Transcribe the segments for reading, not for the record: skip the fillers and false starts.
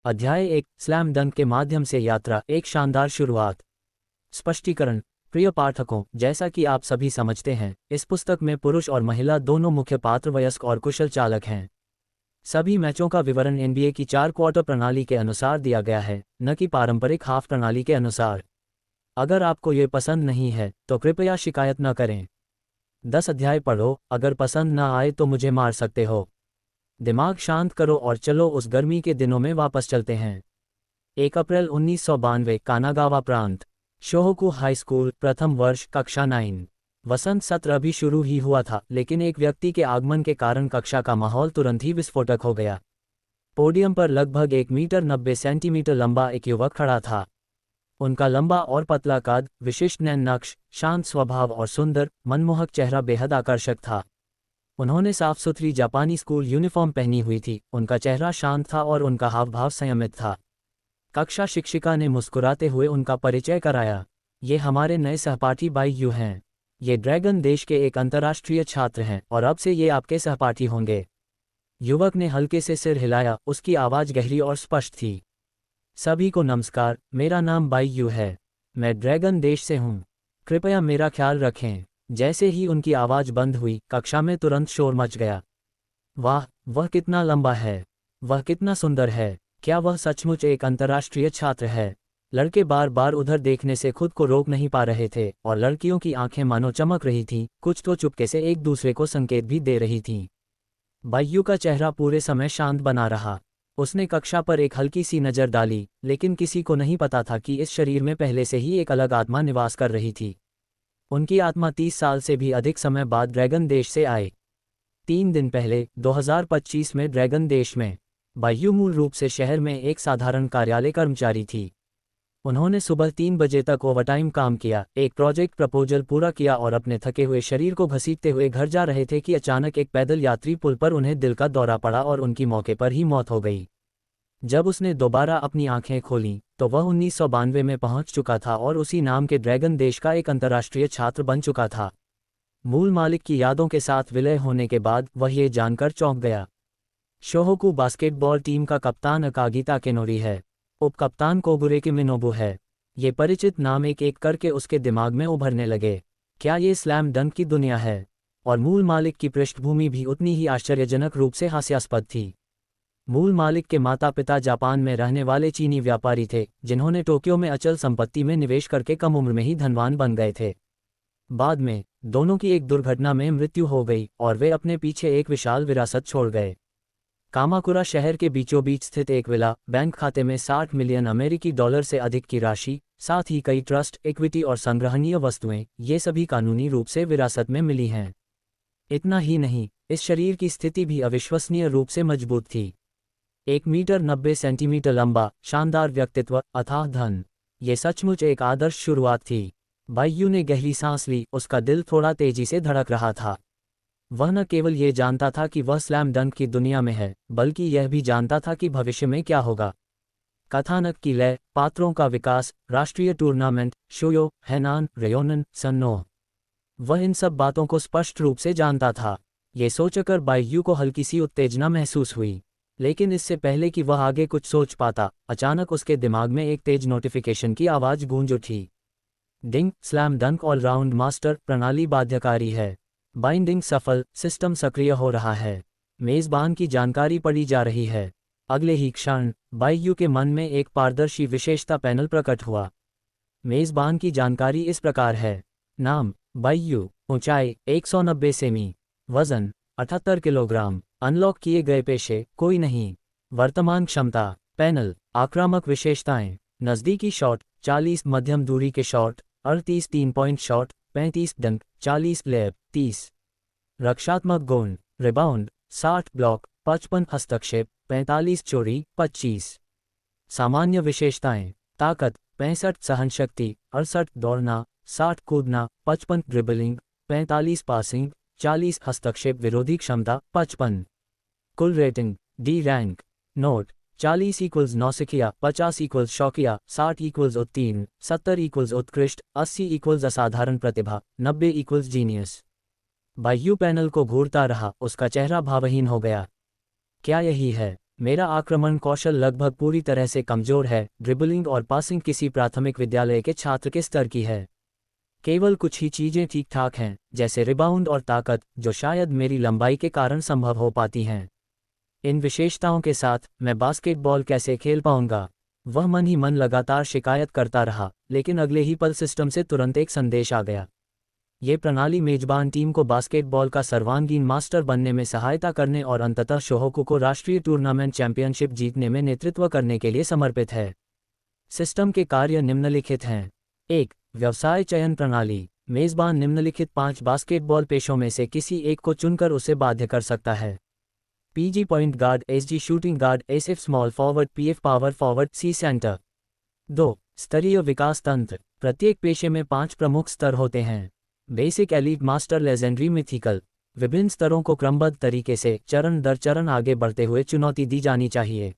अध्याय 1 स्लैम डंक के माध्यम से यात्रा, एक शानदार शुरुआत। स्पष्टीकरण। प्रिय पाठकों, जैसा कि आप सभी समझते हैं, इस पुस्तक में पुरुष और महिला दोनों मुख्य पात्र वयस्क और कुशल चालक हैं। सभी मैचों का विवरण एनबीए की 4 क्वार्टर प्रणाली के अनुसार दिया गया है, न कि पारंपरिक हाफ प्रणाली के अनुसार। अगर आपको ये पसंद नहीं है तो कृपया शिकायत न करें। 10 अध्याय पढ़ो, अगर पसंद न आए तो मुझे मार सकते हो। दिमाग शांत करो और चलो उस गर्मी के दिनों में वापस चलते हैं। 1 अप्रैल 1992, कानागावा प्रांत, शोहोकू हाई स्कूल, प्रथम वर्ष, कक्षा 9। वसंत सत्र अभी शुरू ही हुआ था, लेकिन एक व्यक्ति के आगमन के कारण कक्षा का माहौल तुरंत ही विस्फोटक हो गया। पोडियम पर लगभग 1 मीटर 90 सेंटीमीटर लंबा एक युवक खड़ा था। उनका लंबा और पतला कद, विशिष्ट नैन नक्श, शांत स्वभाव और सुंदर, मनमोहक चेहरा बेहद आकर्षक था। उन्होंने साफ सुथरी जापानी स्कूल यूनिफॉर्म पहनी हुई थी, उनका चेहरा शांत था और उनका हाव भाव संयमित था। कक्षा शिक्षिका ने मुस्कुराते हुए उनका परिचय कराया। ये हमारे नए सहपाठी बाई यू हैं। ये ड्रैगन देश के एक अंतर्राष्ट्रीय छात्र हैं और अब से ये आपके सहपाठी होंगे। युवक ने हल्के से सिर हिलाया, उसकी आवाज़ गहरी और स्पष्ट थी। सभी को नमस्कार, मेरा नाम बाई यू है। मैं ड्रैगन देश से हूँ। कृपया मेरा ख्याल रखें। जैसे ही उनकी आवाज़ बंद हुई, कक्षा में तुरंत शोर मच गया। वाह, वह कितना लंबा है, वह कितना सुंदर है, क्या वह सचमुच एक अंतर्राष्ट्रीय छात्र है? लड़के बार बार उधर देखने से खुद को रोक नहीं पा रहे थे और लड़कियों की आंखें मानो चमक रही थीं, कुछ तो चुपके से एक दूसरे को संकेत भी दे रही थीं। बाईयू का चेहरा पूरे समय शांत बना रहा। उसने कक्षा पर एक हल्की सी नज़र डाली, लेकिन किसी को नहीं पता था कि इस शरीर में पहले से ही एक अलग आत्मा निवास कर रही थी। उनकी आत्मा 30 साल से भी अधिक समय बाद ड्रैगन देश से आए। 3 दिन पहले 2025 में ड्रैगन देश में बाईयू मूल रूप से शहर में एक साधारण कार्यालय कर्मचारी थी। उन्होंने सुबह 3 बजे तक ओवरटाइम काम किया, एक प्रोजेक्ट प्रपोजल पूरा किया और अपने थके हुए शरीर को घसीटते हुए घर जा रहे थे कि अचानक एक पैदल यात्री पुल पर उन्हें दिल का दौरा पड़ा और उनकी मौके पर ही मौत हो गई। जब उसने दोबारा अपनी आंखें खोलीं तो वह 1992 में पहुंच चुका था और उसी नाम के ड्रैगन देश का एक अंतर्राष्ट्रीय छात्र बन चुका था। मूल मालिक की यादों के साथ विलय होने के बाद वह ये जानकर चौंक गया। शोहोकू बास्केटबॉल टीम का कप्तान अकागी ताकेनोरी है। उप कप्तान कोबुरेकी मिनोबु है। ये परिचित नाम एक एक करके उसके दिमाग में उभरने लगे। क्या ये स्लैम डंक की दुनिया है? और मूल मालिक की पृष्ठभूमि भी उतनी ही आश्चर्यजनक रूप से हास्यास्पद थी। मूल मालिक के माता पिता जापान में रहने वाले चीनी व्यापारी थे, जिन्होंने टोक्यो में अचल संपत्ति में निवेश करके कम उम्र में ही धनवान बन गए थे। बाद में दोनों की एक दुर्घटना में मृत्यु हो गई और वे अपने पीछे एक विशाल विरासत छोड़ गए। कामाकुरा शहर के बीचों बीच स्थित एक विला, बैंक खाते में 60 मिलियन अमेरिकी डॉलर से अधिक की राशि, साथ ही कई ट्रस्ट, इक्विटी और संग्रहणीय वस्तुएं, ये सभी कानूनी रूप से विरासत में मिली हैं। इतना ही नहीं, इस शरीर की स्थिति भी अविश्वसनीय रूप से मजबूत थी। 1 मीटर 90 सेंटीमीटर लंबा, शानदार व्यक्तित्व, अथाह धन। ये सचमुच एक आदर्श शुरुआत थी। बाईयू ने गहरी सांस ली, उसका दिल थोड़ा तेजी से धड़क रहा था। वह न केवल ये जानता था कि वह स्लैम डंक की दुनिया में है, बल्कि यह भी जानता था कि भविष्य में क्या होगा। कथानक की लय, पात्रों का विकास, राष्ट्रीय टूर्नामेंट, शोयो, हैनान, रेयोनन, सन्नो, वह इन सब बातों को स्पष्ट रूप से जानता था। ये सोचकर बाईयू को हल्की सी उत्तेजना महसूस हुई। लेकिन इससे पहले कि वह आगे कुछ सोच पाता, अचानक उसके दिमाग में एक तेज नोटिफिकेशन की आवाज़ गूंज उठी। डिंग, स्लैम डंक ऑलराउंड मास्टर प्रणाली बाध्यकारी है। बाइंडिंग सफल, सिस्टम सक्रिय हो रहा है। मेज़बान की जानकारी पढ़ी जा रही है। अगले ही क्षण बाईयू के मन में एक पारदर्शी विशेषता पैनल प्रकट हुआ। मेज़बान की जानकारी इस प्रकार है। नाम बाईयू, ऊंचाई 190 सेमी, वजन 78 किलोग्राम, अनलॉक किए गए पेशे कोई नहीं, वर्तमान क्षमता। पैनल आक्रामक विशेषताएं, नज़दीकी शॉट 40, मध्यम दूरी के शॉट 38, 3 पॉइंट शॉट 35, डंक 40, लैब 30, रक्षात्मक गुण, रिबाउंड 60, ब्लॉक 55, हस्तक्षेप 45, चोरी 25। सामान्य विशेषताएं, ताकत 65, सहनशक्ति 68, दौड़ना 60, कूदना 55, ड्रिबलिंग 45, पासिंग 40, हस्तक्षेप विरोधी क्षमता 55। कुल rating D rank. Note 40 equals नौसिखिया, 50 इक्वल्स शौकिया, 60 इक्वल्स उत्तीर्ण, 70 इक्वल्स उत्कृष्ट, 80 इक्वल्स असाधारण प्रतिभा, 90 इक्वल्स जीनियस। बाईयू पैनल को घूरता रहा, उसका चेहरा भावहीन हो गया। क्या यही है? मेरा आक्रमण कौशल लगभग पूरी तरह से कमजोर है। ड्रिबलिंग और पासिंग किसी प्राथमिक विद्यालय के छात्र के स्तर की है। केवल कुछ ही चीजें ठीक ठाक हैं, जैसे रिबाउंड और ताकत, जो शायद मेरी लंबाई के कारण संभव हो पाती हैं। इन विशेषताओं के साथ मैं बास्केटबॉल कैसे खेल पाऊंगा? वह मन ही मन लगातार शिकायत करता रहा, लेकिन अगले ही पल सिस्टम से तुरंत एक संदेश आ गया। ये प्रणाली मेजबान टीम को बास्केटबॉल का सर्वांगीण मास्टर बनने में सहायता करने और अंततः शोहोकू को राष्ट्रीय टूर्नामेंट चैंपियनशिप जीतने में नेतृत्व करने के लिए समर्पित है। सिस्टम के कार्य निम्नलिखित हैं। 1. व्यवसाय चयन प्रणाली। मेजबान निम्नलिखित 5 बास्केटबॉल पेशों में से किसी एक को चुनकर उसे बाध्य कर सकता है। PG point guard, SG shooting guard, SF small forward, PF power forward, C centre. 2. स्तरीय विकास तंत्र। प्रत्येक पेशे में 5 प्रमुख स्तर होते हैं। Basic, elite, master, legendary, mythical. विभिन्न स्तरों को क्रमबद्ध तरीके से चरण दर चरण आगे बढ़ते हुए चुनौती दी जानी चाहिए।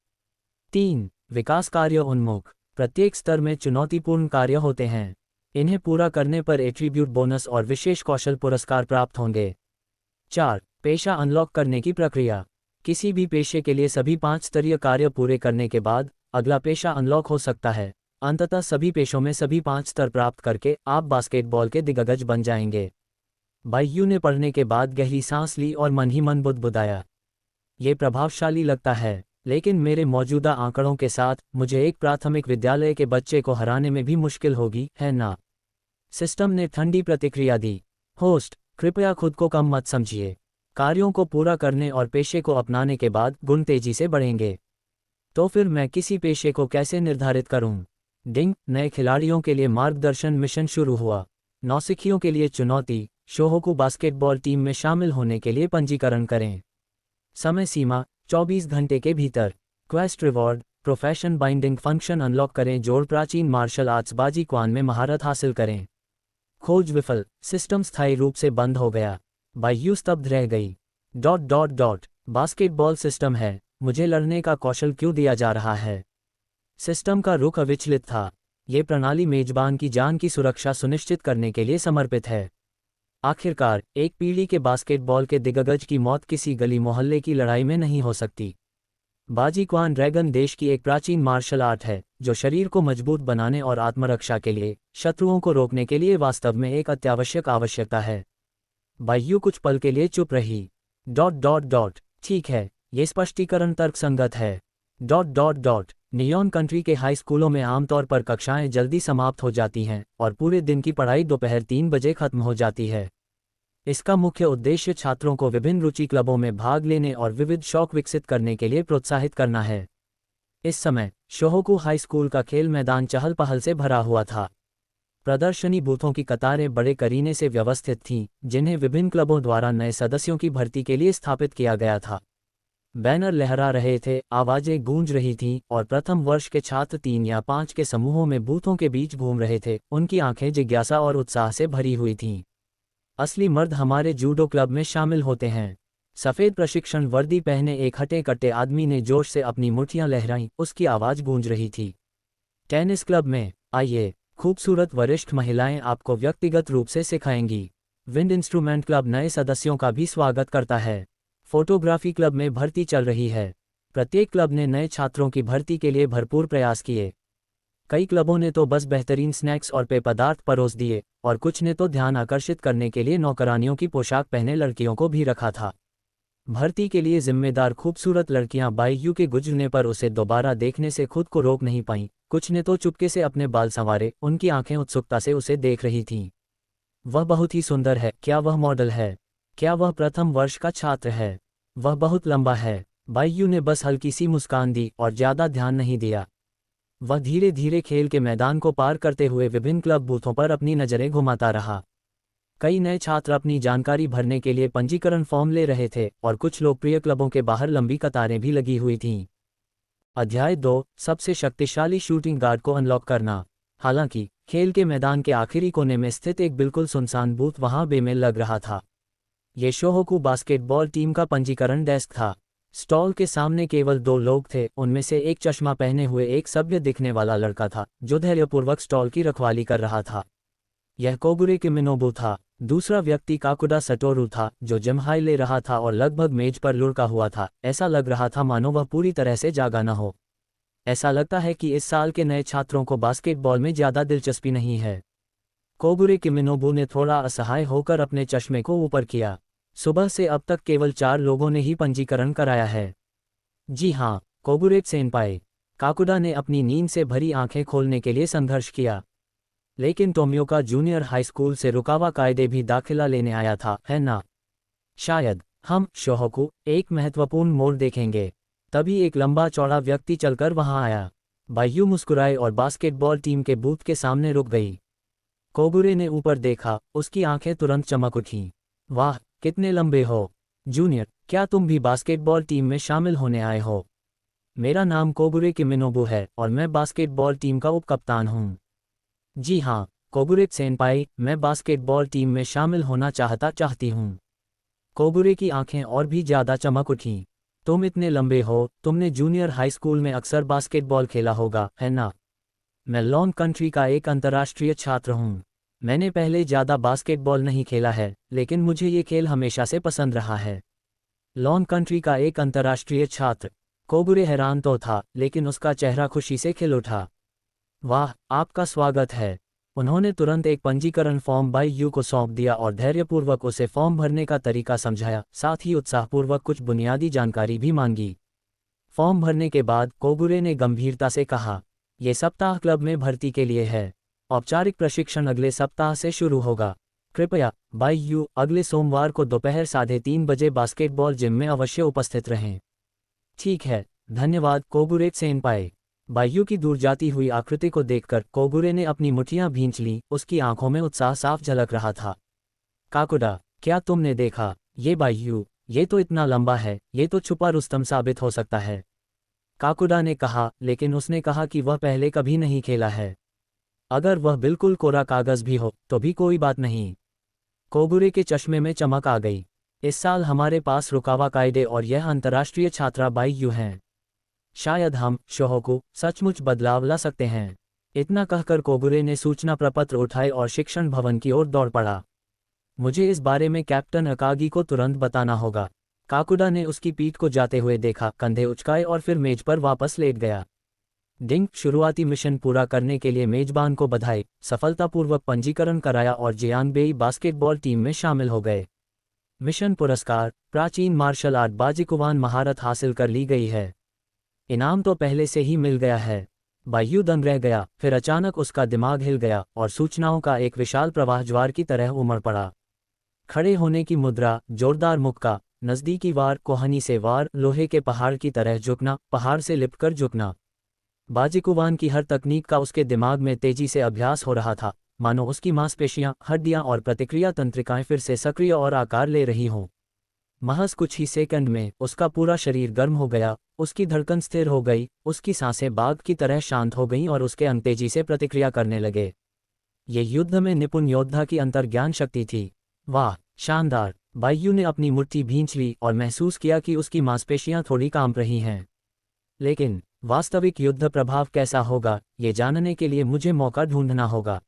3. विकास कार्य उन्मुख। प्रत्येक स्तर में चुनौतीपूर्ण कार्य होते हैं। इन्हें पूरा करने पर एट्रीब्यूट बोनस और विशेष कौशल पुरस्कार प्राप्त होंगे। 4. पेशा अनलॉक करने की प्रक्रिया। किसी भी पेशे के लिए सभी 5 स्तरीय कार्य पूरे करने के बाद अगला पेशा अनलॉक हो सकता है। अंततः सभी पेशों में सभी 5 स्तर प्राप्त करके आप बास्केटबॉल के दिग्गज बन जाएंगे। बायू ने पढ़ने के बाद गहरी सांस ली और मन ही मन बुदबुदाया। ये प्रभावशाली लगता है, लेकिन मेरे मौजूदा आंकड़ों के साथ मुझे एक प्राथमिक विद्यालय के बच्चे को हराने में भी मुश्किल होगी, है ना? सिस्टम ने ठंडी प्रतिक्रिया दी। होस्ट, कृपया खुद को कम मत समझिए। कार्यों को पूरा करने और पेशे को अपनाने के बाद गुण तेजी से बढ़ेंगे। तो फिर मैं किसी पेशे को कैसे निर्धारित करूं? डिंग, नए खिलाड़ियों के लिए मार्गदर्शन मिशन शुरू हुआ। नौसिखियों के लिए चुनौती, शोहोकू बास्केटबॉल टीम में शामिल होने के लिए पंजीकरण करें। समय सीमा 24 घंटे के भीतर। Quest reward, profession binding function unlock करें। जोड़, प्राचीन मार्शल आर्ट्स बाजी क्वान में महारत हासिल करें। खोज विफल, सिस्टम स्थायी रूप से बंद हो गया। बायू स्तब्ध रह गई। ... बास्केटबॉल सिस्टम है, मुझे लड़ने का कौशल क्यों दिया जा रहा है? सिस्टम का रुख अविचलित था। ये प्रणाली मेजबान की जान की सुरक्षा सुनिश्चित करने के लिए समर्पित है। आखिरकार, एक पीढ़ी के बास्केटबॉल के दिग्गज की मौत किसी गली मोहल्ले की लड़ाई में नहीं हो सकती। बाजीक्वान ड्रैगन देश की एक प्राचीन मार्शल आर्ट है, जो शरीर को मजबूत बनाने और आत्मरक्षा के लिए, शत्रुओं को रोकने के लिए वास्तव में एक अत्यावश्यक आवश्यकता है। बायू कुछ पल के लिए चुप रही। ... ठीक है, ये स्पष्टीकरण तर्कसंगत है। ... नियॉन कंट्री के हाई स्कूलों में आमतौर पर कक्षाएं जल्दी समाप्त हो जाती हैं और पूरे दिन की पढ़ाई दोपहर 3 बजे खत्म हो जाती है। इसका मुख्य उद्देश्य छात्रों को विभिन्न रुचि क्लबों में भाग लेने और विविध शौक विकसित करने के लिए प्रोत्साहित करना है। इस समय शोहोकू हाई स्कूल का खेल मैदान चहल पहल से भरा हुआ था। प्रदर्शनी बूथों की कतारें बड़े करीने से व्यवस्थित थीं, जिन्हें विभिन्न क्लबों द्वारा नए सदस्यों की भर्ती के लिए स्थापित किया गया था। बैनर लहरा रहे थे, आवाजें गूंज रही थीं, और प्रथम वर्ष के छात्र 3 या 5 के समूहों में बूथों के बीच घूम रहे थे। उनकी आंखें जिज्ञासा और उत्साह से भरी हुई थीं। असली मर्द हमारे जूडो क्लब में शामिल होते हैं। सफ़ेद प्रशिक्षण वर्दी पहने एक हटे-कट्टे आदमी ने जोश से अपनी मुट्ठियां लहराईं, उसकी आवाज़ गूंज रही थी। टेनिस क्लब में आइए, खूबसूरत वरिष्ठ महिलाएं आपको व्यक्तिगत रूप से सिखाएंगी। विंड इंस्ट्रूमेंट क्लब नए सदस्यों का भी स्वागत करता है। फोटोग्राफी क्लब में भर्ती चल रही है। प्रत्येक क्लब ने नए छात्रों की भर्ती के लिए भरपूर प्रयास किए। कई क्लबों ने तो बस बेहतरीन स्नैक्स और पेय पदार्थ परोस दिए, और कुछ ने तो ध्यान आकर्षित करने के लिए नौकरानियों की पोशाक पहने लड़कियों को भी रखा था। भर्ती के लिए जिम्मेदार खूबसूरत लड़कियां बायू के गुजरने पर उसे दोबारा देखने से खुद को रोक नहीं पाईं। कुछ ने तो चुपके से अपने बाल संवारे, उनकी आंखें उत्सुकता से उसे देख रही थीं। वह बहुत ही सुंदर है। क्या वह मॉडल है? क्या वह प्रथम वर्ष का छात्र है? वह बहुत लंबा है। बायू ने बस हल्की सी मुस्कान दी और ज्यादा ध्यान नहीं दिया। वह धीरे धीरे खेल के मैदान को पार करते हुए विभिन्न क्लब बूथों पर अपनी नज़रें घुमाता रहा। कई नए छात्र अपनी जानकारी भरने के लिए पंजीकरण फॉर्म ले रहे थे, और कुछ लोकप्रिय क्लबों के बाहर लंबी कतारें भी लगी हुई थीं। अध्याय 2, सबसे शक्तिशाली शूटिंग गार्ड को अनलॉक करना। हालांकि खेल के मैदान के आखिरी कोने में स्थित एक बिल्कुल सुनसान बूथ वहां बेमेल लग रहा था। ये शोहोकू बास्केटबॉल टीम का पंजीकरण डेस्क था। स्टॉल के सामने केवल 2 लोग थे। उनमें से एक चश्मा पहने हुए एक सभ्य दिखने वाला लड़का था, जो धैर्यपूर्वक स्टॉल की रखवाली कर रहा था। यह कोगुरे किमिनोबु था। दूसरा व्यक्ति काकुडा सटोरू था, जो जम्हाई ले रहा था और लगभग मेज पर लुढ़का हुआ था। ऐसा लग रहा था मानो वह पूरी तरह से जागा न हो। ऐसा लगता है कि इस साल के नए छात्रों को बास्केटबॉल में ज़्यादा दिलचस्पी नहीं है। कोगुरे किमिनोबू ने थोड़ा असहाय होकर अपने चश्मे को ऊपर किया। सुबह से अब तक केवल 4 लोगों ने ही पंजीकरण कराया है। जी हाँ, कोगुरे सेनपाई। काकुडा ने अपनी नींद से भरी आंखें खोलने के लिए संघर्ष किया। लेकिन टोम्योका जूनियर हाई स्कूल से रुकावा कायदे भी दाखिला लेने आया था, है ना? शायद हम शोहोकू एक महत्वपूर्ण मोड़ देखेंगे। तभी एक लंबा चौड़ा व्यक्ति चलकर वहां आया। बायू मुस्कुराए और बास्केटबॉल टीम के बूथ के सामने रुक गई। कोगुरे ने ऊपर देखा, उसकी आंखें तुरंत चमक उठीं। वाह, कितने लंबे हो जूनियर, क्या तुम भी बास्केटबॉल टीम में शामिल होने आए हो? मेरा नाम कोगुरे किमिनोबू है और मैं बास्केटबॉल टीम का उपकप्तान हूँ। जी हाँ, कोगुरे सेनपाई, मैं बास्केटबॉल टीम में शामिल होना चाहती हूँ। कोगुरे की आंखें और भी ज़्यादा चमक उठीं। तुम इतने लंबे हो, तुमने जूनियर हाई स्कूल में अक्सर बास्केटबॉल खेला होगा, है ना? मैं लॉन कंट्री का एक अंतर्राष्ट्रीय छात्र हूँ। मैंने पहले ज़्यादा बास्केटबॉल नहीं खेला है, लेकिन मुझे ये खेल हमेशा से पसंद रहा है। लॉन कंट्री का एक अंतर्राष्ट्रीय छात्र। कोगुरे हैरान तो था, लेकिन उसका चेहरा खुशी से खिल उठा। वाह, आपका स्वागत है। उन्होंने तुरंत एक पंजीकरण फॉर्म बायू को सौंप दिया और धैर्यपूर्वक उसे फॉर्म भरने का तरीका समझाया, साथ ही उत्साहपूर्वक कुछ बुनियादी जानकारी भी मांगी। फॉर्म भरने के बाद कोगुरे ने गंभीरता से कहा, ये सप्ताह क्लब में भर्ती के लिए है। औपचारिक प्रशिक्षण अगले सप्ताह से शुरू होगा। कृपया बायू अगले सोमवार को दोपहर 3:30 बजे बास्केटबॉल जिम में अवश्य उपस्थित रहें। ठीक है, धन्यवाद कोगुरे सेनपाई। बायू की दूर जाती हुई आकृति को देखकर कोगुरे ने अपनी मुठ्ठियां भींच लीं, उसकी आंखों में उत्साह साफ झलक रहा था। काकुडा, क्या तुमने देखा? ये बायू, ये तो इतना लंबा है, ये तो छुपा रुस्तम साबित हो सकता है। काकुडा ने कहा, लेकिन उसने कहा कि वह पहले कभी नहीं खेला है। अगर वह बिल्कुल कोरा कागज भी हो तो भी कोई बात नहीं। कोगुरे के चश्मे में चमक आ गई। इस साल हमारे पास रुकावा कायदे और यह अंतर्राष्ट्रीय छात्रा बायू हैं। शायद हम शोहोकू सचमुच बदलाव ला सकते हैं। इतना कहकर कोगुरे ने सूचना प्रपत्र उठाए और शिक्षण भवन की ओर दौड़ पड़ा। मुझे इस बारे में कैप्टन अकागी को तुरंत बताना होगा। काकुडा ने उसकी पीठ को जाते हुए देखा, कंधे उचकाए और फिर मेज पर वापस लेट गया। डिंग, शुरुआती मिशन पूरा करने के लिए मेजबान को बधाई। सफलतापूर्वक पंजीकरण कराया और जियानबेई बास्केटबॉल टीम में शामिल हो गए। मिशन पुरस्कार, प्राचीन मार्शल आर्ट बाजिकुवान महारत हासिल कर ली गई है। इनाम तो पहले से ही मिल गया है। बायू दंग रह गया, फिर अचानक उसका दिमाग हिल गया और सूचनाओं का एक विशाल प्रवाह ज्वार की तरह उमड़ पड़ा। खड़े होने की मुद्रा, जोरदार मुक्का, नज़दीकी वार, कोहनी से वार, लोहे के पहाड़ की तरह झुकना, पहाड़ से लिपटकर झुकना। बाजिकुवान की हर तकनीक का उसके दिमाग में तेजी से अभ्यास हो रहा था, मानो उसकी मांसपेशियां, हड्डियां और प्रतिक्रिया तंत्रिकाएं फिर से सक्रिय और आकार ले रही हों। महज कुछ ही सेकंड में उसका पूरा शरीर गर्म हो गया, उसकी धड़कन स्थिर हो गई, उसकी सांसें बाघ की तरह शांत हो गईं और उसके अंग तेजी से प्रतिक्रिया करने लगे। ये युद्ध में निपुण योद्धा की अंतर्ज्ञान शक्ति थी। वाह, शानदार! बायू ने अपनी मुट्ठी भींच ली और महसूस किया कि उसकी मांसपेशियां थोड़ी कांप रही हैं। लेकिन वास्तविक युद्ध प्रभाव कैसा होगा, ये जानने के लिए मुझे मौका ढूंढना होगा।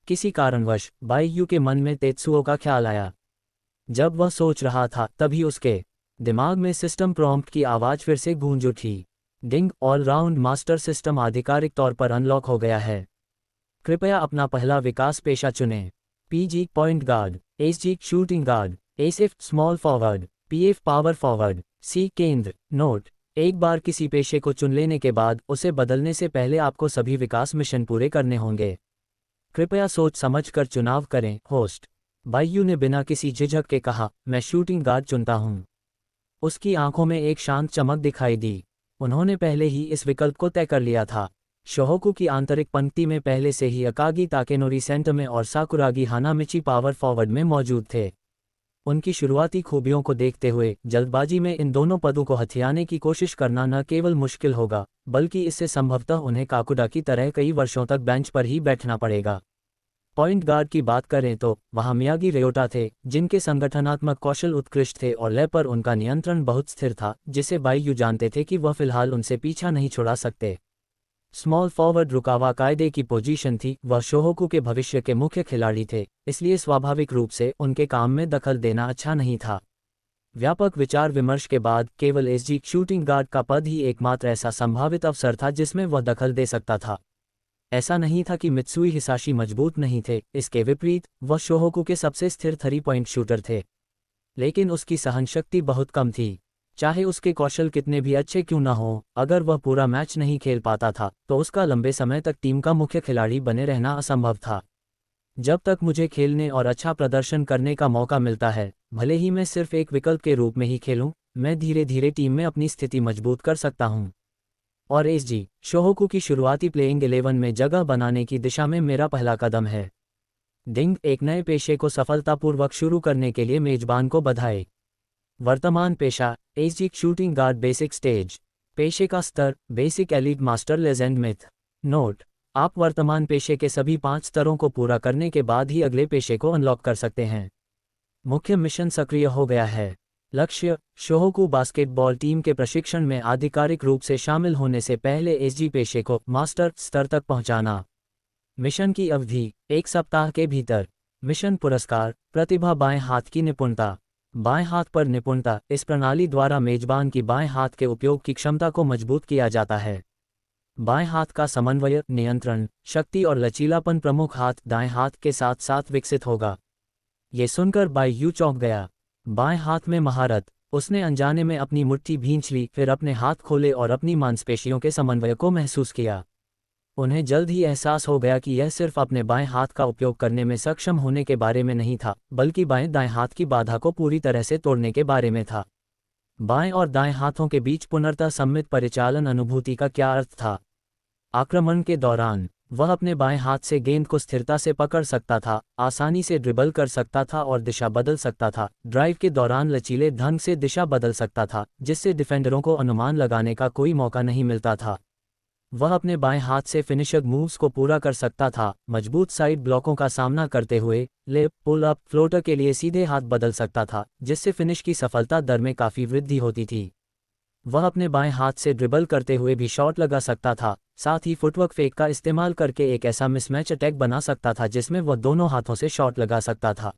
किसी कारणवश बायू के मन में तेत्सुओ का ख्याल आया। जब वह सोच रहा था, तभी उसके दिमाग में सिस्टम प्रॉम्प्ट की आवाज़ फिर से गूंज उठी। डिंग, ऑलराउंड मास्टर सिस्टम आधिकारिक तौर पर अनलॉक हो गया है। कृपया अपना पहला विकास पेशा चुनें। PG point guard, SG shooting guard, SF small forward, PF power forward, C केंद्र। नोट, एक बार किसी पेशे को चुन लेने के बाद उसे बदलने से पहले आपको सभी विकास मिशन पूरे करने होंगे। कृपया सोच समझ कर चुनाव करें। होस्ट बायू ने बिना किसी झिझक के कहा, मैं शूटिंग गार्ड चुनता हूं। उसकी आंखों में एक शांत चमक दिखाई दी। उन्होंने पहले ही इस विकल्प को तय कर लिया था। शोहोकू की आंतरिक पंक्ति में पहले से ही अकागी ताकेनोरी सेंटर में और साकुरागी हानामिची पावर फॉरवर्ड में मौजूद थे। उनकी शुरुआती खूबियों को देखते हुए जल्दबाजी में इन दोनों पदों को हथियाने की कोशिश करना न केवल मुश्किल होगा, बल्कि इससे संभवतः उन्हें काकुडा की तरह कई वर्षों तक बेंच पर ही बैठना पड़ेगा। पॉइंट गार्ड की बात करें तो वहां मियागी रेयोटा थे, जिनके संगठनात्मक कौशल उत्कृष्ट थे और लय पर उनका नियंत्रण बहुत स्थिर था, जिसे बायू जानते थे कि वह फिलहाल उनसे पीछा नहीं छुड़ा सकते। स्मॉल फॉरवर्ड रुकावा कायदे की पोजीशन थी, वह शोहोकू के भविष्य के मुख्य खिलाड़ी थे, इसलिए स्वाभाविक रूप से उनके काम में दखल देना अच्छा नहीं था। व्यापक विचार विमर्श के बाद केवल एसजी शूटिंग गार्ड का पद ही एकमात्र ऐसा संभावित अवसर था जिसमें वह दखल दे सकता था। ऐसा नहीं था कि मित्सुई हिसाशी मजबूत नहीं थे, इसके विपरीत वह शोहोकू के सबसे स्थिर 3 पॉइंट शूटर थे। लेकिन उसकी सहनशक्ति बहुत कम थी। चाहे उसके कौशल कितने भी अच्छे क्यों ना हो, अगर वह पूरा मैच नहीं खेल पाता था तो उसका लंबे समय तक टीम का मुख्य खिलाड़ी बने रहना असंभव था। जब तक मुझे खेलने और अच्छा प्रदर्शन करने का मौका मिलता है, भले ही मैं सिर्फ एक विकल्प के रूप में ही खेलूं, मैं धीरे धीरे टीम में अपनी स्थिति मजबूत कर सकता हूं। और एसजी शोहोकू की शुरुआती प्लेइंग 11 में जगह बनाने की दिशा में मेरा पहला कदम है। डिंग, एक नए पेशे को सफलतापूर्वक शुरू करने के लिए मेजबान को बधाई। वर्तमान पेशा SG shooting guard basic stage. पेशे का स्तर basic elite master legend myth. Note, आप वर्तमान पेशे के सभी 5 स्तरों को पूरा करने के बाद ही अगले पेशे को अनलॉक कर सकते हैं। मुख्य मिशन सक्रिय हो गया है। लक्ष्य शोहोकू बास्केटबॉल टीम के प्रशिक्षण में आधिकारिक रूप से शामिल होने से पहले एसजी पेशे को मास्टर स्तर तक पहुंचाना। मिशन की अवधि 1 सप्ताह के भीतर। मिशन पुरस्कार प्रतिभा बाएं हाथ की निपुणता। बाएं हाथ पर निपुणता इस प्रणाली द्वारा मेजबान की बाएं हाथ के उपयोग की क्षमता को मजबूत किया जाता है। बाएं हाथ का समन्वय, नियंत्रण, शक्ति और लचीलापन प्रमुख हाथ दाएं हाथ के साथ साथ विकसित होगा। ये सुनकर बाई यू चौंक गया। बाएं हाथ में महारत। उसने अनजाने में अपनी मुट्ठी भींच ली, फिर अपने हाथ खोले और अपनी मांसपेशियों के समन्वय को महसूस किया। उन्हें जल्द ही एहसास हो गया कि यह सिर्फ अपने बाएं हाथ का उपयोग करने में सक्षम होने के बारे में नहीं था, बल्कि बाएं दाएं हाथ की बाधा को पूरी तरह से तोड़ने के बारे में था। बाएं और दाएं हाथों के बीच पुनर्तः सम्मित परिचालन अनुभूति का क्या अर्थ था? आक्रमण के दौरान वह अपने बाएं हाथ से गेंद को स्थिरता से पकड़ सकता था, आसानी से ड्रिबल कर सकता था और दिशा बदल सकता था। ड्राइव के दौरान लचीले ढंग से दिशा बदल सकता था, जिससे डिफेंडरों को अनुमान लगाने का कोई मौका नहीं मिलता था। वह अपने बाएं हाथ से फिनिशर मूव्स को पूरा कर सकता था, मजबूत साइड ब्लॉकों का सामना करते हुए लेप, पुल अप, फ्लोटर के लिए सीधे हाथ बदल सकता था, जिससे फिनिश की सफलता दर में काफ़ी वृद्धि होती थी। वह अपने बाएं हाथ से ड्रिबल करते हुए भी शॉट लगा सकता था, साथ ही फुटवर्क फेक का इस्तेमाल करके एक ऐसा मिसमैच अटैक बना सकता था जिसमें वह दोनों हाथों से शॉट लगा सकता था।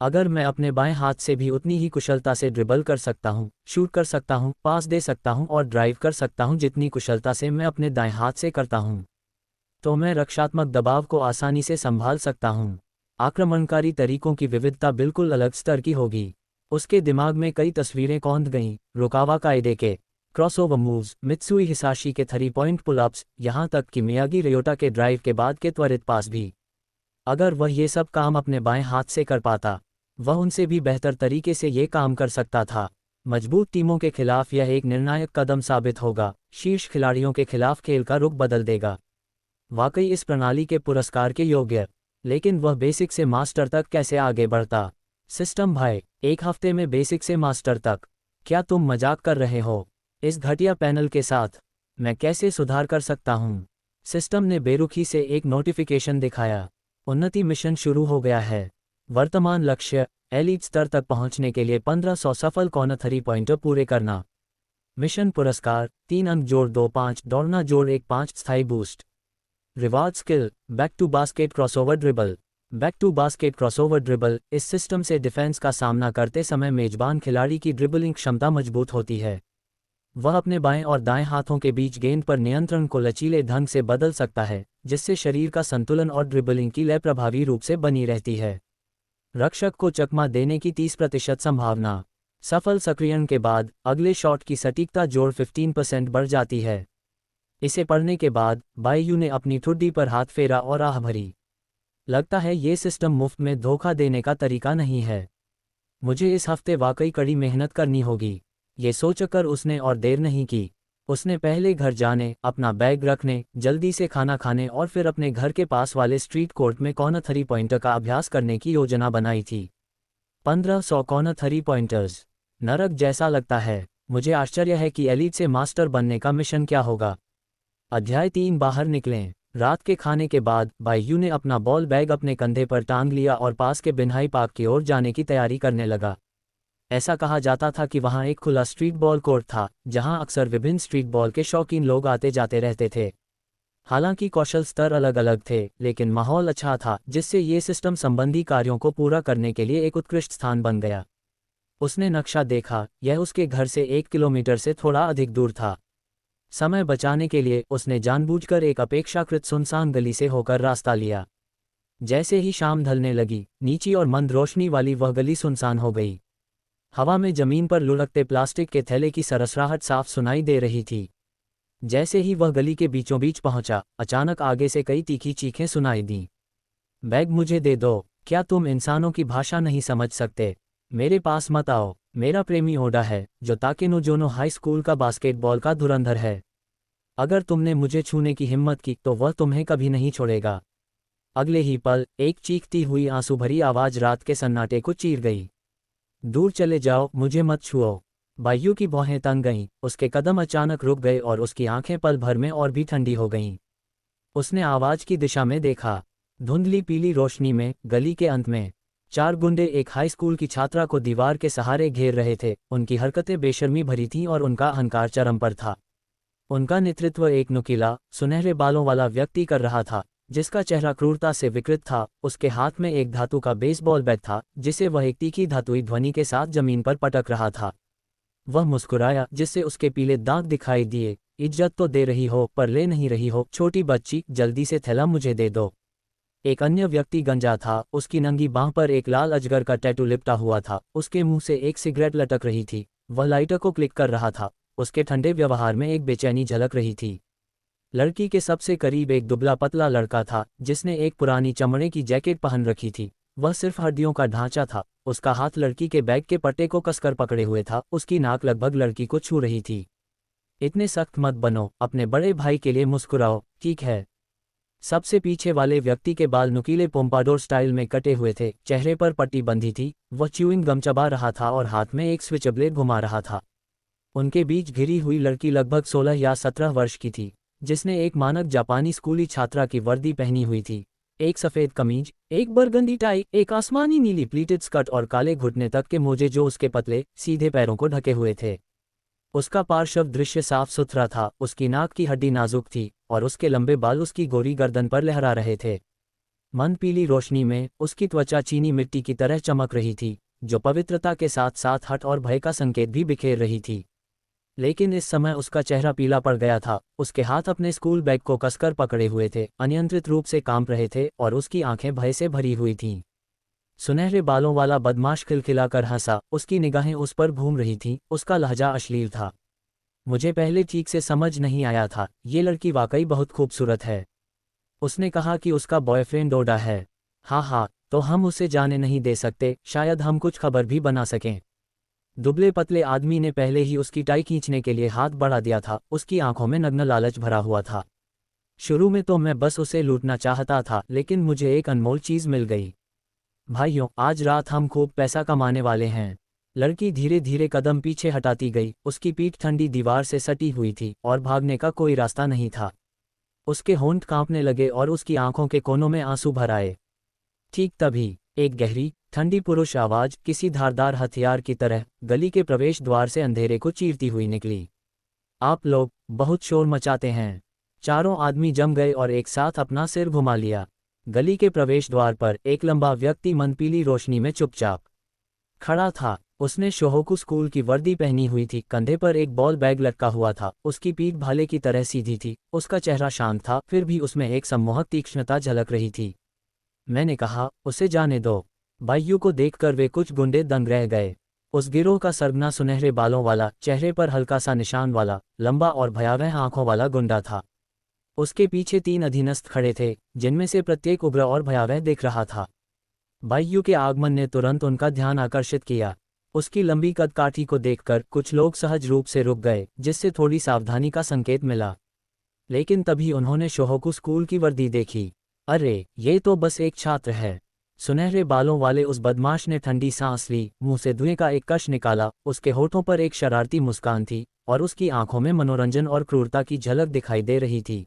अगर मैं अपने बाएं हाथ से भी उतनी ही कुशलता से ड्रिबल कर सकता हूं, शूट कर सकता हूं, पास दे सकता हूं और ड्राइव कर सकता हूं जितनी कुशलता से मैं अपने दाएं हाथ से करता हूं, तो मैं रक्षात्मक दबाव को आसानी से संभाल सकता हूं। आक्रमणकारी तरीकों की विविधता बिल्कुल अलग स्तर की होगी। उसके दिमाग में कई तस्वीरें कौंध गईं, रुकावा कायदे के क्रॉसओवर मूव्स, मित्सुई हिसाशी के 3 पॉइंट पुलअप्स, यहाँ तक कि मियागी रियोटा के ड्राइव के बाद के त्वरित पास भी। अगर वह ये सब काम अपने बाएं हाथ से कर पाता, वह उनसे भी बेहतर तरीके से ये काम कर सकता था। मजबूत टीमों के खिलाफ यह एक निर्णायक कदम साबित होगा, शीर्ष खिलाड़ियों के खिलाफ खेल का रुख बदल देगा। वाकई इस प्रणाली के पुरस्कार के योग्य। लेकिन वह बेसिक से मास्टर तक कैसे आगे बढ़ता? सिस्टम भाई, 1 हफ्ते में बेसिक से मास्टर तक? क्या तुम मजाक कर रहे हो? इस घटिया पैनल के साथ मैं कैसे सुधार कर सकता हूँ? सिस्टम ने बेरुखी से एक नोटिफिकेशन दिखाया। उन्नति मिशन शुरू हो गया है। वर्तमान लक्ष्य एलीट स्तर तक पहुंचने के लिए 1500 सफल कॉर्नर 3 पॉइंटर पूरे करना। मिशन पुरस्कार 3 अंक जोड़ 2-5 दौड़ना जोड़ 1-5 स्थायी boost. Reward skill back to basket crossover dribble. Back to basket crossover dribble इस सिस्टम से डिफेंस का सामना करते समय मेजबान खिलाड़ी की ड्रिबलिंग क्षमता मजबूत होती है। वह अपने बाएं और दाएं हाथों के बीच गेंद पर नियंत्रण को लचीले ढंग से बदल सकता है, जिससे शरीर का संतुलन और ड्रिबलिंग की लय प्रभावी रूप से बनी रहती है। रक्षक को चकमा देने की 30% संभावना। सफल सक्रियण के बाद अगले शॉट की सटीकता जोड़ 15% बढ़ जाती है। इसे पढ़ने के बाद बाईयू ने अपनी ठुड्डी पर हाथ फेरा और आह भरी। लगता है ये सिस्टम मुफ्त में धोखा देने का तरीका नहीं है। मुझे इस हफ्ते वाकई कड़ी मेहनत करनी होगी। ये सोचकर उसने और देर नहीं की। उसने पहले घर जाने, अपना बैग रखने, जल्दी से खाना खाने और फिर अपने घर के पास वाले स्ट्रीट कोर्ट में कॉर्नर 3 पॉइंटर का अभ्यास करने की योजना बनाई थी। 1500 कॉर्नर 3 पॉइंटर्स। नरक जैसा लगता है। मुझे आश्चर्य है कि एलीट से मास्टर बनने का मिशन क्या होगा। अध्याय 3 बाहर निकलें। रात के खाने के बाद बाईयू ने अपना बॉल बैग अपने कंधे पर टांग लिया और पास के बिन्हाई पार्क की ओर जाने की तैयारी करने लगा। ऐसा कहा जाता था कि वहां एक खुला स्ट्रीट बॉल कोर्ट था, जहां अक्सर विभिन्न स्ट्रीट बॉल के शौकीन लोग आते जाते रहते थे। हालांकि कौशल स्तर अलग अलग थे, लेकिन माहौल अच्छा था, जिससे ये सिस्टम संबंधी कार्यों को पूरा करने के लिए एक उत्कृष्ट स्थान बन गया। उसने नक्शा देखा, यह उसके घर से 1 किलोमीटर से थोड़ा अधिक दूर था। समय बचाने के लिए उसने जानबूझकर एक अपेक्षाकृत सुनसान गली से होकर रास्ता लिया। जैसे ही शाम ढलने लगी, नीची और मंद रोशनी वाली वह गली सुनसान हो गई। हवा में जमीन पर लुढ़कते प्लास्टिक के थैले की सरसराहट साफ सुनाई दे रही थी। जैसे ही वह गली के बीचों बीच पहुंचा, अचानक आगे से कई तीखी चीखें सुनाई दीं। बैग मुझे दे दो, क्या तुम इंसानों की भाषा नहीं समझ सकते? मेरे पास मत आओ, मेरा प्रेमी ओडा है, जो ताकेनोजोनो हाई स्कूल का बास्केटबॉल का धुरंधर है। अगर तुमने मुझे छूने की हिम्मत की तो वह तुम्हें कभी नहीं छोड़ेगा। अगले ही पल एक चीखती हुई आंसू भरी आवाज रात के सन्नाटे को चीर गई। दूर चले जाओ, मुझे मत छुओ। बायू की भौहें तन गईं, उसके कदम अचानक रुक गए और उसकी आंखें पल भर में और भी ठंडी हो गईं। उसने आवाज की दिशा में देखा। धुंधली पीली रोशनी में, गली के अंत में 4 गुंडे एक हाई स्कूल की छात्रा को दीवार के सहारे घेर रहे थे। उनकी हरकतें बेशर्मी भरी थीं और उनका अहंकार चरम पर था। उनका नेतृत्व एक नुकीला, सुनहरे बालों वाला व्यक्ति कर रहा था, जिसका चेहरा क्रूरता से विकृत था। उसके हाथ में एक धातु का बेसबॉल बैट था, जिसे वह एक तीखी धातुई ध्वनि के साथ जमीन पर पटक रहा था। वह मुस्कुराया, जिससे उसके पीले दांत दिखाई दिए। इज्जत तो दे रही हो, पर ले नहीं रही हो, छोटी बच्ची, जल्दी से थैला मुझे दे दो। एक अन्य व्यक्ति गंजा था, उसकी नंगी बांह पर एक लाल अजगर का टैटू लिपटा हुआ था। उसके मुंह से एक सिगरेट लटक रही थी। वह लाइटर को क्लिक कर रहा था। उसके ठंडे व्यवहार में एक बेचैनी झलक रही थी। लड़की के सबसे करीब एक दुबला पतला लड़का था, जिसने एक पुरानी चमड़े की जैकेट पहन रखी थी। वह सिर्फ हड्डियों का ढांचा था। उसका हाथ लड़की के बैग के पट्टे को कसकर पकड़े हुए था। उसकी नाक लगभग लड़की को छू रही थी। इतने सख्त मत बनो, अपने बड़े भाई के लिए मुस्कुराओ, ठीक है? सबसे पीछे वाले व्यक्ति के बाल नुकीले पोम्पाडोर स्टाइल में कटे हुए थे, चेहरे पर पट्टी बंधी थी। वह च्यूइंग गम चबा रहा था और हाथ में एक स्विच ब्लेड घुमा रहा था। उनके बीच घिरी हुई लड़की लगभग 16 या 17 वर्ष की थी, जिसने एक मानक जापानी स्कूली छात्रा की वर्दी पहनी हुई थी। एक सफ़ेद कमीज, एक बरगंदी टाई, एक आसमानी नीली प्लीटेड स्कर्ट और काले घुटने तक के मोजे जो उसके पतले, सीधे पैरों को ढके हुए थे। उसका पार्श्व दृश्य साफ सुथरा था। उसकी नाक की हड्डी नाजुक थी और उसके लंबे बाल उसकी गोरी गर्दन पर लहरा रहे थे। मंद पीली रोशनी में उसकी त्वचा चीनी मिट्टी की तरह चमक रही थी, जो पवित्रता के साथ साथ हठ और भय का संकेत भी बिखेर रही थी। लेकिन इस समय उसका चेहरा पीला पड़ गया था। उसके हाथ अपने स्कूल बैग को कसकर पकड़े हुए थे, अनियंत्रित रूप से कांप रहे थे और उसकी आंखें भय से भरी हुई थीं। सुनहरे बालों वाला बदमाश खिलखिलाकर हंसा। उसकी निगाहें उस पर घूम रही थीं। उसका लहजा अश्लील था। मुझे पहले ठीक से समझ नहीं आया था, ये लड़की वाकई बहुत खूबसूरत है। उसने कहा कि उसका बॉयफ्रेंड ओडा है। हाँ, तो हम उसे जाने नहीं दे सकते, शायद हम कुछ खबर भी बना सकें। दुबले पतले आदमी ने पहले ही उसकी टाई खींचने के लिए हाथ बढ़ा दिया था। उसकी आंखों में नग्न लालच भरा हुआ था। शुरू में तो मैं बस उसे लूटना चाहता था, लेकिन मुझे एक अनमोल चीज़ मिल गई। भाइयों, आज रात हम खूब पैसा कमाने वाले हैं। लड़की धीरे धीरे कदम पीछे हटाती गई। उसकी पीठ ठंडी दीवार से सटी हुई थी और भागने का कोई रास्ता नहीं था। उसके होंठ कांपने लगे और उसकी आंखों के कोनों में आंसू भर आए। ठीक तभी एक गहरी, ठंडी पुरुष आवाज, किसी धारदार हथियार की तरह, गली के प्रवेश द्वार से अंधेरे को चीरती हुई निकली। आप लोग बहुत शोर मचाते हैं। चारों आदमी जम गए और एक साथ अपना सिर घुमा लिया। गली के प्रवेश द्वार पर एक लंबा व्यक्ति मंदपीली रोशनी में चुपचाप खड़ा था। उसने शोहोकू स्कूल की वर्दी पहनी हुई थी। कंधे पर एक बॉल बैग लटका हुआ था। उसकी पीठ भाले की तरह सीधी थी। उसका चेहरा शांत था, फिर भी उसमें एक सम्मोहक तीक्ष्णता झलक रही थी। मैंने कहा, उसे जाने दो। बायू को देखकर वे कुछ गुंडे दंग रह गए। उस गिरोह का सरगना सुनहरे बालों वाला, चेहरे पर हल्का सा निशान वाला, लंबा और भयावह आंखों वाला गुंडा था। उसके पीछे 3 अधीनस्थ खड़े थे, जिनमें से प्रत्येक उग्र और भयावह दिख रहा था। बायू के आगमन ने तुरंत उनका ध्यान आकर्षित किया। उसकी लंबी कदकाठी को देखकर कुछ लोग सहज रूप से रुक गए, जिससे थोड़ी सावधानी का संकेत मिला। लेकिन तभी उन्होंने शोहोकू स्कूल की वर्दी देखी। अरे, ये तो बस एक छात्र है। सुनहरे बालों वाले उस बदमाश ने ठंडी सांस ली, मुंह से धुएं का एक कश निकाला। उसके होठों पर एक शरारती मुस्कान थी और उसकी आंखों में मनोरंजन और क्रूरता की झलक दिखाई दे रही थी।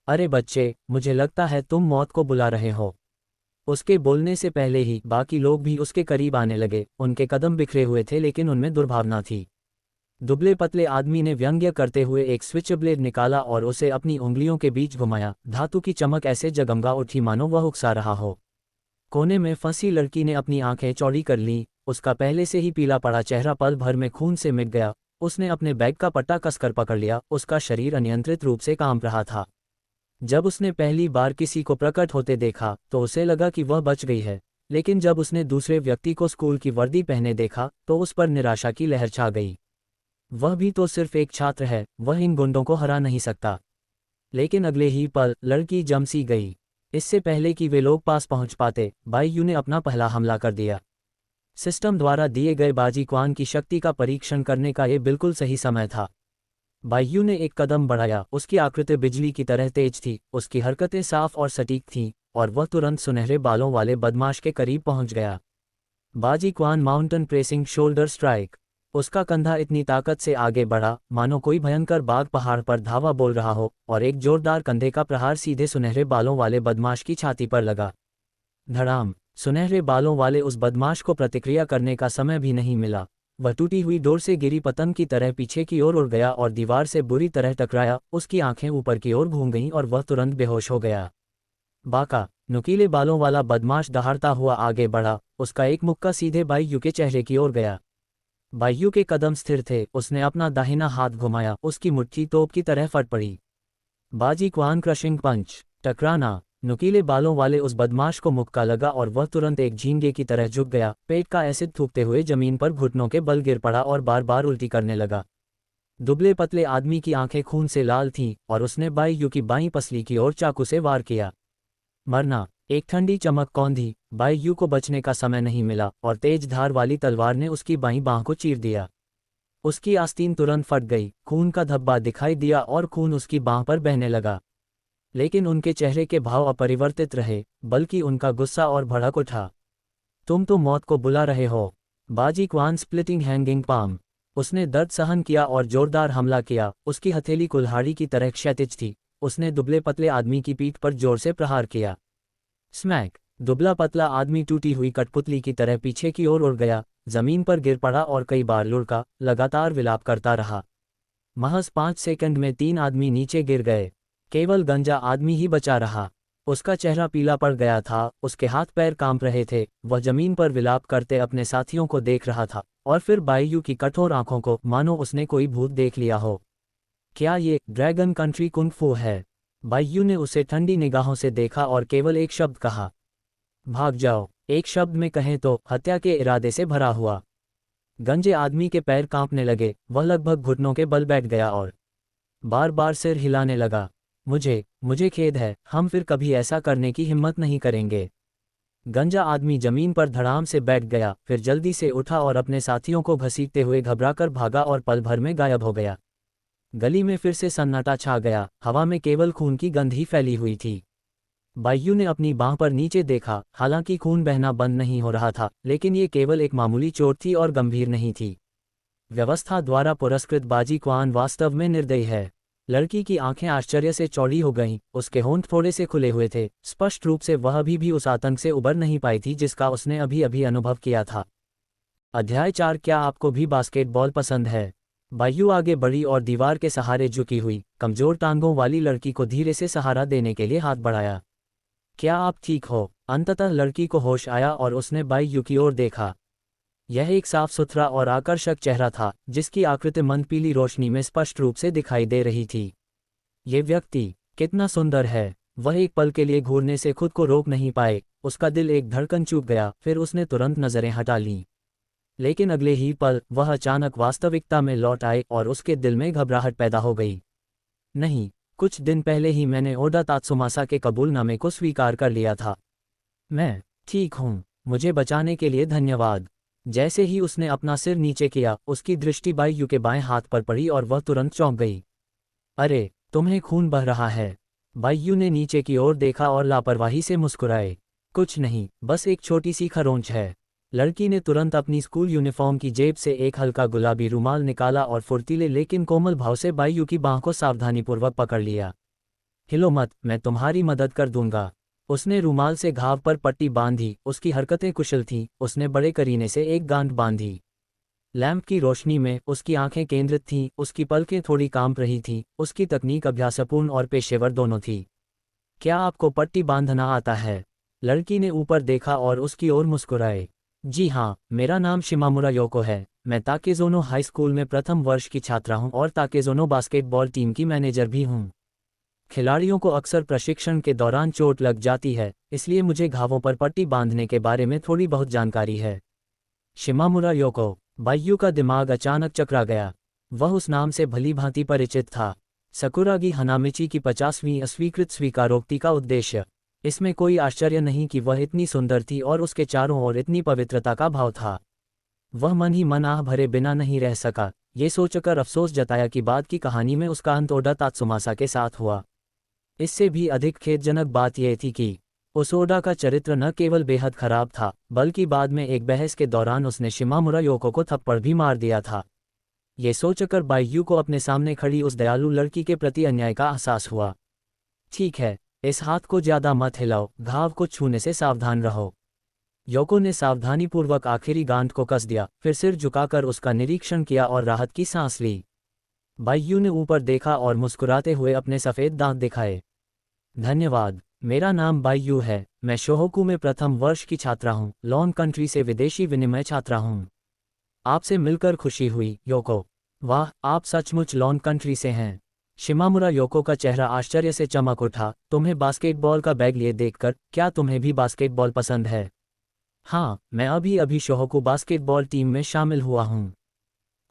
अरे बच्चे, मुझे लगता है तुम मौत को बुला रहे हो। उसके बोलने से पहले ही बाकी लोग भी उसके करीब आने लगे। उनके कदम बिखरे हुए थे, लेकिन उनमें दुर्भावना थी। दुबले पतले आदमी ने व्यंग्य करते हुए एक स्विच ब्लेड निकाला और उसे अपनी उंगलियों के बीच घुमाया। धातु की चमक ऐसे जगमगा उठी मानो वह उकसा रहा हो। कोने में फंसी लड़की ने अपनी आंखें चौड़ी कर लीं। उसका पहले से ही पीला पड़ा चेहरा पल भर में खून से मिट गया। उसने अपने बैग का पट्टा कसकर पकड़ लिया। उसका शरीर अनियंत्रित रूप से कांप रहा था। जब उसने पहली बार किसी को प्रकट होते देखा तो उसे लगा कि वह बच गई है, लेकिन जब उसने दूसरे व्यक्ति को स्कूल की वर्दी पहने देखा तो उस पर निराशा की लहर छा गई। वह भी तो सिर्फ एक छात्र है, वह इन गुंडों को हरा नहीं सकता। लेकिन अगले ही पल लड़की जम सी गई। इससे पहले कि वे लोग पास पहुंच पाते, बाईयू ने अपना पहला हमला कर दिया। सिस्टम द्वारा दिए गए बाजी क्वान की शक्ति का परीक्षण करने का यह बिल्कुल सही समय था। बाईयू ने एक कदम बढ़ाया। उसकी आकृति बिजली की तरह तेज थी, उसकी हरकतें साफ और सटीक थीं, और वह तुरंत सुनहरे बालों वाले बदमाश के करीब पहुंच गया। Baji Quan mountain pressing shoulder strike. उसका कंधा इतनी ताकत से आगे बढ़ा मानो कोई भयंकर बाघ पहाड़ पर धावा बोल रहा हो, और एक जोरदार कंधे का प्रहार सीधे सुनहरे बालों वाले बदमाश की छाती पर लगा। धड़ाम। सुनहरे बालों वाले उस बदमाश को प्रतिक्रिया करने का समय भी नहीं मिला। वह टूटी हुई डोर से गिरी पतंग की तरह पीछे की ओर उड़ गया और दीवार से बुरी तरह टकराया। उसकी आंखें ऊपर की ओर घूम गईं और वह तुरंत बेहोश हो गया। बाका। नुकीले बालों वाला बदमाश दहाड़ता हुआ आगे बढ़ा। उसका एक मुक्का सीधे बाईयू के चेहरे की ओर गया। बाईयू के कदम स्थिर थे। उसने अपना दाहिना हाथ घुमाया। उसकी मुट्ठी तोप की तरह फट पड़ी। बाजी क्वान क्रशिंग पंच। टकराना। नुकीले बालों वाले उस बदमाश को मुक्का लगा और वह तुरंत एक झींगे की तरह झुक गया। पेट का एसिड थूकते हुए जमीन पर घुटनों के बल गिर पड़ा और बार बार उल्टी करने लगा। दुबले पतले आदमी की आंखें खून से लाल थीं और उसने बाईयू की बाईं पसली की ओर चाकू से वार किया। मरना। एक ठंडी चमक कौंधी। बाईयू को बचने का समय नहीं मिला और तेज धार वाली तलवार ने उसकी बाईं बांह को चीर दिया। उसकी आस्तीन तुरंत फट गई। खून का धब्बा दिखाई दिया और खून उसकी बांह पर बहने लगा। लेकिन उनके चेहरे के भाव अपरिवर्तित रहे, बल्कि उनका गुस्सा और भड़क उठा। तुम तो मौत को बुला रहे हो। बाजी क्वान स्प्लिटिंग हैंगिंग पाम। उसने दर्द सहन किया और जोरदार हमला किया। उसकी हथेली कुल्हाड़ी की तरह क्षैतिज थी। उसने दुबले पतले आदमी की पीठ पर जोर से प्रहार किया। स्मैक। दुबला पतला आदमी टूटी हुई कठपुतली की तरह पीछे की ओर उड़ गया, जमीन पर गिर पड़ा और कई बार लुढ़का, लगातार विलाप करता रहा। महज 5 सेकंड में 3 आदमी नीचे गिर गए। केवल गंजा आदमी ही बचा रहा। उसका चेहरा पीला पड़ गया था, उसके हाथ पैर कांप रहे थे। वह जमीन पर विलाप करते अपने साथियों को देख रहा था, और फिर बाईयू की कठोर आंखों को, मानो उसने कोई भूत देख लिया हो। क्या ये ड्रैगन कंट्री कुंग फू है? बाईयू ने उसे ठंडी निगाहों से देखा और केवल एक शब्द कहा, भाग जाओ। एक शब्द में कहें तो हत्या के इरादे से भरा हुआ। गंजे आदमी के पैर कांपने लगे। वह लगभग घुटनों के बल बैठ गया और बार बार सिर हिलाने लगा। मुझे खेद है, हम फिर कभी ऐसा करने की हिम्मत नहीं करेंगे। गंजा आदमी जमीन पर धड़ाम से बैठ गया, फिर जल्दी से उठा और अपने साथियों को घसीटते हुए घबराकर भागा और पल भर में गायब हो गया। गली में फिर से सन्नाटा छा गया। हवा में केवल खून की गंध ही फैली हुई थी। बाईयू ने अपनी बांह पर नीचे देखा। हालांकि खून बहना बंद नहीं हो रहा था, लेकिन ये केवल एक मामूली चोट थी और गंभीर नहीं थी। व्यवस्था द्वारा पुरस्कृत बाजी क्वान वास्तव में निर्दयी है। लड़की की आंखें आश्चर्य से चौड़ी हो गईं। उसके होंठ थोड़े से खुले हुए थे। स्पष्ट रूप से वह अभी भी उस आतंक से उबर नहीं पाई थी जिसका उसने अभी अभी अनुभव किया था। अध्याय 4। क्या आपको भी बास्केटबॉल पसंद है? बाईयू आगे बढ़ी और दीवार के सहारे झुकी हुई कमजोर टांगों वाली लड़की को धीरे से सहारा देने के लिए हाथ बढ़ाया। क्या आप ठीक हो? अंततः लड़की को होश आया और उसने बाईयू की ओर देखा। यह एक साफ सुथरा और आकर्षक चेहरा था, जिसकी आकृति मंद पीली रोशनी में स्पष्ट रूप से दिखाई दे रही थी। ये व्यक्ति कितना सुंदर है! वह एक पल के लिए घूरने से खुद को रोक नहीं पाए। उसका दिल एक धड़कन चूक गया, फिर उसने तुरंत नजरें हटा लीं। लेकिन अगले ही पल वह अचानक वास्तविकता में लौट आए और उसके दिल में घबराहट पैदा हो गई। नहीं, कुछ दिन पहले ही मैंने ओडा तात्सुमासा के कबूलनामे को स्वीकार कर लिया था। मैं ठीक हूँ। मुझे बचाने के लिए धन्यवाद। जैसे ही उसने अपना सिर नीचे किया, उसकी दृष्टि बाईयू के बाएं हाथ पर पड़ी और वह तुरंत चौंक गई। अरे, तुम्हें खून बह रहा है। बाईयू ने नीचे की ओर देखा और लापरवाही से मुस्कुराए। कुछ नहीं, बस एक छोटी सी खरोंच है। लड़की ने तुरंत अपनी स्कूल यूनिफॉर्म की जेब से एक हल्का गुलाबी रुमाल निकाला और फुर्तीले लेकिन कोमल भाव से बाईयू की बांह को सावधानीपूर्वक पकड़ लिया। हिलो मत, मैं तुम्हारी मदद कर दूंगा। उसने रुमाल से घाव पर पट्टी बांधी। उसकी हरकतें कुशल थीं। उसने बड़े करीने से एक गांठ बांधी। लैंप की रोशनी में उसकी आंखें केंद्रित थीं, उसकी पलकें थोड़ी कांप रही थीं, उसकी तकनीक अभ्यासपूर्ण और पेशेवर दोनों थी। क्या आपको पट्टी बांधना आता है? लड़की ने ऊपर देखा और उसकी ओर मुस्कुराए। जी हाँ, मेरा नाम शिमामुरा योको है। मैं ताकेज़ोनो हाई स्कूल में प्रथम वर्ष की छात्रा हूँ और ताकेज़ोनो बास्केटबॉल टीम की मैनेजर भी हूँ। खिलाड़ियों को अक्सर प्रशिक्षण के दौरान चोट लग जाती है, इसलिए मुझे घावों पर पट्टी बांधने के बारे में थोड़ी बहुत जानकारी है। शिमामुरा योको। बायू का दिमाग अचानक चकरा गया। वह उस नाम से भली भांति परिचित था। सकुरागी हनामिची की 50वीं अस्वीकृत स्वीकारोक्ति का उद्देश्य। इसमें कोई आश्चर्य नहीं कि वह इतनी सुंदर थी और उसके चारों ओर इतनी पवित्रता का भाव था। वह मन ही मन आह भरे बिना नहीं रह सका, ये सोचकर अफसोस जताया कि बाद की कहानी में उसका अंत ओडा तात्सुमासा के साथ हुआ। इससे भी अधिक खेदजनक बात यह थी कि उस ओडा का चरित्र न केवल बेहद खराब था, बल्कि बाद में एक बहस के दौरान उसने शिमामुरा योको को थप्पड़ भी मार दिया था। ये सोचकर बायू को अपने सामने खड़ी उस दयालु लड़की के प्रति अन्याय का एहसास हुआ। ठीक है, इस हाथ को ज्यादा मत हिलाओ, घाव को छूने से सावधान रहो। योको ने सावधानीपूर्वक आखिरी गांठ को कस दिया, फिर सिर झुकाकर उसका निरीक्षण किया और राहत की सांस ली। बायू ने ऊपर देखा और मुस्कुराते हुए अपने सफ़ेद दांत दिखाए। धन्यवाद, मेरा नाम बायू है। मैं शोहोकू में प्रथम वर्ष की छात्रा हूँ, लॉन कंट्री से विदेशी विनिमय छात्रा हूँ। आपसे मिलकर खुशी हुई, योको। वाह, आप सचमुच लॉन कंट्री से हैं। शिमामुरा योको का चेहरा आश्चर्य से चमक उठा। तुम्हें बास्केटबॉल का बैग लिए देखकर, क्या तुम्हें भी बास्केटबॉल पसंद है? हाँ, मैं अभी अभी शोहोकू बास्केटबॉल टीम में शामिल हुआ हूँ।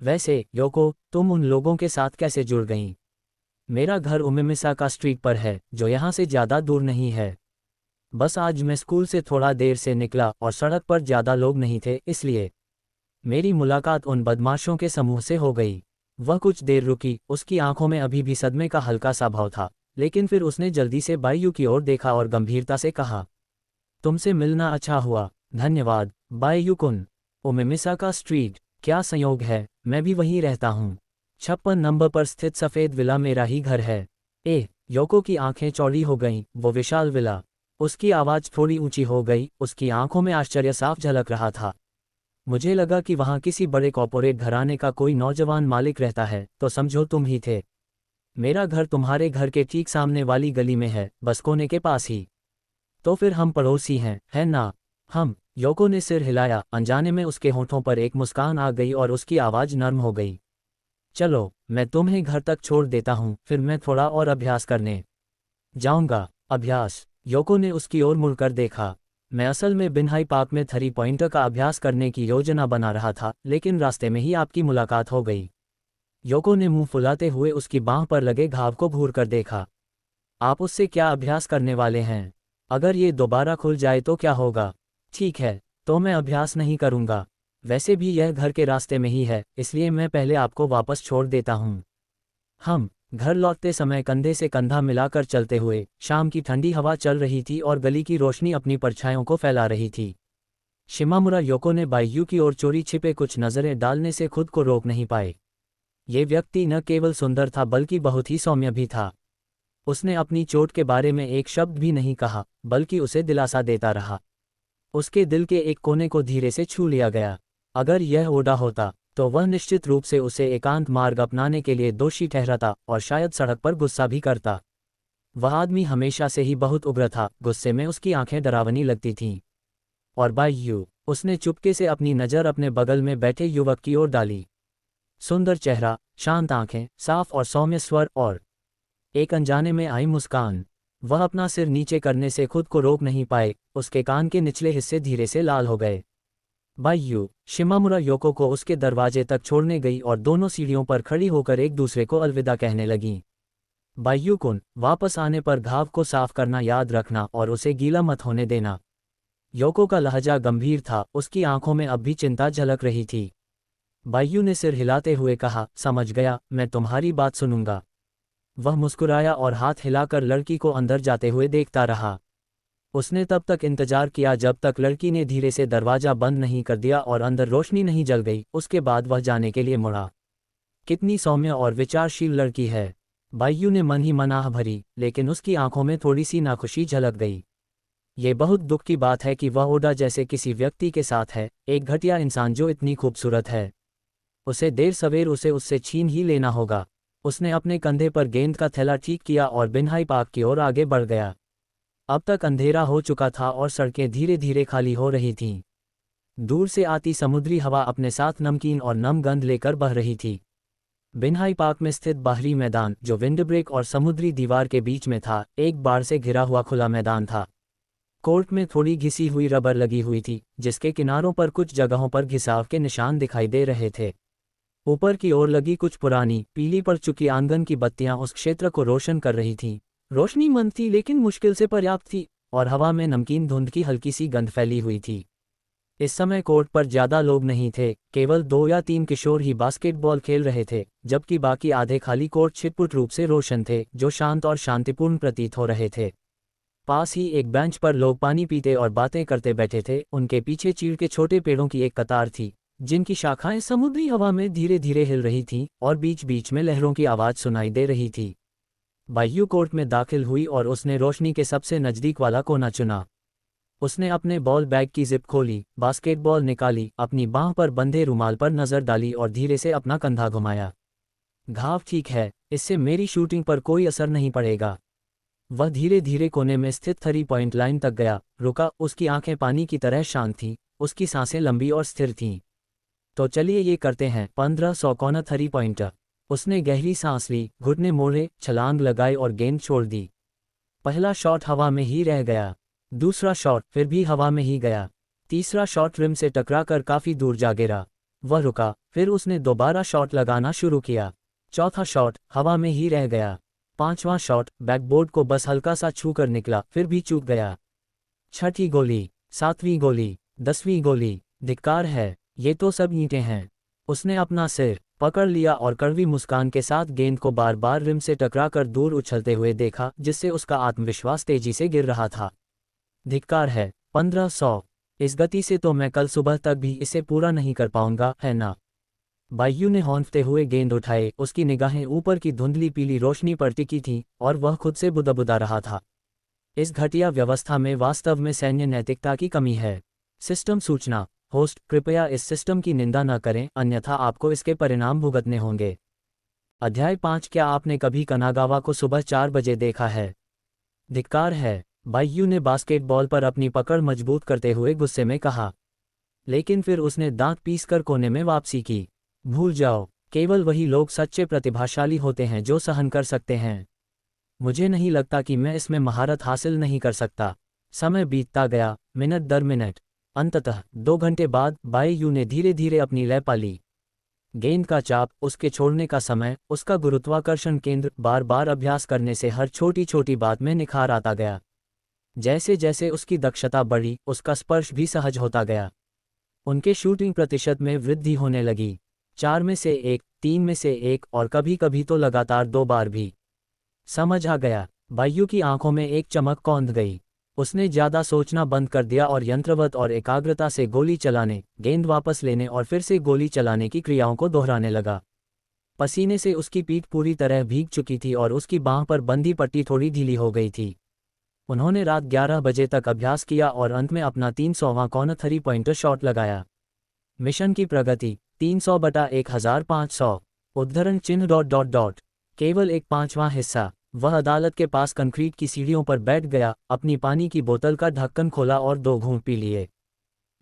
वैसे, योको, तुम उन लोगों के साथ कैसे जुड़ गईं? मेरा घर उमिमिसाका स्ट्रीट पर है, जो यहाँ से ज़्यादा दूर नहीं है। बस आज मैं स्कूल से थोड़ा देर से निकला और सड़क पर ज़्यादा लोग नहीं थे, इसलिए मेरी मुलाकात उन बदमाशों के समूह से हो गई। वह कुछ देर रुकी, उसकी आंखों में अभी भी सदमे का हल्का सा भाव था, लेकिन फिर उसने जल्दी से बायू की ओर देखा और गंभीरता से कहा, तुमसे मिलना अच्छा हुआ। धन्यवाद, बायू कुन। उमिमिसाका स्ट्रीट, क्या संयोग है, मैं भी वहीं रहता हूँ। 56 नंबर पर स्थित सफ़ेद विला मेरा ही घर है। योको की आंखें चौड़ी हो गईं, वो विशाल विला। उसकी आवाज़ थोड़ी ऊंची हो गई, उसकी आंखों में आश्चर्य साफ झलक रहा था। मुझे लगा कि वहाँ किसी बड़े कॉर्पोरेट घराने का कोई नौजवान मालिक रहता है, तो समझो तुम ही थे। मेरा घर तुम्हारे घर के ठीक सामने वाली गली में है, बस कोने के पास ही। तो फिर हम पड़ोसी हैं, है ना? हम। योको ने सिर हिलाया, अनजाने में उसके होठों पर एक मुस्कान आ गई और उसकी आवाज़ नर्म हो गई। चलो, मैं तुम्हें घर तक छोड़ देता हूँ, फिर मैं थोड़ा और अभ्यास करने जाऊंगा। अभ्यास? योको ने उसकी ओर मुड़कर देखा। मैं असल में बिनहाई पार्क में 3 पॉइंटर का अभ्यास करने की योजना बना रहा था, लेकिन रास्ते में ही आपकी मुलाकात हो गई। योको ने मुंह फुलाते हुए उसकी बांह पर लगे घाव को घूर कर देखा। आप उससे क्या अभ्यास करने वाले हैं? अगर ये दोबारा खुल जाए तो क्या होगा? ठीक है, तो मैं अभ्यास नहीं करूंगा। वैसे भी यह घर के रास्ते में ही है, इसलिए मैं पहले आपको वापस छोड़ देता हूँ। हम घर लौटते समय कंधे से कंधा मिलाकर चलते हुए, शाम की ठंडी हवा चल रही थी और गली की रोशनी अपनी परछाइयों को फैला रही थी। शिमामुरा योको ने बायू की ओर चोरी छिपे कुछ नज़रें डालने से खुद को रोक नहीं पाए। ये व्यक्ति न केवल सुंदर था बल्कि बहुत ही सौम्य भी था। उसने अपनी चोट के बारे में एक शब्द भी नहीं कहा, बल्कि उसे दिलासा देता रहा। उसके दिल के एक कोने को धीरे से छू लिया गया। अगर यह ओडा होता, तो वह निश्चित रूप से उसे एकांत मार्ग अपनाने के लिए दोषी ठहराता और शायद सड़क पर गुस्सा भी करता। वह आदमी हमेशा से ही बहुत उग्र था, गुस्से में उसकी आंखें डरावनी लगती थीं। और बायू, उसने चुपके से अपनी नज़र अपने बगल में बैठे युवक की ओर डाली। सुंदर चेहरा, शांत आंखें, साफ और सौम्य स्वर और एक अनजाने में आई मुस्कान। वह अपना सिर नीचे करने से खुद को रोक नहीं पाए, उसके कान के निचले हिस्से धीरे से लाल हो गए। बायू, शिमामुरा योको को उसके दरवाजे तक छोड़ने गई और दोनों सीढ़ियों पर खड़ी होकर एक दूसरे को अलविदा कहने लगीं। बायू कुन, वापस आने पर घाव को साफ करना याद रखना और उसे गीला मत होने देना। योको का लहजा गंभीर था, उसकी आंखों में अब भी चिंता झलक रही थी। बायू ने सिर हिलाते हुए कहा, समझ गया, मैं तुम्हारी बात सुनूंगा। वह मुस्कुराया और हाथ हिलाकर लड़की को अंदर जाते हुए देखता रहा। उसने तब तक इंतजार किया जब तक लड़की ने धीरे से दरवाजा बंद नहीं कर दिया और अंदर रोशनी नहीं जल गई, उसके बाद वह जाने के लिए मुड़ा। कितनी सौम्य और विचारशील लड़की है। बायू ने मन ही मन आह भरी, लेकिन उसकी आंखों में थोड़ी सी नाखुशी झलक गई। ये बहुत दुख की बात है कि वह ओडा जैसे किसी व्यक्ति के साथ है, एक घटिया इंसान जो इतनी खूबसूरत है। उसे देर सवेर उसे उससे छीन ही लेना होगा। उसने अपने कंधे पर गेंद का थैला ठीक किया और बिनहाई पार्क की ओर आगे बढ़ गया। अब तक अंधेरा हो चुका था और सड़कें धीरे धीरे खाली हो रही थीं। दूर से आती समुद्री हवा अपने साथ नमकीन और नम गंध लेकर बह रही थी। बिनहाई पार्क में स्थित बाहरी मैदान, जो विंडब्रेक और समुद्री दीवार के बीच में था, एक बाड़ से घिरा हुआ खुला मैदान था। कोर्ट में थोड़ी घिसी हुई रबर लगी हुई थी, जिसके किनारों पर कुछ जगहों पर घिसाव के निशान दिखाई दे रहे थे। ऊपर की ओर लगी कुछ पुरानी, पीली पड़ चुकी आंगन की बत्तियां उस क्षेत्र को रोशन कर रही थीं। रोशनी मंद थी लेकिन मुश्किल से पर्याप्त थी, और हवा में नमकीन धुंध की हल्की सी गंध फैली हुई थी। इस समय कोर्ट पर ज्यादा लोग नहीं थे, केवल 2 या 3 किशोर ही बास्केटबॉल खेल रहे थे, जबकि बाकी आधे खाली कोर्ट छिटपुट रूप से रोशन थे, जो शांत और शांतिपूर्ण प्रतीत हो रहे थे। पास ही एक बेंच पर लोग पानी पीते और बातें करते बैठे थे। उनके पीछे चीड़ के छोटे पेड़ों की एक कतार थी, जिनकी शाखाएं समुद्री हवा में धीरे धीरे हिल रही थीं और बीच बीच में लहरों की आवाज सुनाई दे रही थी। बायू कोर्ट में दाखिल हुई और उसने रोशनी के सबसे नजदीक वाला कोना चुना। उसने अपने बॉल बैग की जिप खोली, बास्केटबॉल निकाली, अपनी बांह पर बंधे रुमाल पर नजर डाली और धीरे से अपना कंधा घुमाया। घाव ठीक है, इससे मेरी शूटिंग पर कोई असर नहीं पड़ेगा। वह धीरे धीरे कोने में स्थित 3 पॉइंट लाइन तक गया, रुका। उसकी आंखें पानी की तरह शांत थीं, उसकी सांसें लंबी और स्थिर थीं। तो चलिए ये करते हैं। 1500 कॉर्नर 3 पॉइंटर। उसने गहरी सांस ली, घुटने मोड़े, छलांग लगाई और गेंद छोड़ दी। पहला शॉट हवा में ही रह गया। दूसरा शॉट फिर भी हवा में ही गया। तीसरा शॉट रिम से टकराकर काफी दूर जा गिरा। वह रुका, फिर उसने दोबारा शॉट लगाना शुरू किया। चौथा शॉट हवा में ही रह गया। पांचवां शॉट बैकबोर्ड को बस हल्का सा छू कर निकला, फिर भी चूक गया। छठी गोली, 7वीं गोली, 10वीं गोली। धिक्कार है, ये तो सब ईंटें हैं। उसने अपना सिर पकड़ लिया और कड़वी मुस्कान के साथ गेंद को बार बार रिम से टकराकर दूर उछलते हुए देखा, जिससे उसका आत्मविश्वास तेजी से गिर रहा था। धिक्कार है, 1500। इस गति से तो मैं कल सुबह तक भी इसे पूरा नहीं कर पाऊंगा, है ना? बायू ने हौंफते हुए गेंद उठाए। उसकी निगाहें ऊपर की धुंधली पीली रोशनी पर टिकी थीं और वह खुद से बुदबुदा रहा था। इस घटिया व्यवस्था में वास्तव में सैन्य नैतिकता की कमी है। सिस्टम सूचना, होस्ट कृपया इस सिस्टम की निंदा न करें, अन्यथा आपको इसके परिणाम भुगतने होंगे। अध्याय 5। क्या आपने कभी कनागावा को सुबह 4 बजे देखा है? धिक्कार है, बायू ने बास्केटबॉल पर अपनी पकड़ मजबूत करते हुए गुस्से में कहा। लेकिन फिर उसने दांत पीसकर कोने में वापसी की। भूल जाओ, केवल वही लोग सच्चे प्रतिभाशाली होते हैं जो सहन कर सकते हैं। मुझे नहीं लगता कि मैं इसमें महारत हासिल नहीं कर सकता। समय बीतता गया, मिनट दर मिनट। अंततः 2 घंटे बाद बायू ने धीरे धीरे अपनी लय पाली। गेंद का चाप, उसके छोड़ने का समय, उसका गुरुत्वाकर्षण केंद्र, बार बार अभ्यास करने से हर छोटी छोटी बात में निखार आता गया। जैसे जैसे उसकी दक्षता बढ़ी, उसका स्पर्श भी सहज होता गया। उनके शूटिंग प्रतिशत में वृद्धि होने लगी। 4 में से 1, 3 में से 1 और कभी कभी तो लगातार 2 बार भी। समझ आ गया। बायू की आंखों में एक चमक कौंध गई। उसने ज्यादा सोचना बंद कर दिया और यंत्रवत और एकाग्रता से गोली चलाने, गेंद वापस लेने और फिर से गोली चलाने की क्रियाओं को दोहराने लगा। पसीने से उसकी पीठ पूरी तरह भीग चुकी थी और उसकी बांह पर बंधी पट्टी थोड़ी ढीली हो गई थी। उन्होंने रात 11 बजे तक अभ्यास किया और अंत में अपना 300वां कॉर्नर 3 पॉइंटर शॉट लगाया। मिशन की प्रगति 300/1500। उद्धरण चिन्ह ... केवल एक 5वां हिस्सा। वह अदालत के पास कंक्रीट की सीढ़ियों पर बैठ गया, अपनी पानी की बोतल का ढक्कन खोला और 2 घूंट पी लिए।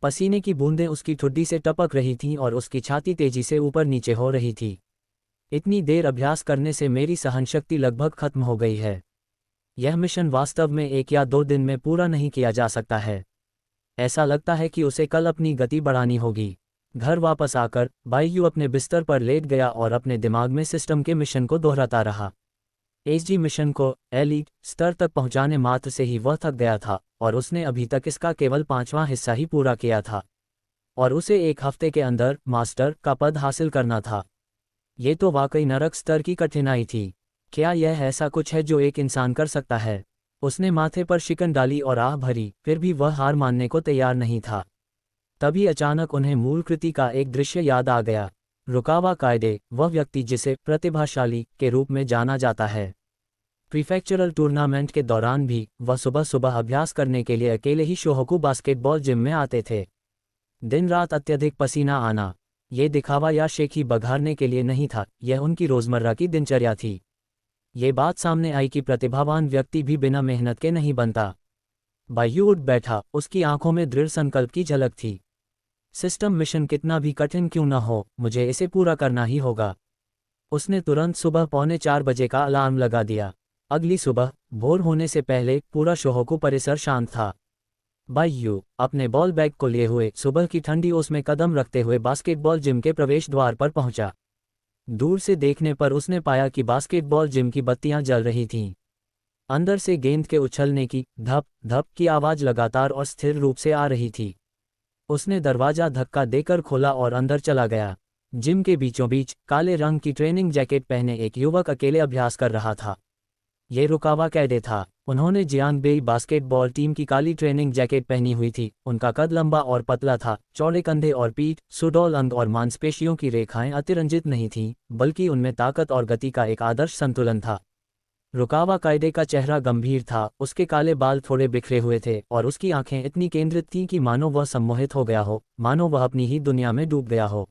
पसीने की बूंदें उसकी ठुड्डी से टपक रही थीं और उसकी छाती तेजी से ऊपर नीचे हो रही थी। इतनी देर अभ्यास करने से मेरी सहनशक्ति लगभग खत्म हो गई है। यह मिशन वास्तव में 1 या 2 दिन में पूरा नहीं किया जा सकता है। ऐसा लगता है कि उसे कल अपनी गति बढ़ानी होगी। घर वापस आकर बायू अपने बिस्तर पर लेट गया और अपने दिमाग में सिस्टम के मिशन को दोहराता रहा। एसजी मिशन को एलीट स्तर तक पहुंचाने मात्र से ही वह थक गया था और उसने अभी तक इसका केवल 5वां हिस्सा ही पूरा किया था। और उसे 1 हफ्ते के अंदर मास्टर का पद हासिल करना था। ये तो वाकई नरक स्तर की कठिनाई थी। क्या यह ऐसा कुछ है जो एक इंसान कर सकता है? उसने माथे पर शिकन डाली और आह भरी, फिर भी वह हार मानने को तैयार नहीं था। तभी अचानक उन्हें मूल कृति का एक दृश्य याद आ गया। रुकावा कायदे, वह व्यक्ति जिसे प्रतिभाशाली के रूप में जाना जाता है। प्रीफेक्चरल टूर्नामेंट के दौरान भी वह सुबह सुबह अभ्यास करने के लिए अकेले ही शोहोकू बास्केटबॉल जिम में आते थे। दिन रात अत्यधिक पसीना आना, ये दिखावा या शेखी बघारने के लिए नहीं था, यह उनकी रोजमर्रा की दिनचर्या थी। ये बात सामने आई कि प्रतिभावान व्यक्ति भी बिना मेहनत के नहीं बनता। बायू उठ बैठा, उसकी आंखों में दृढ़ संकल्प की झलक थी। सिस्टम मिशन कितना भी कठिन क्यों न हो, मुझे इसे पूरा करना ही होगा। उसने तुरंत सुबह 3:45 का अलार्म लगा दिया। अगली सुबह भोर होने से पहले पूरा शोहोकू परिसर शांत था। बायू अपने बॉल बैग को लिए हुए सुबह की ठंडी ओस में कदम रखते हुए बास्केटबॉल जिम के प्रवेश द्वार पर पहुंचा। दूर से देखने पर उसने पाया कि बास्केटबॉल जिम की बत्तियां जल रही थीं। अंदर से गेंद के उछलने की धप धप की आवाज लगातार और स्थिर रूप से आ रही थी। उसने दरवाजा धक्का देकर खोला और अंदर चला गया। जिम के बीचों बीच काले रंग की ट्रेनिंग जैकेट पहने एक युवक अकेले अभ्यास कर रहा था। ये रुकावा कैडे था। उन्होंने जियांगबेई बास्केटबॉल टीम की काली ट्रेनिंग जैकेट पहनी हुई थी। उनका कद लंबा और पतला था, चौड़े कंधे और पीठ, सुडौल अंग और मांसपेशियों की रेखाएं अतिरंजित नहीं थीं, बल्कि उनमें ताकत और गति का एक आदर्श संतुलन था। रुकावा कायदे का चेहरा गंभीर था, उसके काले बाल थोड़े बिखरे हुए थे और उसकी आंखें इतनी केंद्रित थीं कि मानो वह सम्मोहित हो गया हो, मानो वह अपनी ही दुनिया में डूब गया हो।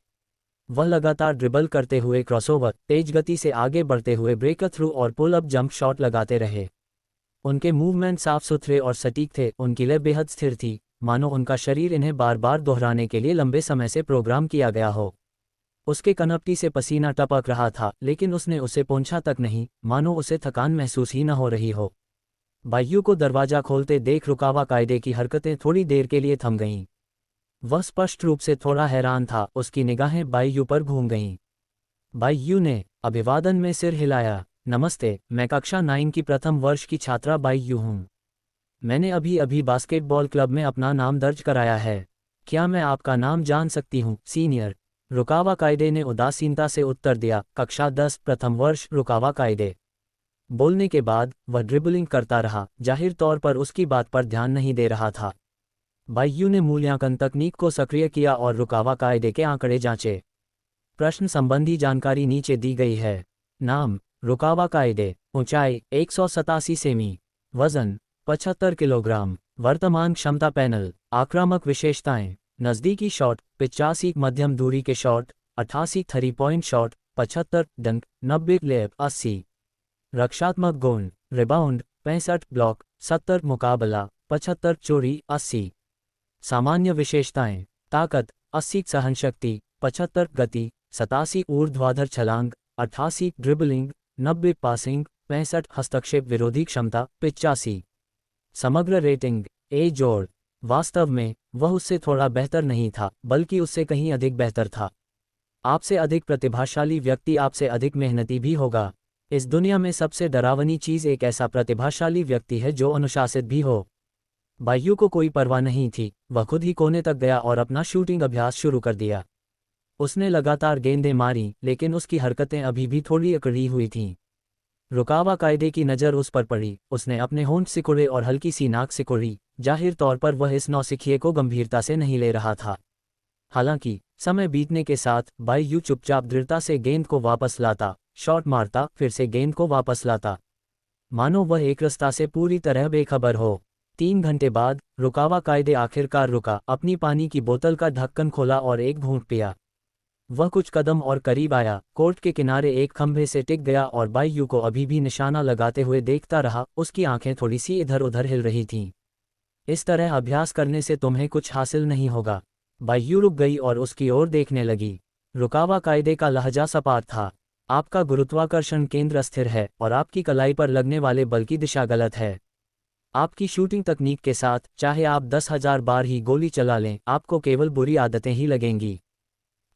वह लगातार ड्रिबल करते हुए क्रॉसओवर, तेज गति से आगे बढ़ते हुए ब्रेकर थ्रू और पुल अप जंप शॉट लगाते रहे। उनके मूवमेंट साफ सुथरे और सटीक थे, उनकी लय बेहद स्थिर थी, मानो उनका शरीर इन्हें बार बार दोहराने के लिए लंबे समय से प्रोग्राम किया गया हो। उसके कनपटी से पसीना टपक रहा था, लेकिन उसने उसे पोंछा तक नहीं, मानो उसे थकान महसूस ही न हो रही हो। बायू को दरवाजा खोलते देख रुकावा कायदे की हरकतें थोड़ी देर के लिए थम गईं। वह स्पष्ट रूप से थोड़ा हैरान था, उसकी निगाहें बायू पर घूम गईं। बायू ने अभिवादन में सिर हिलाया। नमस्ते, मैं कक्षा 9 की प्रथम वर्ष की छात्रा बायू हूँ। मैंने अभी अभी बास्केटबॉल क्लब में अपना नाम दर्ज कराया है। क्या मैं आपका नाम जान सकती हूँ, सीनियर? रुकावा कायदे ने उदासीनता से उत्तर दिया। कक्षा 10 प्रथम वर्ष रुकावा कायदे। बोलने के बाद वह ड्रिबलिंग करता रहा, जाहिर तौर पर उसकी बात पर ध्यान नहीं दे रहा था। बायू ने मूल्यांकन तकनीक को सक्रिय किया और रुकावा कायदे के आंकड़े जांचे। प्रश्न संबंधी जानकारी नीचे दी गई है। नाम रुकावा कायदे। ऊंचाई 187 सेमी। वजन 75 किलोग्राम। वर्तमान क्षमता पैनल। आक्रामक विशेषताएं। नज़दीकी शॉट 85, मध्यम दूरी के शॉट 88, थ्री पॉइंट शॉट 75, डंक 90, लेप 80। रक्षात्मक गुण। रिबाउंड 65, ब्लॉक 70, मुकाबला 75, चोरी 80। सामान्य विशेषताएं। ताकत 80, सहनशक्ति 75, गति 87, ऊर्ध्वाधर छलांग 88, ड्रिबलिंग 90, पासिंग 65, हस्तक्षेप विरोधी क्षमता 85। समग्र रेटिंग ए जोड़। वास्तव में वह उससे थोड़ा बेहतर नहीं था, बल्कि उससे कहीं अधिक बेहतर था। आपसे अधिक प्रतिभाशाली व्यक्ति आपसे अधिक मेहनती भी होगा। इस दुनिया में सबसे डरावनी चीज़ एक ऐसा प्रतिभाशाली व्यक्ति है जो अनुशासित भी हो। बायू को कोई परवाह नहीं थी, वह खुद ही कोने तक गया और अपना शूटिंग अभ्यास शुरू कर दिया। उसने लगातार गेंदें मारी, लेकिन उसकी हरकतें अभी भी थोड़ी अकड़ी हुई थीं। रुकावा कायदे की नज़र उस पर पड़ी। उसने अपने होंठ सिकुड़े और हल्की सी नाक सिकुड़ी, जाहिर तौर पर वह इस नौसिखिए को गंभीरता से नहीं ले रहा था। हालांकि समय बीतने के साथ बायू चुपचाप दृढ़ता से गेंद को वापस लाता, शॉट मारता, फिर से गेंद को वापस लाता, मानो वह एक रास्ता से पूरी तरह बेखबर हो। 3 घंटे बाद रुकावा कायदे आखिरकार रुका, अपनी पानी की बोतल का ढक्कन खोला और एक घूंट पिया। वह कुछ कदम और करीब आया, कोर्ट के किनारे एक खंभे से टिक गया और बायू को अभी भी निशाना लगाते हुए देखता रहा। उसकी आंखें थोड़ी सी इधर उधर हिल रही थीं। इस तरह अभ्यास करने से तुम्हें कुछ हासिल नहीं होगा। बायू रुक गई और उसकी ओर देखने लगी। रुकावा कायदे का लहजा सपाट था। आपका गुरुत्वाकर्षण केंद्र स्थिर है और आपकी कलाई पर लगने वाले बल की दिशा गलत है। आपकी शूटिंग तकनीक के साथ, चाहे आप 10,000 बार ही गोली चला लें, आपको केवल बुरी आदतें ही लगेंगी।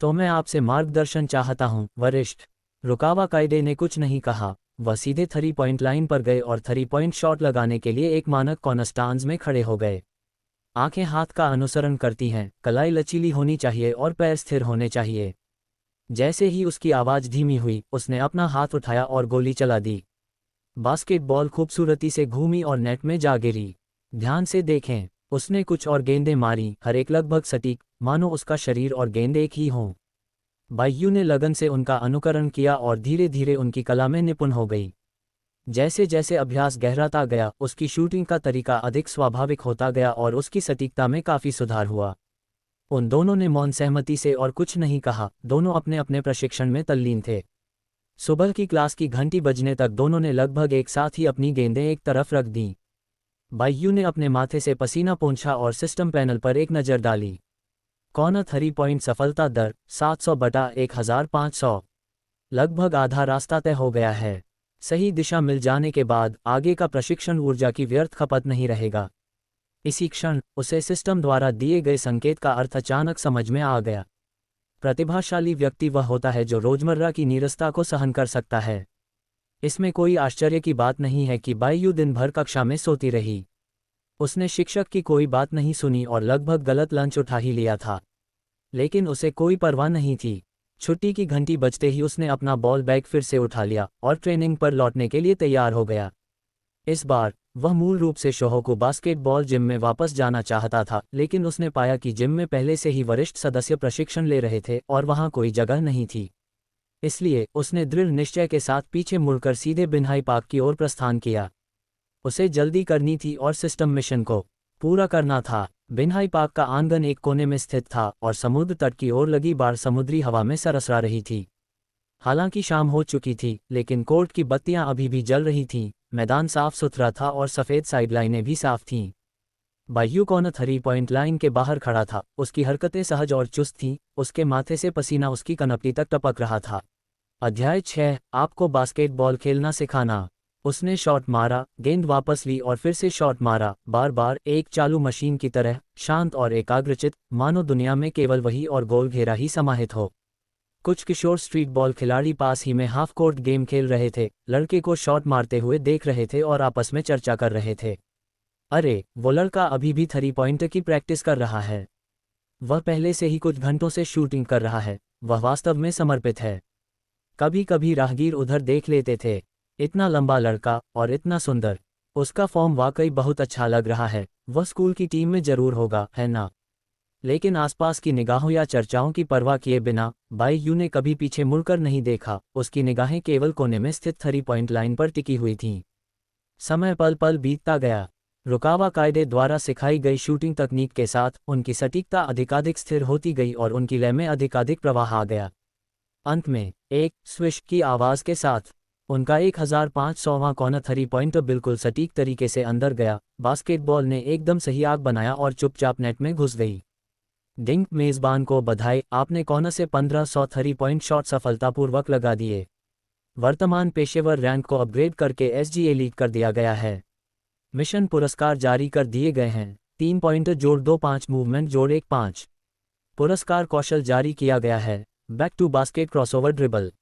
तो मैं आपसे मार्गदर्शन चाहता हूं, वरिष्ठ। रुकावा कायदे ने कुछ नहीं कहा। वह सीधे 3 पॉइंट लाइन पर गए और 3 पॉइंट शॉट लगाने के लिए एक मानक कॉर्नर स्टांस में खड़े हो गए। आंखें हाथ का अनुसरण करती हैं, कलाई लचीली होनी चाहिए और पैर स्थिर होने चाहिए। जैसे ही उसकी आवाज़ धीमी हुई, उसने अपना हाथ उठाया और गोली चला दी। बास्केटबॉल खूबसूरती से घूमी और नेट में जा गिरी। ध्यान से देखें, उसने कुछ और गेंदें मारी, हर एक लगभग सटीक, मानो उसका शरीर और गेंद एक ही हों। बायू ने लगन से उनका अनुकरण किया और धीरे धीरे उनकी कला में निपुण हो गई। जैसे जैसे अभ्यास गहराता गया, उसकी शूटिंग का तरीका अधिक स्वाभाविक होता गया और उसकी सटीकता में काफ़ी सुधार हुआ। उन दोनों ने मौन सहमति से और कुछ नहीं कहा, दोनों अपने अपने प्रशिक्षण में तल्लीन थे। सुबह की क्लास की घंटी बजने तक दोनों ने लगभग एक साथ ही अपनी गेंदें एक तरफ रख दीं। बायू ने अपने माथे से पसीना पोंछा और सिस्टम पैनल पर एक नज़र डाली। कॉर्नर 3 पॉइंट सफलता दर 700/1500। लगभग आधा रास्ता तय हो गया है। सही दिशा मिल जाने के बाद आगे का प्रशिक्षण ऊर्जा की व्यर्थ खपत नहीं रहेगा। इसी क्षण उसे सिस्टम द्वारा दिए गए संकेत का अर्थ अचानक समझ में आ गया। प्रतिभाशाली व्यक्ति वह होता है जो रोजमर्रा की नीरसता को सहन कर सकता है। इसमें कोई आश्चर्य की बात नहीं है कि बायू दिन भर कक्षा में सोती रही। उसने शिक्षक की कोई बात नहीं सुनी और लगभग गलत लंच उठा ही लिया था, लेकिन उसे कोई परवाह नहीं थी। छुट्टी की घंटी बजते ही उसने अपना बॉल बैग फिर से उठा लिया और ट्रेनिंग पर लौटने के लिए तैयार हो गया। इस बार वह मूल रूप से शोहोकू बास्केटबॉल जिम में वापस जाना चाहता था, लेकिन उसने पाया कि जिम में पहले से ही वरिष्ठ सदस्य प्रशिक्षण ले रहे थे और वहां कोई जगह नहीं थी। इसलिए उसने दृढ़ निश्चय के साथ पीछे मुड़कर सीधे बिन्हाई पार्क की ओर प्रस्थान किया। उसे जल्दी करनी थी और सिस्टम मिशन को पूरा करना था। बिन्हाई पार्क का आंगन एक कोने में स्थित था और समुद्र तट की ओर लगी बाड़ समुद्री हवा में सरसरा रही थी। हालांकि शाम हो चुकी थी, लेकिन कोर्ट की बत्तियां अभी भी जल रही थीं। मैदान साफ सुथरा था और सफ़ेद साइडलाइनें भी साफ थीं। बायू कॉर्नर 3 पॉइंट लाइन के बाहर खड़ा था। उसकी हरकतें सहज और चुस्त थीं, उसके माथे से पसीना उसकी कनपटी तक टपक रहा था। अध्याय 6, आपको बास्केटबॉल खेलना सिखाना। उसने शॉट मारा, गेंद वापस ली और फिर से शॉट मारा, बार बार एक चालू मशीन की तरह, शांत और एकाग्रचित, मानो दुनिया में केवल वही और गोल घेरा ही समाहित हो। कुछ किशोर स्ट्रीट बॉल खिलाड़ी पास ही में हाफ कोर्ट गेम खेल रहे थे, लड़के को शॉट मारते हुए देख रहे थे और आपस में चर्चा कर रहे थे। अरे, वो लड़का अभी भी 3 पॉइंट की प्रैक्टिस कर रहा है। वह पहले से ही कुछ घंटों से शूटिंग कर रहा है। वह वास्तव में समर्पित है। कभी कभी राहगीर उधर देख लेते थे। इतना लंबा लड़का और इतना सुंदर। उसका फॉर्म वाकई बहुत अच्छा लग रहा है। वह स्कूल की टीम में जरूर होगा, है ना? लेकिन आसपास की निगाहों या चर्चाओं की परवाह किए बिना बायू ने कभी पीछे मुड़कर नहीं देखा। उसकी निगाहें केवल कोने में स्थित 3 पॉइंट लाइन पर टिकी हुई थीं। समय पल पल बीतता गया। रुकावा कायदे द्वारा सिखाई गई शूटिंग तकनीक के साथ उनकी सटीकता अधिकाधिक स्थिर होती गई और उनकी लय में अधिकाधिक प्रवाह आ गया। अंत में एक स्विश की आवाज़ के साथ उनका 1500वां कॉर्नर 3 पॉइंट बिल्कुल सटीक तरीके से अंदर गया। बास्केटबॉल ने एकदम सही आग बनाया और चुपचाप नेट में घुस गई। डिंग, मेज़बान को बधाई, आपने कॉर्नर से 1500 3 पॉइंट शॉट सफलतापूर्वक लगा दिए। वर्तमान पेशेवर रैंक को अपग्रेड करके एसजीए लीग कर दिया गया है। मिशन पुरस्कार जारी कर दिए गए हैं। 3 पॉइंट जोड़ 2 5 मूवमेंट जोड़ 1 5। पुरस्कार कौशल जारी किया गया है। Back to basket crossover dribble.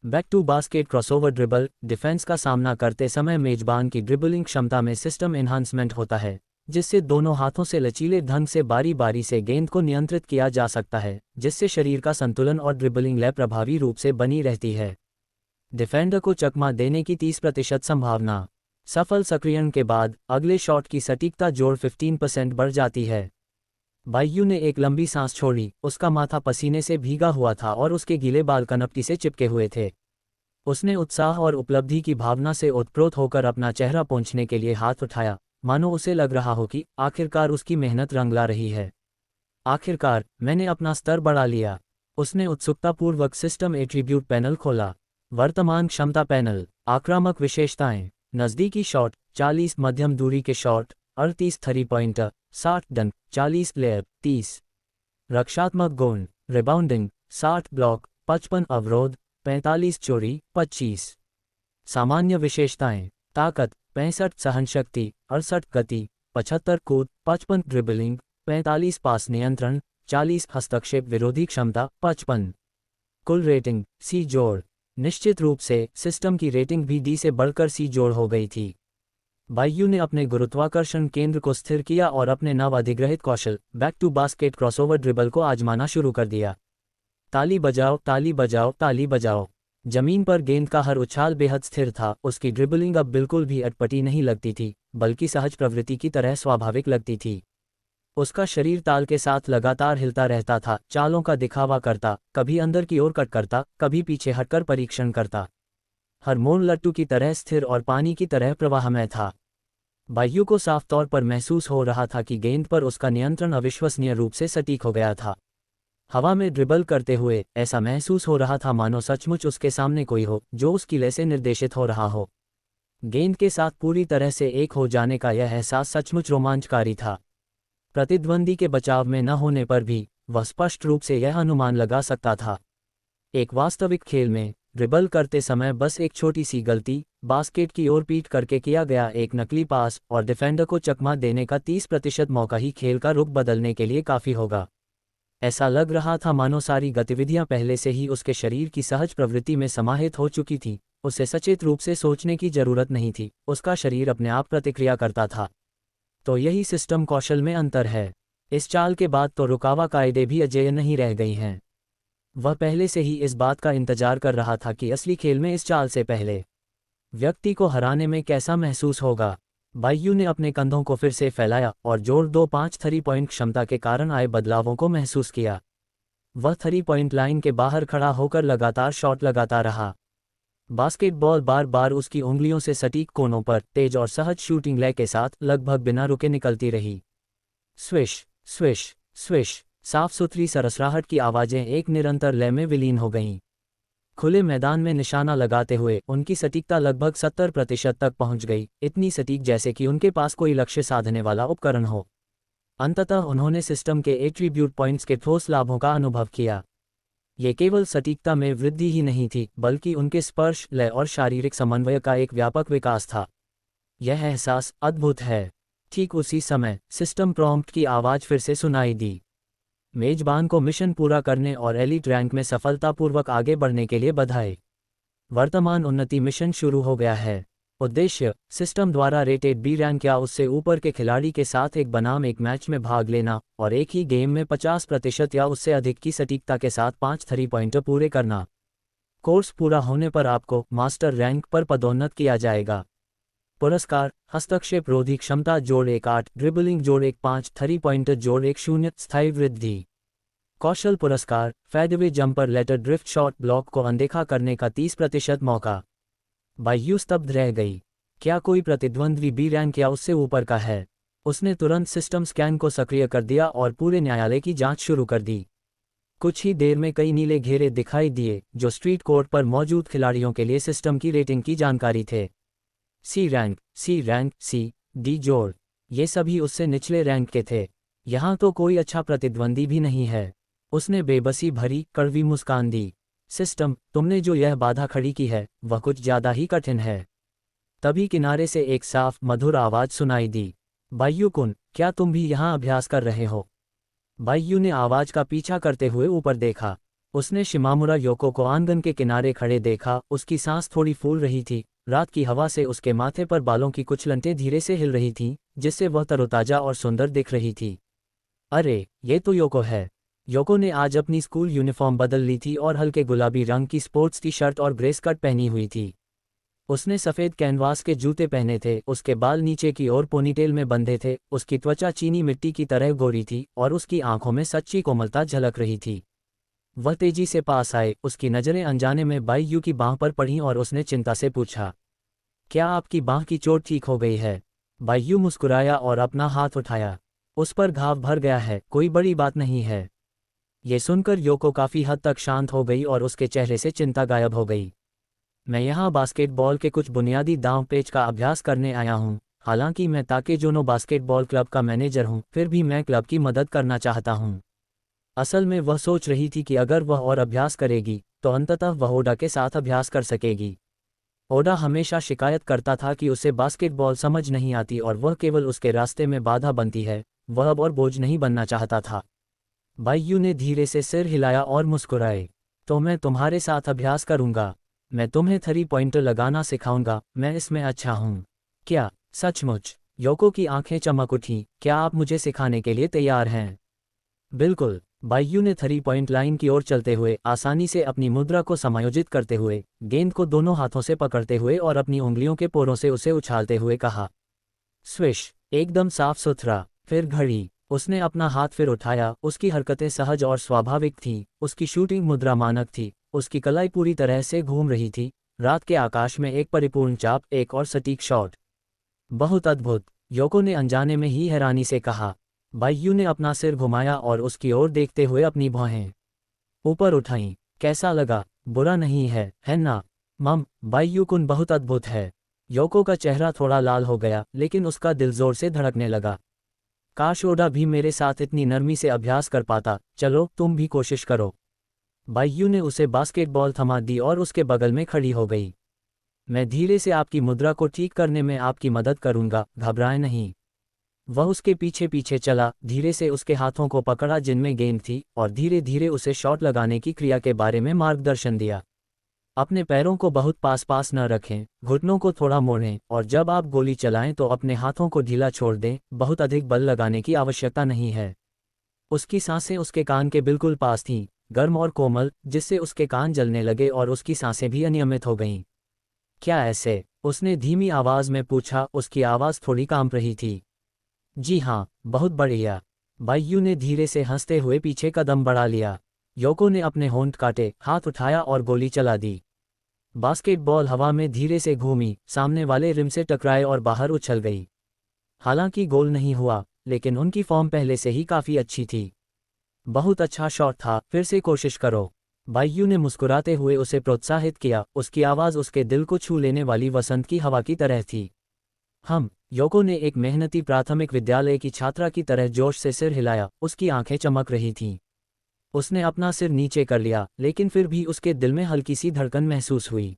Back to basket crossover dribble defence का सामना करते समय मेजबान की ड्रिबलिंग क्षमता में सिस्टम एनहांसमेंट होता है, जिससे दोनों हाथों से लचीले ढंग से बारी बारी से गेंद को नियंत्रित किया जा सकता है, जिससे शरीर का संतुलन और ड्रिबलिंग लय प्रभावी रूप से बनी रहती है। डिफेंडर को चकमा देने की 30% संभावना। सफल सक्रियण के बाद अगले शॉट की सटीकता जोड़ 15% बढ़ जाती है। बायू ने एक लंबी सांस छोड़ी। उसका माथा पसीने से भीगा हुआ था और उसके गीले बाल कनपटी से चिपके हुए थे। उसने उत्साह और उपलब्धि की भावना से ओतप्रोत होकर अपना चेहरा पोंछने के लिए हाथ उठाया, मानो उसे लग रहा हो कि आखिरकार उसकी मेहनत रंग ला रही है। आखिरकार मैंने अपना स्तर बढ़ा लिया। उसने उत्सुकतापूर्वक सिस्टम एट्रीब्यूट पैनल खोला। वर्तमान क्षमता पैनल। आक्रामक विशेषताएं। नज़दीकी शॉट 40, मध्यम दूरी के शॉट 38, 3 पॉइंट 60, डंक 40, लेयर 30। रक्षात्मक गुण। रिबाउंडिंग 60, ब्लॉक 55, अवरोध 45, चोरी 25। सामान्य विशेषताएं। ताकत 65, सहनशक्ति 68, गति 75, कूद 55, ड्रिबलिंग 45, पास नियंत्रण 40, हस्तक्षेप विरोधी क्षमता 55। कुल रेटिंग सी जोड़। निश्चित रूप से सिस्टम की रेटिंग भी डी से बढ़कर सी जोड़ हो गई थी। बायू ने अपने गुरुत्वाकर्षण केंद्र को स्थिर किया और अपने नव अधिग्रहित कौशल back to basket crossover dribble को आजमाना शुरू कर दिया। ताली बजाओ, ताली बजाओ, ताली बजाओ। जमीन पर गेंद का हर उछाल बेहद स्थिर था। उसकी ड्रिबलिंग अब बिल्कुल भी अटपटी नहीं लगती थी, बल्कि सहज प्रवृत्ति की तरह स्वाभाविक लगती थी। उसका शरीर ताल के साथ लगातार हिलता रहता था, चालों का दिखावा करता, कभी अंदर की ओर कट करता, कभी पीछे हटकर परीक्षण करता। हर मोड़ लट्टू की तरह स्थिर और पानी की तरह प्रवाहमय था। बायू को साफ तौर पर महसूस हो रहा था कि गेंद पर उसका नियंत्रण अविश्वसनीय रूप से सटीक हो गया था। हवा में ड्रिबल करते हुए ऐसा महसूस हो रहा था मानो सचमुच उसके सामने कोई हो जो उसकी लय से निर्देशित हो रहा हो। गेंद के साथ पूरी तरह से एक हो जाने का यह एहसास सचमुच रोमांचकारी था। प्रतिद्वंदी के बचाव में न होने पर भी वह स्पष्ट रूप से यह अनुमान लगा सकता था। एक वास्तविक खेल में ड्रिबल करते समय बस एक छोटी सी गलती, बास्केट की ओर पीट करके किया गया एक नकली पास और डिफेंडर को चकमा देने का 30% मौका ही खेल का रुख बदलने के लिए काफ़ी होगा। ऐसा लग रहा था मानो सारी गतिविधियां पहले से ही उसके शरीर की सहज प्रवृत्ति में समाहित हो चुकी थी। उसे सचेत रूप से सोचने की जरूरत नहीं थी, उसका शरीर अपने आप प्रतिक्रिया करता था। तो यही सिस्टम कौशल में अंतर है। इस चाल के बाद तो रुकावा कायदे भी अजेय नहीं रह गई हैं। वह पहले से ही इस बात का इंतजार कर रहा था कि असली खेल में इस चाल से पहले व्यक्ति को हराने में कैसा महसूस होगा। बायू ने अपने कंधों को फिर से फैलाया और जोर 2-5 3 पॉइंट क्षमता के कारण आए बदलावों को महसूस किया। वह 3 पॉइंट लाइन के बाहर खड़ा होकर लगातार शॉट लगाता रहा। बास्केटबॉल बार बार उसकी उंगलियों से सटीक कोनों पर तेज और सहज शूटिंग लय के साथ लगभग बिना रुके निकलती रही। स्विश स्विश स्विश, साफ सुथरी सरसराहट की आवाज़ें एक निरंतर लय में विलीन हो गईं। खुले मैदान में निशाना लगाते हुए उनकी सटीकता लगभग 70% तक पहुंच गई, इतनी सटीक जैसे कि उनके पास कोई लक्ष्य साधने वाला उपकरण हो। अंततः उन्होंने सिस्टम के एट्रीब्यूट पॉइंट्स के ठोस लाभों का अनुभव किया। ये केवल सटीकता में वृद्धि ही नहीं थी, बल्कि उनके स्पर्श, लय और शारीरिक समन्वय का एक व्यापक विकास था। यह एहसास अद्भुत है। ठीक उसी समय सिस्टम प्रॉम्प्ट की आवाज़ फिर से सुनाई दी। मेजबान को मिशन पूरा करने और एलीट रैंक में सफलतापूर्वक आगे बढ़ने के लिए बधाई। वर्तमान उन्नति मिशन शुरू हो गया है। उद्देश्य, सिस्टम द्वारा रेटेड बी रैंक या उससे ऊपर के खिलाड़ी के साथ एक बनाम एक मैच में भाग लेना और एक ही गेम में 50% या उससे अधिक की सटीकता के साथ 5 3 पॉइंटर पूरे करना। कोर्स पूरा होने पर आपको मास्टर रैंक पर पदोन्नत किया जाएगा। पुरस्कार, हस्तक्षेप रोधी क्षमता जोड़ 1-8, ड्रिबलिंग जोड़ 1-5, 3 पॉइंटर जोड़ 1-0, स्थायी वृद्धि। कौशल पुरस्कार, fadeaway jumper later drift shot block को अनदेखा करने का 30% मौका। बायू स्तब्ध रह गई। क्या कोई प्रतिद्वंद्वी बी रैंक या उससे ऊपर का है? उसने तुरंत सिस्टम स्कैन को सक्रिय कर दिया और पूरे न्यायालय की जांच शुरू कर दी। कुछ ही देर में कई नीले घेरे दिखाई दिए जो स्ट्रीट कोर्ट पर मौजूद खिलाड़ियों के लिए सिस्टम की रेटिंग की जानकारी थे। सी रैंक, सी रैंक, सी डी जोड़, ये सभी उससे निचले रैंक के थे। यहाँ तो कोई अच्छा प्रतिद्वंदी भी नहीं है। उसने बेबसी भरी कड़वी मुस्कान दी। सिस्टम, तुमने जो यह बाधा खड़ी की है वह कुछ ज़्यादा ही कठिन है। तभी किनारे से एक साफ मधुर आवाज़ सुनाई दी। बायू कुन, क्या तुम भी यहाँ अभ्यास कर रहे हो? बायू ने आवाज़ का पीछा करते हुए ऊपर देखा। उसने शिमामुरा योको को आंगन के किनारे खड़े देखा। उसकी सांस थोड़ी फूल रही थी। रात की हवा से उसके माथे पर बालों की कुछ लंटें धीरे से हिल रही थीं, जिससे वह तरोताजा और सुंदर दिख रही थी। अरे, ये तो योको है। योको ने आज अपनी स्कूल यूनिफॉर्म बदल ली थी और हल्के गुलाबी रंग की स्पोर्ट्स टी शर्ट और ग्रे स्कर्ट पहनी हुई थी। उसने सफ़ेद कैनवास के जूते पहने थे। उसके बाल नीचे की ओर पोनीटेल में बंधे थे। उसकी त्वचा चीनी मिट्टी की तरह गोरी थी और उसकी आंखों में सच्ची कोमलता झलक रही थी। वह तेजी से पास आए। उसकी नज़रें अनजाने में बायू की बांह पर पड़ीं और उसने चिंता से पूछा, क्या आपकी बांह की चोट ठीक हो गई है? बायू मुस्कुराया और अपना हाथ उठाया। उस पर घाव भर गया है, कोई बड़ी बात नहीं है। ये सुनकर योको काफ़ी हद तक शांत हो गई और उसके चेहरे से चिंता गायब हो गई। मैं यहाँ बास्केटबॉल के कुछ बुनियादी दांव पेच का अभ्यास करने आया हूँ। हालांकि मैं ताकेजोनो बास्केटबॉल क्लब का मैनेजर हूँ, फिर भी मैं क्लब की मदद करना चाहता हूँ। असल में वह सोच रही थी कि अगर वह और अभ्यास करेगी तो अंततः वह ओडा के साथ अभ्यास कर सकेगी। ओडा हमेशा शिकायत करता था कि उसे बास्केटबॉल समझ नहीं आती और वह केवल उसके रास्ते में बाधा बनती है। वह अब और बोझ नहीं बनना चाहता था। बायू ने धीरे से सिर हिलाया और मुस्कुराए। तो मैं तुम्हारे साथ अभ्यास करूंगा। मैं तुम्हें 3 पॉइंटर लगाना सिखाऊंगा। मैं इसमें अच्छा हूँ। क्या सचमुच? योको की आंखें चमक उठीं। क्या आप मुझे सिखाने के लिए तैयार हैं? बिल्कुल। बायू ने 3 पॉइंट लाइन की ओर चलते हुए आसानी से अपनी मुद्रा को समायोजित करते हुए, गेंद को दोनों हाथों से पकड़ते हुए और अपनी उंगलियों के पोरों से उसे उछालते हुए कहा, स्विश। एकदम साफ सुथरा। फिर घड़ी। उसने अपना हाथ फिर उठाया। उसकी हरकतें सहज और स्वाभाविक थीं। उसकी शूटिंग मुद्रा मानक थी। उसकी कलाई पूरी तरह से घूम रही थी। रात के आकाश में एक परिपूर्ण चाप, एक और सटीक शॉट। बहुत अद्भुत, योको ने अनजाने में ही हैरानी से कहा। बाईयू ने अपना सिर घुमाया और उसकी ओर देखते हुए अपनी भौहें ऊपर उठाईं। कैसा लगा? बुरा नहीं है ना? मम, बाईयू कुन बहुत अद्भुत है। योको का चेहरा थोड़ा लाल हो गया, लेकिन उसका दिल जोर से धड़कने लगा। काश ओडा भी मेरे साथ इतनी नरमी से अभ्यास कर पाता। चलो तुम भी कोशिश करो। बाईयू ने उसे बास्केटबॉल थमा दी और उसके बगल में खड़ी हो गई। मैं धीरे से आपकी मुद्रा को ठीक करने में आपकी मदद करूंगा, घबराएं नहीं। वह उसके पीछे पीछे चला, धीरे से उसके हाथों को पकड़ा जिनमें गेंद थी, और धीरे धीरे उसे शॉट लगाने की क्रिया के बारे में मार्गदर्शन दिया। अपने पैरों को बहुत पास पास न रखें, घुटनों को थोड़ा मोड़ें, और जब आप गोली चलाएं तो अपने हाथों को ढीला छोड़ दें, बहुत अधिक बल लगाने की आवश्यकता नहीं है। उसकी सांसें उसके कान के बिल्कुल पास थीं, गर्म और कोमल, जिससे उसके कान जलने लगे और उसकी सांसें भी अनियमित हो गईं। क्या ऐसे? उसने धीमी आवाज में पूछा, उसकी आवाज थोड़ी कांप रही थी। जी हाँ, बहुत बढ़िया। बाईयू ने धीरे से हंसते हुए पीछे कदम बढ़ा लिया। योको ने अपने होंठ काटे, हाथ उठाया और गोली चला दी। बास्केटबॉल हवा में धीरे से घूमी, सामने वाले रिम से टकराए और बाहर उछल गई। हालांकि गोल नहीं हुआ, लेकिन उनकी फॉर्म पहले से ही काफी अच्छी थी। बहुत अच्छा शॉट था, फिर से कोशिश करो। बाईयू ने मुस्कुराते हुए उसे प्रोत्साहित किया, उसकी आवाज़ उसके दिल को छू लेने वाली वसंत की हवा की तरह थी। योको ने एक मेहनती प्राथमिक विद्यालय की छात्रा की तरह जोश से सिर हिलाया, उसकी आंखें चमक रही थीं। उसने अपना सिर नीचे कर लिया, लेकिन फिर भी उसके दिल में हल्की सी धड़कन महसूस हुई।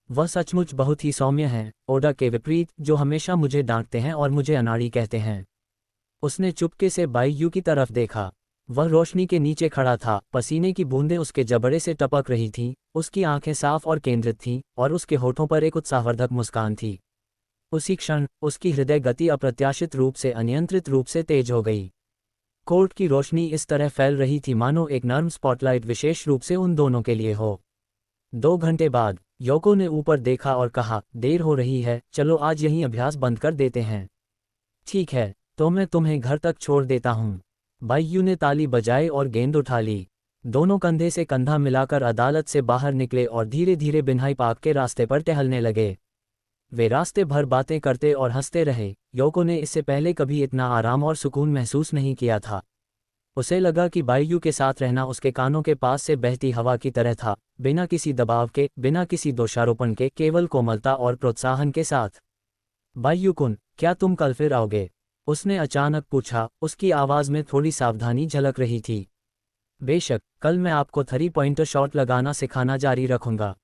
वह सचमुच बहुत ही सौम्य है, ओडा के विपरीत, जो हमेशा मुझे डांटते हैं और मुझे अनाड़ी कहते हैं। उसने चुपके से बाईयू की तरफ देखा। वह रोशनी के नीचे खड़ा था, पसीने की बूंदें उसके जबड़े से टपक रही थीं, उसकी आंखें साफ और केंद्रित थीं, और उसके होठों पर एक उत्साहवर्धक मुस्कान थी। उसी क्षण उसकी हृदय गति अप्रत्याशित रूप से अनियंत्रित रूप से तेज हो गई। कोर्ट की रोशनी इस तरह फैल रही थी मानो एक नर्म स्पॉटलाइट विशेष रूप से उन दोनों के लिए हो। 2 घंटे बाद योको ने ऊपर देखा और कहा, देर हो रही है, चलो आज यहीं अभ्यास बंद कर देते हैं। ठीक है, तो मैं तुम्हें घर तक छोड़ देता हूँ। बाईयू ने ताली बजाई और गेंद उठा ली। दोनों कंधे से कंधा मिलाकर अदालत से बाहर निकले और धीरे धीरे बिन्हाई पार्क के रास्ते पर टहलने लगे। वे रास्ते भर बातें करते और हंसते रहे। योको ने इससे पहले कभी इतना आराम और सुकून महसूस नहीं किया था। उसे लगा कि बाईयू के साथ रहना उसके कानों के पास से बहती हवा की तरह था, बिना किसी दबाव के, बिना किसी दोषारोपण के, केवल कोमलता और प्रोत्साहन के साथ। बाईयू कुन, क्या तुम कल फिर आओगे? उसने अचानक पूछा, उसकी आवाज़ में थोड़ी सावधानी झलक रही थी। बेशक, कल मैं आपको 3 पॉइंटर शॉट लगाना सिखाना जारी रखूंगा।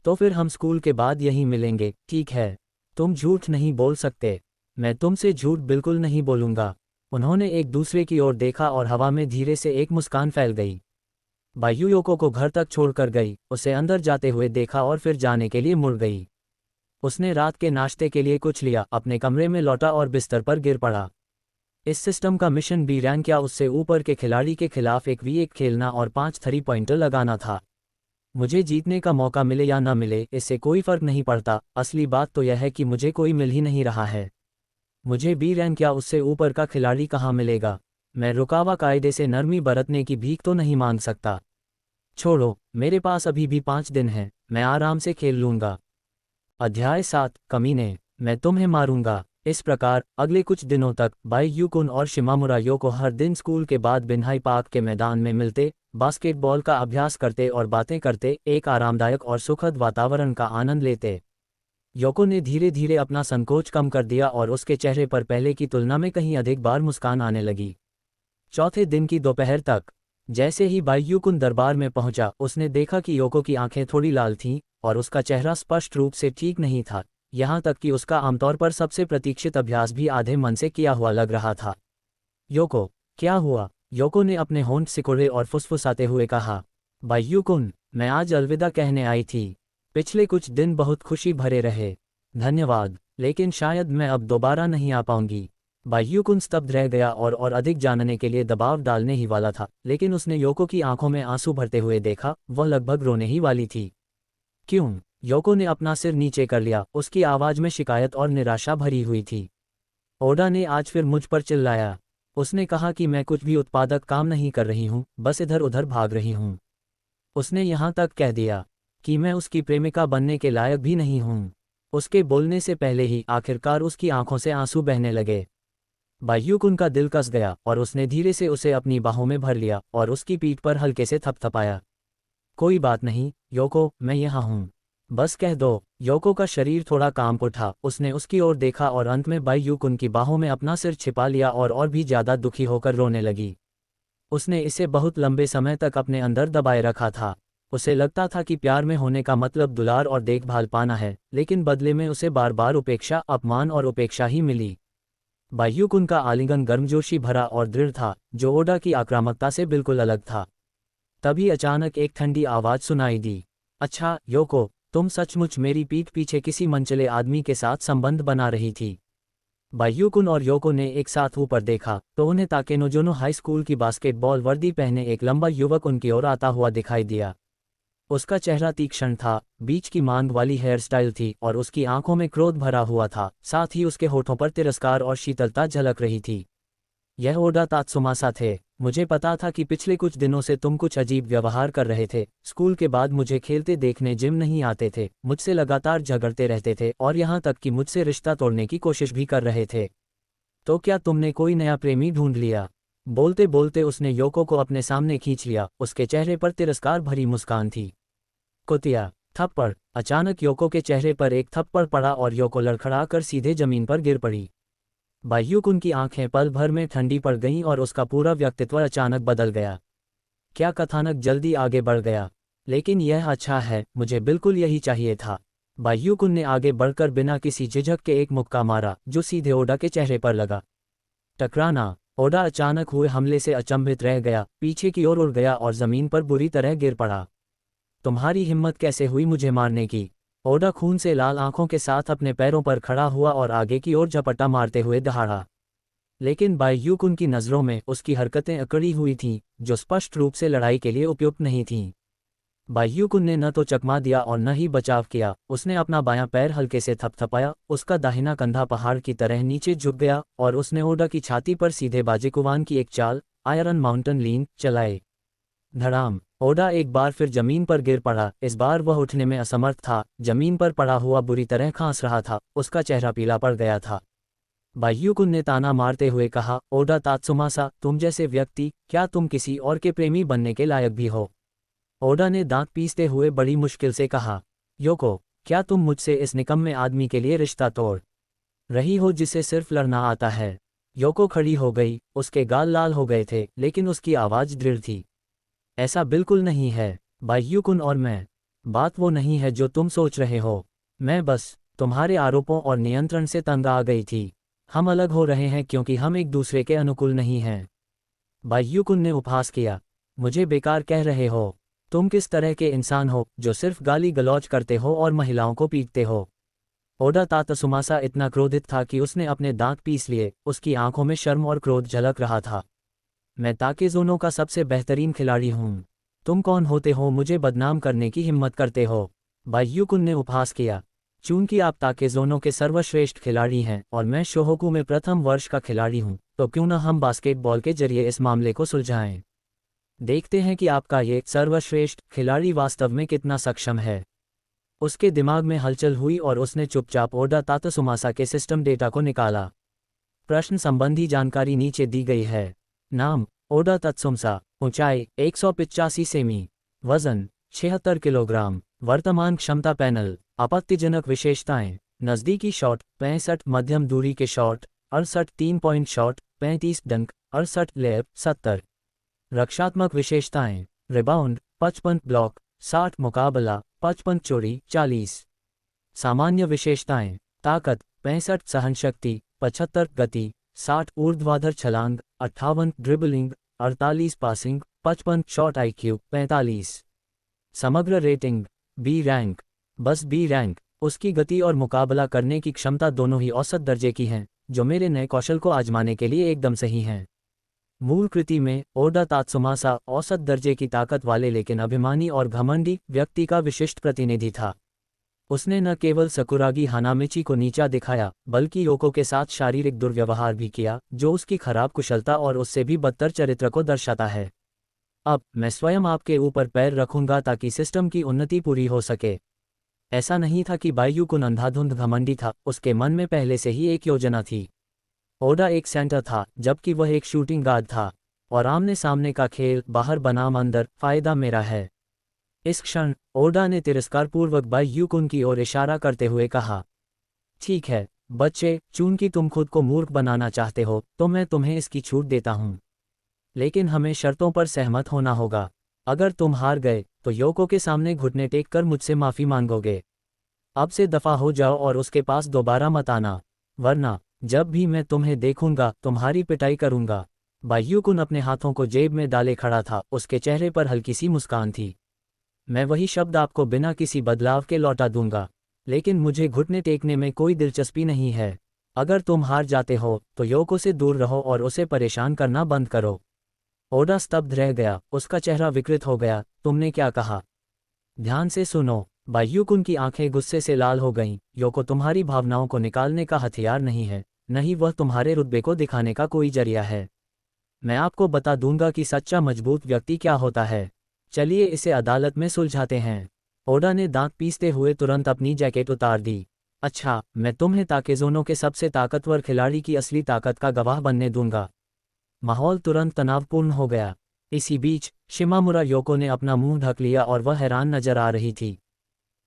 तो फिर हम स्कूल के बाद यहीं मिलेंगे, ठीक है? तुम झूठ नहीं बोल सकते। मैं तुमसे झूठ बिल्कुल नहीं बोलूंगा। उन्होंने एक दूसरे की ओर देखा और हवा में धीरे से एक मुस्कान फैल गई। बाईयू योको को घर तक छोड़कर गई, उसे अंदर जाते हुए देखा और फिर जाने के लिए मुड़ गई। उसने रात के नाश्ते के लिए कुछ लिया, अपने कमरे में लौटा और बिस्तर पर गिर पड़ा। इस सिस्टम का मिशन बी रैंक या उससे ऊपर के खिलाड़ी के खिलाफ 1v1 खेलना और 5 3 पॉइंटर लगाना था। मुझे जीतने का मौका मिले या न मिले, इससे कोई फर्क नहीं पड़ता। असली बात तो यह है कि मुझे कोई मिल ही नहीं रहा है। मुझे बी रैंक या उससे ऊपर का खिलाड़ी कहाँ मिलेगा? मैं रुकावा कायदे से नरमी बरतने की भीख तो नहीं मांग सकता। छोड़ो, मेरे पास अभी भी 5 दिन हैं, मैं आराम से खेल लूंगा। अध्याय 7, कमीने, मैं तुम्हें मारूंगा। इस प्रकार अगले कुछ दिनों तक बाईयू कुन और शिमामुरा योको हर दिन स्कूल के बाद बिन्हाई पार्क के मैदान में मिलते, बास्केटबॉल का अभ्यास करते और बातें करते, एक आरामदायक और सुखद वातावरण का आनंद लेते। योको ने धीरे धीरे अपना संकोच कम कर दिया और उसके चेहरे पर पहले की तुलना में कहीं अधिक बार मुस्कान आने लगी। चौथे दिन की दोपहर तक जैसे ही बाईयू कुन दरबार में पहुंचा, उसने देखा कि योको की आंखें थोड़ी लाल थीं और उसका चेहरा स्पष्ट रूप से ठीक नहीं था, यहाँ तक कि उसका आमतौर पर सबसे प्रतीक्षित अभ्यास भी आधे मन से किया हुआ लग रहा था। योको, क्या हुआ? योको ने अपने होंठ सिकुड़े और फुसफुसाते हुए कहा, बाईयू कुन, मैं आज अलविदा कहने आई थी। पिछले कुछ दिन बहुत खुशी भरे रहे। धन्यवाद, लेकिन शायद मैं अब दोबारा नहीं आ पाऊंगी। बाईयू कुन स्तब्ध रह गया और अधिक जानने के लिए दबाव डालने ही वाला था, लेकिन उसने योको की आंखों में आंसू भरते हुए देखा, वह लगभग रोने ही वाली थी। क्यों? योको ने अपना सिर नीचे कर लिया, उसकी आवाज में शिकायत और निराशा भरी हुई थी। ओडा ने आज फिर मुझ पर चिल्लाया। उसने कहा कि मैं कुछ भी उत्पादक काम नहीं कर रही हूँ, बस इधर उधर भाग रही हूँ। उसने यहाँ तक कह दिया कि मैं उसकी प्रेमिका बनने के लायक भी नहीं हूँ। उसके बोलने से पहले ही आखिरकार उसकी आंखों से आंसू बहने लगे। बाह्युकुन का दिल कस गया और उसने धीरे से उसे अपनी बाहों में भर लिया और उसकी पीठ पर हल्के से थपथपाया। कोई बात नहीं योको, मैं यहाँ हूँ, बस कह दो। योको का शरीर थोड़ा कांप उठा, उसने उसकी ओर देखा और अंत में बाह्युकुन की बाहों में अपना सिर छिपा लिया और भी ज्यादा दुखी होकर रोने लगी। उसने इसे बहुत लंबे समय तक अपने अंदर दबाए रखा था। उसे लगता था कि प्यार में होने का मतलब दुलार और देखभाल पाना है, लेकिन बदले में उसे बार बार उपेक्षा, अपमान और उपेक्षा ही मिली। बाह्युकुन का आलिंगन गर्मजोशी भरा और दृढ़ था, जो ओडा की आक्रामकता से बिल्कुल अलग था। तभी अचानक एक ठंडी आवाज सुनाई दी। अच्छा योको, तुम सचमुच मेरी पीठ पीछे किसी मनचले आदमी के साथ संबंध बना रही थी। बाह्युकुन और योको ने एक साथ ऊपर देखा तो उन्हें ताकेनोजोनो हाई स्कूल की बास्केटबॉल वर्दी पहने एक लंबा युवक उनकी ओर आता हुआ दिखाई दिया। उसका चेहरा तीक्ष्ण था, बीच की मांग वाली हेयर स्टाइल थी और उसकी आंखों में क्रोध भरा हुआ था, साथ ही उसके होठों पर तिरस्कार और शीतलता झलक रही थी। यह ओडा तात्सुमासा थे। मुझे पता था कि पिछले कुछ दिनों से तुम कुछ अजीब व्यवहार कर रहे थे। स्कूल के बाद मुझे खेलते देखने जिम नहीं आते थे, मुझसे लगातार झगड़ते रहते थे और यहाँ तक कि मुझसे रिश्ता तोड़ने की कोशिश भी कर रहे थे। तो क्या तुमने कोई नया प्रेमी ढूंढ लिया? बोलते बोलते उसने योको को अपने सामने खींच लिया, उसके चेहरे पर तिरस्कार भरी मुस्कान थी। कुतिया! थप्पड़! अचानक योको के चेहरे पर एक थप्पड़ पड़ा और योको लड़खड़ा कर सीधे जमीन पर गिर पड़ी। बाह्युकुन की आंखें पल भर में ठंडी पड़ गईं और उसका पूरा व्यक्तित्व अचानक बदल गया। क्या कथानक जल्दी आगे बढ़ गया। लेकिन यह अच्छा है, मुझे बिल्कुल यही चाहिए था। बाह्युकुन ने आगे बढ़कर बिना किसी झिझक के एक मुक्का मारा, जो सीधे ओडा के चेहरे पर लगा। टकराना! ओडा अचानक हुए हमले से अचंभित रह गया, पीछे की ओर उड़ गया और जमीन पर बुरी तरह गिर पड़ा। तुम्हारी हिम्मत कैसे हुई मुझे मारने की? ओडा खून से लाल आंखों के साथ अपने पैरों पर खड़ा हुआ और आगे की ओर झपट्टा मारते हुए दहाड़ा। लेकिन बाह्युकुन की नज़रों में उसकी हरकतें अकड़ी हुई थीं, जो स्पष्ट रूप से लड़ाई के लिए उपयुक्त नहीं थीं। बाह्युकुन ने न तो चकमा दिया और न ही बचाव किया, उसने अपना बायां पैर हल्के से थपथपाया, उसका दाहिना कंधा पहाड़ की तरह नीचे झुक गया और उसने ओडा की छाती पर सीधे बाजेकुवान की एक चाल, आयरन माउंटेन लीन, चलाए। धड़ाम! ओडा एक बार फिर जमीन पर गिर पड़ा, इस बार वह उठने में असमर्थ था, जमीन पर पड़ा हुआ बुरी तरह खांस रहा था, उसका चेहरा पीला पड़ गया था। बाह्युकुन ने ताना मारते हुए कहा, ओडा तात्सुमासा, तुम जैसे व्यक्ति, क्या तुम किसी और के प्रेमी बनने के लायक भी हो? ओडा ने दांत पीसते हुए बड़ी मुश्किल से कहा, योको, क्या तुम मुझसे इस निकम्मे आदमी के लिए रिश्ता तोड़ रही हो जिसे सिर्फ लड़ना आता है? योको खड़ी हो गई, उसके गाल लाल हो गए थे, लेकिन उसकी आवाज़ दृढ़ थी। ऐसा बिल्कुल नहीं है, बाह्युकुन और मैं। बात वो नहीं है जो तुम सोच रहे हो। मैं बस तुम्हारे आरोपों और नियंत्रण से तंग आ गई थी। हम अलग हो रहे हैं क्योंकि हम एक दूसरे के अनुकूल नहीं हैं। बाह्युकुन ने उपहास किया। मुझे बेकार कह रहे हो। तुम किस तरह के इंसान हो जो सिर्फ गाली गलौज करते हो और महिलाओं को पीटते हो? ओडा तात्सुमासा इतना क्रोधित था कि उसने अपने दांत पीस लिए, उसकी आंखों में शर्म और क्रोध झलक रहा था। मैं ताकेज़ोनो का सबसे बेहतरीन खिलाड़ी हूँ। तुम कौन होते हो मुझे बदनाम करने की हिम्मत करते हो? बाह्युकुन ने उपहास किया। चूंकि आप ताकेज़ोनो के सर्वश्रेष्ठ खिलाड़ी हैं और मैं शोहोकू में प्रथम वर्ष का खिलाड़ी हूँ, तो क्यों न हम बास्केटबॉल के जरिए इस मामले को सुलझाएं। देखते हैं कि आपका ये सर्वश्रेष्ठ खिलाड़ी वास्तव में कितना सक्षम है। उसके दिमाग में हलचल हुई और उसने चुपचाप ओडा तात्सुमासा के सिस्टम डेटा को निकाला। प्रश्न संबंधी जानकारी नीचे दी गई है। नाम, ओडा तात्सुमासा। ऊंचाई 185 सेमी। वजन 76 किलोग्राम। वर्तमान क्षमता पैनल। आपत्तिजनक विशेषताएं। नज़दीकी शॉट 65, मध्यम दूरी के शॉट 68, 3 पॉइंट शॉट 35, डंक 68, लेप 70। रक्षात्मक विशेषताएं। रिबाउंड 55, ब्लॉक 60, मुकाबला 55, चोरी 40। सामान्य विशेषताएं। ताकत 65, सहनशक्ति 75, गति 60, ऊर्ध्वाधर छलांग 58, ड्रिबलिंग 48, पासिंग 55, शॉट आईक्यू 45। समग्र रेटिंग बी रैंक। बस बी रैंक। उसकी गति और मुकाबला करने की क्षमता दोनों ही औसत दर्जे की हैं, जो मेरे नए कौशल को आजमाने के लिए एकदम सही हैं। मूल कृति में ओडा तात्सुमासा औसत दर्जे की ताकत वाले लेकिन अभिमानी और घमंडी व्यक्ति का विशिष्ट प्रतिनिधि था। उसने न केवल सकुरागी हानामिची को नीचा दिखाया, बल्कि योको के साथ शारीरिक दुर्व्यवहार भी किया, जो उसकी खराब कुशलता और उससे भी बदतर चरित्र को दर्शाता है। अब मैं स्वयं आपके ऊपर पैर रखूंगा ताकि सिस्टम की उन्नति पूरी हो सके। ऐसा नहीं था कि बाईयूकुन अंधाधुंध घमंडी था, उसके मन में पहले से ही एक योजना थी। ओडा एक सेंटर था जबकि वह एक शूटिंग गार्ड था, और आमने सामने का खेल बाहर बनाम अंदर, फायदा मेरा है। इस क्षण ओडा ने तिरस्कारपूर्वक बाईयूकुन की ओर इशारा करते हुए कहा, ठीक है बच्चे, चूंकि तुम खुद को मूर्ख बनाना चाहते हो तो मैं तुम्हें इसकी छूट देता हूं, लेकिन हमें शर्तों पर सहमत होना होगा। अगर तुम हार गए तो योको के सामने घुटने टेक कर मुझसे माफी मांगोगे। अब से दफा हो जाओ और उसके पास दोबारा मत आना, वरना जब भी मैं तुम्हें देखूंगा तुम्हारी पिटाई करूंगा। बाईयूकुन अपने हाथों को जेब में डाले खड़ा था, उसके चेहरे पर हल्की सी मुस्कान थी। मैं वही शब्द आपको बिना किसी बदलाव के लौटा दूंगा, लेकिन मुझे घुटने टेकने में कोई दिलचस्पी नहीं है। अगर तुम हार जाते हो तो योको से दूर रहो और उसे परेशान करना बंद करो। ओडा स्तब्ध रह गया, उसका चेहरा विकृत हो गया। तुमने क्या कहा? ध्यान से सुनो। बाईयूकुन की आंखें गुस्से से लाल हो गईं। योको तुम्हारी भावनाओं को निकालने का हथियार नहीं है, नहीं वह तुम्हारे रुतबे को दिखाने का कोई जरिया है। मैं आपको बता दूंगा कि सच्चा मजबूत व्यक्ति क्या होता है। चलिए इसे अदालत में सुलझाते हैं। ओडा ने दांत पीसते हुए तुरंत अपनी जैकेट उतार दी। अच्छा, मैं तुम्हें ताकेज़ोनो के सबसे ताकतवर खिलाड़ी की असली ताकत का गवाह बनने दूंगा। माहौल तुरंत तनावपूर्ण हो गया। इसी बीच शिमामुरा योको ने अपना मुंह ढक लिया और वह हैरान नजर आ रही थी।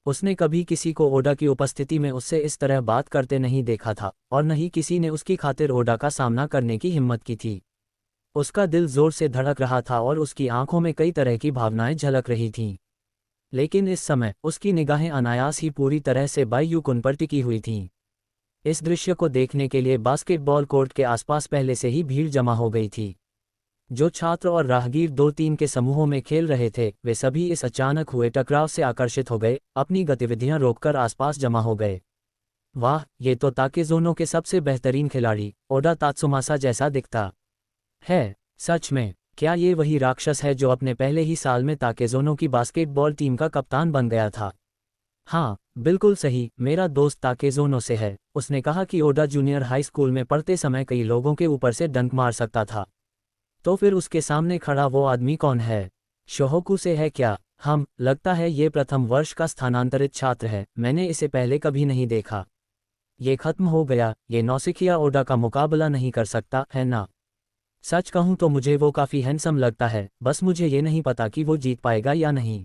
उसने कभी किसी को ओडा की उपस्थिति में उससे इस तरह बात करते नहीं देखा था, और न ही किसी ने उसकी खातिर ओडा का सामना करने की हिम्मत की थी। उसका दिल जोर से धड़क रहा था और उसकी आंखों में कई तरह की भावनाएं झलक रही थीं। लेकिन इस समय उसकी निगाहें अनायास ही पूरी तरह से बाईयूकुन पर टिकी हुई थीं। इस दृश्य को देखने के लिए बास्केटबॉल कोर्ट के आसपास पहले से ही भीड़ जमा हो गई थी। जो छात्र और राहगीर 2-3 के समूहों में खेल रहे थे, वे सभी इस अचानक हुए टकराव से आकर्षित हो गए, अपनी गतिविधियां रोककर आसपास जमा हो गए। वाह, ये तो ताकेज़ोनो के सबसे बेहतरीन खिलाड़ी ओडा तात्सुमासा जैसा दिखता है। सच में, क्या ये वही राक्षस है जो अपने पहले ही साल में ताकेज़ोनो की बास्केटबॉल टीम का कप्तान बन गया था? हाँ, बिल्कुल सही, मेरा दोस्त ताकेज़ोनो से है। उसने कहा कि ओडा जूनियर हाई स्कूल में पढ़ते समय कई लोगों के ऊपर से डंक मार सकता था। तो फिर उसके सामने खड़ा वो आदमी कौन है? शोहोकू से है क्या? लगता है ये प्रथम वर्ष का स्थानांतरित छात्र है, मैंने इसे पहले कभी नहीं देखा। ये खत्म हो गया, ये नौसिखिया ओडा का मुकाबला नहीं कर सकता, है ना? सच कहूं तो मुझे वो काफ़ी हैंडसम लगता है, बस मुझे ये नहीं पता कि वो जीत पाएगा या नहीं।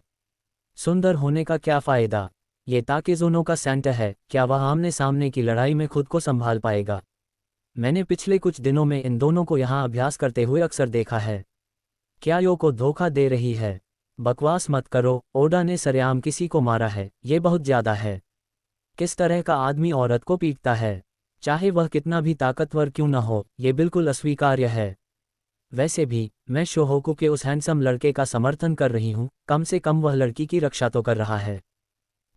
सुंदर होने का क्या फ़ायदा? ये ताकेज़ोनो का सेंटर है, क्या वह आमने सामने की लड़ाई में खुद को संभाल पाएगा? मैंने पिछले कुछ दिनों में इन दोनों को यहाँ अभ्यास करते हुए अक्सर देखा है। क्या योको धोखा दे रही है? बकवास मत करो, ओडा ने सरेआम किसी को मारा है, ये बहुत ज़्यादा है। किस तरह का आदमी औरत को पीटता है, चाहे वह कितना भी ताकतवर क्यों न हो, ये बिल्कुल अस्वीकार्य है। वैसे भी मैं शोहोकू के उस हैंडसम लड़के का समर्थन कर रही हूँ, कम से कम वह लड़की की रक्षा तो कर रहा है।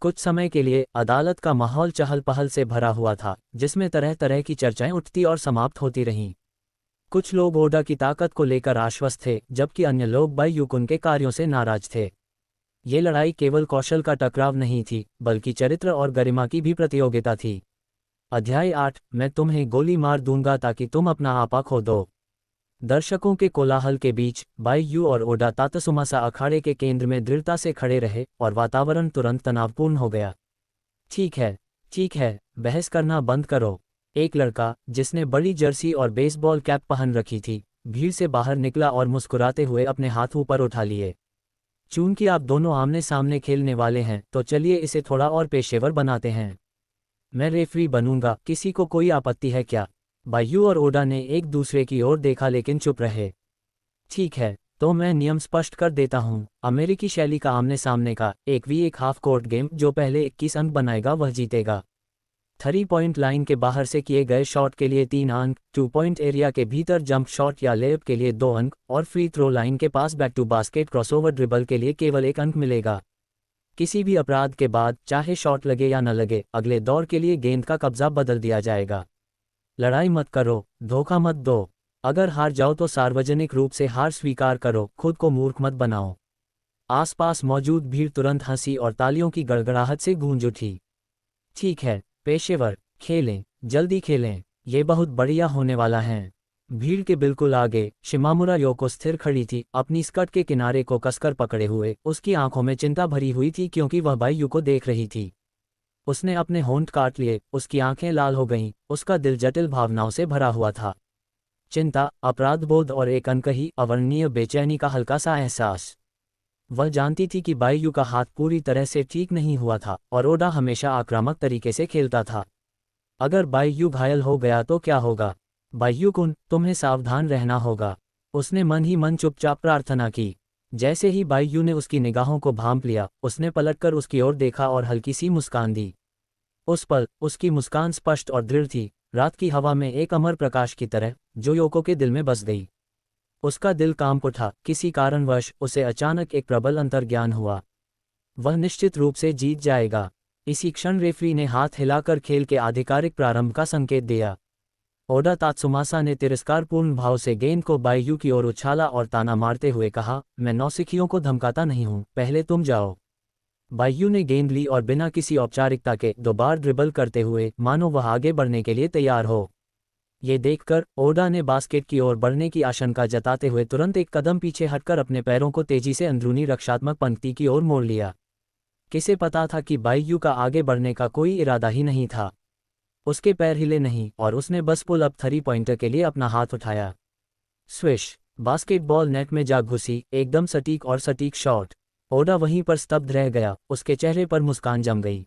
कुछ समय के लिए अदालत का माहौल चहल पहल से भरा हुआ था, जिसमें तरह तरह की चर्चाएं उठती और समाप्त होती रहीं। कुछ लोग ओडा की ताकत को लेकर आश्वस्त थे, जबकि अन्य लोग बाईयूकुन के कार्यों से नाराज थे। ये लड़ाई केवल कौशल का टकराव नहीं थी, बल्कि चरित्र और गरिमा की भी प्रतियोगिता थी। अध्याय 8, मैं तुम्हें गोली मार दूंगा ताकि तुम अपना आपा खो दो। दर्शकों के कोलाहल के बीच बाईयू और ओडा तात्सुमासा अखाड़े के केंद्र में दृढ़ता से खड़े रहे और वातावरण तुरंत तनावपूर्ण हो गया। ठीक है, बहस करना बंद करो। एक लड़का, जिसने बड़ी जर्सी और बेसबॉल कैप पहन रखी थी, भीड़ से बाहर निकला और मुस्कुराते हुए अपने हाथ ऊपर उठा लिए। चूंकि आप दोनों आमने सामने खेलने वाले हैं, तो चलिए इसे थोड़ा और पेशेवर बनाते हैं। मैं रेफरी बनूंगा, किसी को कोई आपत्ति है क्या? बाईयू और ओडा ने एक दूसरे की ओर देखा लेकिन चुप रहे। ठीक है, तो मैं नियम स्पष्ट कर देता हूँ। अमेरिकी शैली का आमने सामने का 1v1 हाफ कोर्ट गेम, जो पहले 21 अंक बनाएगा वह जीतेगा। 3 पॉइंट लाइन के बाहर से किए गए शॉट के लिए 3 अंक, 2 पॉइंट एरिया के भीतर जंप शॉट या लेअप के लिए 2 अंक, और फ्री थ्रो लाइन के पास back to basket crossover dribble के लिए केवल 1 अंक मिलेगा। किसी भी अपराध के बाद, चाहे शॉट लगे या न लगे, अगले दौर के लिए गेंद का कब्जा बदल दिया जाएगा। लड़ाई मत करो, धोखा मत दो। अगर हार जाओ तो सार्वजनिक रूप से हार स्वीकार करो, खुद को मूर्ख मत बनाओ। आसपास मौजूद भीड़ तुरंत हंसी और तालियों की गड़गड़ाहट से गूंज उठी। ठीक है, पेशेवर, खेलें, जल्दी खेलें, ये बहुत बढ़िया होने वाला है। भीड़ के बिल्कुल आगे शिमामुरा योको स्थिर खड़ी थी, अपनी स्कर्ट के किनारे को कसकर पकड़े हुए। उसकी आंखों में चिंता भरी हुई थी क्योंकि वह बाईयू को देख रही थी। उसने अपने होंठ काट लिए, उसकी आंखें लाल हो गईं, उसका दिल जटिल भावनाओं से भरा हुआ था। चिंता, अपराधबोध और एक अनकही अवर्णनीय बेचैनी का हल्का सा एहसास। वह जानती थी कि बाईयू का हाथ पूरी तरह से ठीक नहीं हुआ था और ओडा हमेशा आक्रामक तरीके से खेलता था। अगर बाईयू घायल हो गया तो क्या होगा? बाईयू कुन, तुम्हें सावधान रहना होगा। उसने मन ही मन चुपचाप प्रार्थना की। जैसे ही बाईयू ने उसकी निगाहों को भांप लिया, उसने पलटकर उसकी ओर देखा और हल्की सी मुस्कान दी। उस पल उसकी मुस्कान स्पष्ट और दृढ़ थी, रात की हवा में एक अमर प्रकाश की तरह, जो योको के दिल में बस गई। उसका दिल कांप उठा, किसी कारणवश उसे अचानक एक प्रबल अंतर्ज्ञान हुआ। वह निश्चित रूप से जीत जाएगा। इसी क्षण रेफरी ने हाथ हिलाकर खेल के आधिकारिक प्रारंभ का संकेत दिया। ओडा तात्सुमासा ने तिरस्कारपूर्ण भाव से गेंद को बाईयू की ओर उछाला और ताना मारते हुए कहा, मैं नौसिखियों को धमकाता नहीं हूं, पहले तुम जाओ। बाईयू ने गेंद ली और बिना किसी औपचारिकता के 2 बार ड्रिबल करते हुए, मानो वह आगे बढ़ने के लिए तैयार हो। ये देखकर ओडा ने बास्केट की ओर बढ़ने की आशंका जताते हुए तुरंत एक कदम पीछे हटकर अपने पैरों को तेजी से अंदरूनी रक्षात्मक पंक्ति की ओर मोड़ लिया। किसे पता था कि बाईयू का आगे बढ़ने का कोई इरादा ही नहीं था। उसके पैर हिले नहीं और उसने बस पुल अप 3 पॉइंटर के लिए अपना हाथ उठाया। स्विश! बास्केटबॉल नेट में जा घुसी, एकदम सटीक और सटीक शॉट। ओडा वहीं पर स्तब्ध रह गया, उसके चेहरे पर मुस्कान जम गई।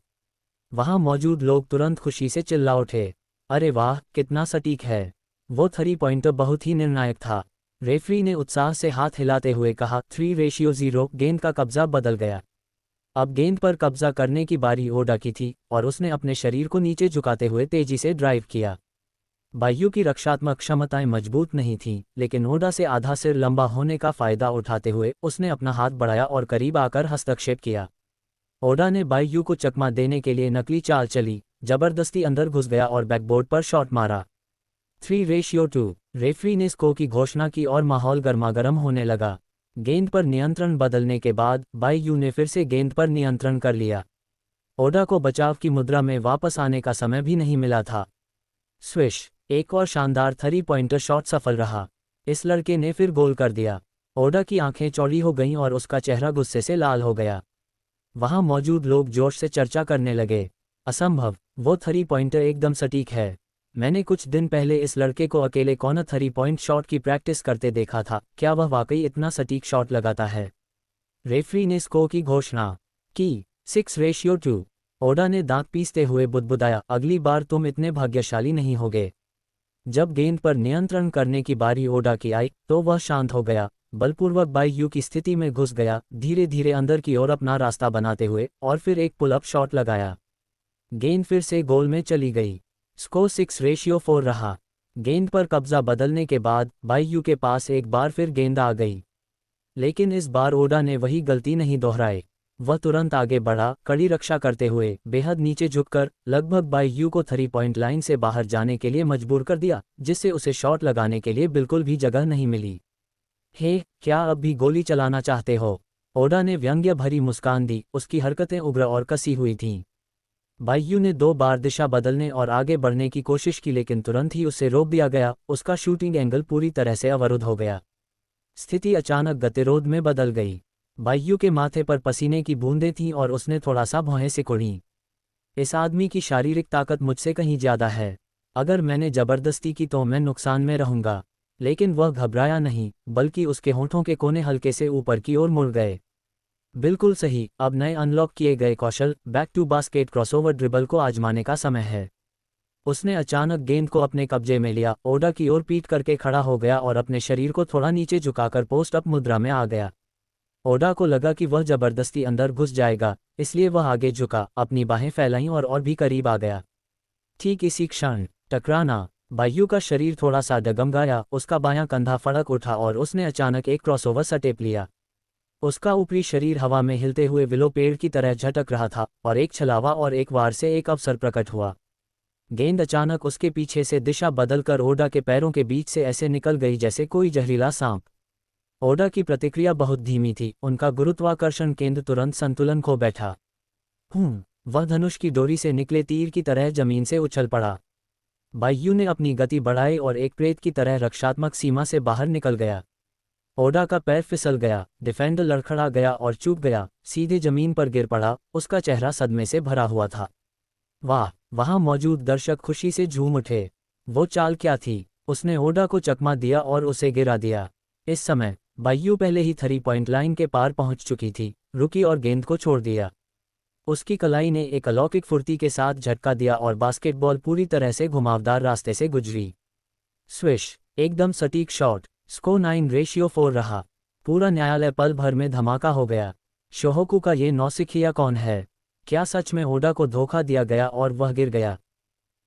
वहां मौजूद लोग तुरंत खुशी से चिल्ला उठे। अरे वाह, कितना सटीक है! वो 3 पॉइंटर बहुत ही निर्णायक था। रेफरी ने उत्साह से हाथ हिलाते हुए कहा, 3-0। गेंद का कब्जा बदल गया। अब गेंद पर कब्जा करने की बारी ओडा की थी और उसने अपने शरीर को नीचे झुकाते हुए तेजी से ड्राइव किया। बाईयू की रक्षात्मक क्षमताएं मजबूत नहीं थीं, लेकिन ओडा से आधा सिर लंबा होने का फायदा उठाते हुए उसने अपना हाथ बढ़ाया और करीब आकर हस्तक्षेप किया। ओडा ने बाईयू को चकमा देने के लिए नकली चाल चली, जबरदस्ती अंदर घुस गया और बैकबोर्ड पर शॉट मारा। 3-2। रेफरी ने स्कोर की घोषणा की और माहौल गर्मागर्म होने लगा। गेंद पर नियंत्रण बदलने के बाद बाईयू ने फिर से गेंद पर नियंत्रण कर लिया। ओडा को बचाव की मुद्रा में वापस आने का समय भी नहीं मिला था। स्विश! एक और शानदार 3 पॉइंटर शॉट सफल रहा। इस लड़के ने फिर गोल कर दिया। ओडा की आंखें चौड़ी हो गईं और उसका चेहरा गुस्से से लाल हो गया। वहां मौजूद लोग जोश से चर्चा करने लगे। असंभव, वो 3 पॉइंटर एकदम सटीक है। मैंने कुछ दिन पहले इस लड़के को अकेले कॉर्नर 3 पॉइंट शॉट की प्रैक्टिस करते देखा था, क्या वह वाकई इतना सटीक शॉट लगाता है? रेफरी ने स्कोर की घोषणा की। 6-2। ओडा ने दांत पीसते हुए बुदबुदाया, अगली बार तुम इतने भाग्यशाली नहीं होगे। जब गेंद पर नियंत्रण करने की बारी ओडा की आई तो वह शांत हो गया, बलपूर्वक बाईयू की स्थिति में घुस गया, धीरे धीरे अंदर की ओर अपना रास्ता बनाते हुए, और फिर एक पुल अप शॉट लगाया। गेंद फिर से गोल में चली गई। स्कोर 6-4 रहा। गेंद पर कब्जा बदलने के बाद बाईयू के पास एक बार फिर गेंद आ गई, लेकिन इस बार ओडा ने वही गलती नहीं दोहराई। वह तुरंत आगे बढ़ा, कड़ी रक्षा करते हुए, बेहद नीचे झुककर, लगभग बाईयू को 3 पॉइंट लाइन से बाहर जाने के लिए मजबूर कर दिया, जिससे उसे शॉट लगाने के लिए बिल्कुल भी जगह नहीं मिली। हे, क्या अब भी गोली चलाना चाहते हो? ओडा ने व्यंग्य भरी मुस्कान दी, उसकी हरकतें उग्र और कसी हुई थीं। बाईयू ने 2 बार दिशा बदलने और आगे बढ़ने की कोशिश की, लेकिन तुरंत ही उसे रोक दिया गया, उसका शूटिंग एंगल पूरी तरह से अवरुद्ध हो गया। स्थिति अचानक गतिरोध में बदल गई। बाईयू के माथे पर पसीने की बूंदें थीं और उसने थोड़ा सा भौहें सिकुड़ी। इस आदमी की शारीरिक ताकत मुझसे कहीं ज्यादा है। अगर मैंने जबरदस्ती की तो मैं नुकसान में रहूंगा। लेकिन वह घबराया नहीं, बल्कि उसके होंठों के कोने हल्के से ऊपर की ओर मुड़ गए। बिल्कुल सही, अब नए अनलॉक किए गए कौशल back to basket crossover dribble को आजमाने का समय है। उसने अचानक गेंद को अपने कब्जे में लिया, ओडा की ओर पीठ करके खड़ा हो गया और अपने शरीर को थोड़ा नीचे झुकाकर पोस्ट अप मुद्रा में आ गया। ओडा को लगा कि वह जबरदस्ती अंदर घुस जाएगा, इसलिए वह आगे झुका, अपनी बाहें फैलाईं और भी करीब आ गया। ठीक इसी क्षण टकराना! बाईयू का शरीर थोड़ा सा डगमगाया, उसका बायां कंधा फड़क उठा और उसने अचानक एक क्रॉसओवर सटेप लिया। उसका ऊपरी शरीर हवा में हिलते हुए विलो पेड़ की तरह झटक रहा था और एक छलावा और एक वार से एक अवसर प्रकट हुआ। गेंद अचानक उसके पीछे से दिशा बदलकर ओडा के पैरों के बीच से ऐसे निकल गई जैसे कोई जहरीला सांप। ओडा की प्रतिक्रिया बहुत धीमी थी, उनका गुरुत्वाकर्षण केंद्र तुरंत संतुलन खो बैठा। वह धनुष की डोरी से निकले तीर की तरह जमीन से उछल पड़ा। बाईयू ने अपनी गति बढ़ाई और एक प्रेत की तरह रक्षात्मक सीमा से बाहर निकल गया। ओडा का पैर फिसल गया, डिफेंडर लड़खड़ा गया और चूक गया, सीधे जमीन पर गिर पड़ा, उसका चेहरा सदमे से भरा हुआ था। वाह, वहां मौजूद दर्शक खुशी से झूम उठे। वो चाल क्या थी? उसने ओडा को चकमा दिया और उसे गिरा दिया। इस समय बायू पहले ही 3 पॉइंट लाइन के पार पहुंच चुकी थी, रुकी और गेंद को छोड़ दिया। उसकी कलाई ने एक अलौकिक फुर्ती के साथ झटका दिया और बास्केटबॉल पूरी तरह से घुमावदार रास्ते से गुजरी। स्विश, एकदम सटीक शॉट। स्कोर 9:4 रहा। पूरा न्यायालय पल भर में धमाका हो गया। शोहोकू का ये नौसिखिया कौन है? क्या सच में ओडा को धोखा दिया गया और वह गिर गया?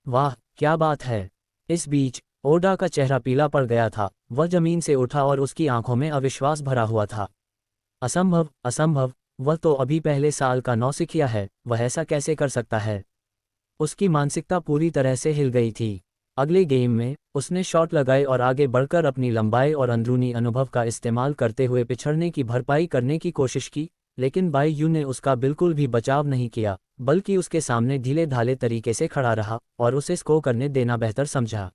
वाह, क्या बात है! इस बीच ओडा का चेहरा पीला पड़ गया था। वह जमीन से उठा और उसकी आंखों में अविश्वास भरा हुआ था। असंभव, असंभव! वह तो अभी पहले साल का नौसिखिया है, वह ऐसा कैसे कर सकता है? उसकी मानसिकता पूरी तरह से हिल गई थी। अगले गेम में उसने शॉट लगाए और आगे बढ़कर अपनी लंबाई और अंदरूनी अनुभव का इस्तेमाल करते हुए पिछड़ने की भरपाई करने की कोशिश की, लेकिन बायू ने उसका बिल्कुल भी बचाव नहीं किया, बल्कि उसके सामने ढीले ढाले तरीके से खड़ा रहा और उसे स्कोर करने देना बेहतर समझा।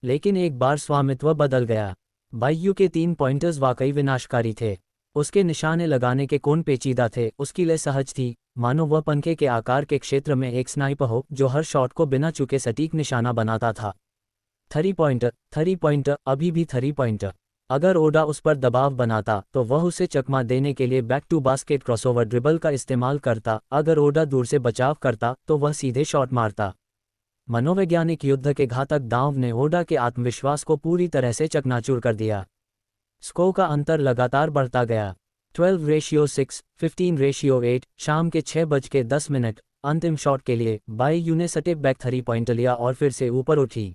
लेकिन एक बार स्वामित्व बदल गया। बायू के 3 पॉइंटर्स वाकई विनाशकारी थे। उसके निशाने लगाने के कोण पेचीदा थे, उसकी लय सहज थी, मानो वह पंखे के आकार के क्षेत्र में एक स्नाइपर हो जो हर शॉट को बिना चूके सटीक निशाना बनाता था। 3 पॉइंटर, अभी भी 3 पॉइंटर। अगर ओडा उस पर दबाव बनाता तो वह उसे चकमा देने के लिए back to basket crossover dribble का इस्तेमाल करता। अगर ओडा दूर से बचाव करता तो वह सीधे शॉट मारता। मनोवैज्ञानिक युद्ध के घातक दांव ने ओडा के आत्मविश्वास को पूरी तरह से चकनाचूर कर दिया। स्कोर का अंतर लगातार बढ़ता गया। 12:6, 15:8। शाम के 6:10। अंतिम शॉट के लिए बायू ने स्टेप बैक 3 पॉइंट लिया और फिर से ऊपर उठी।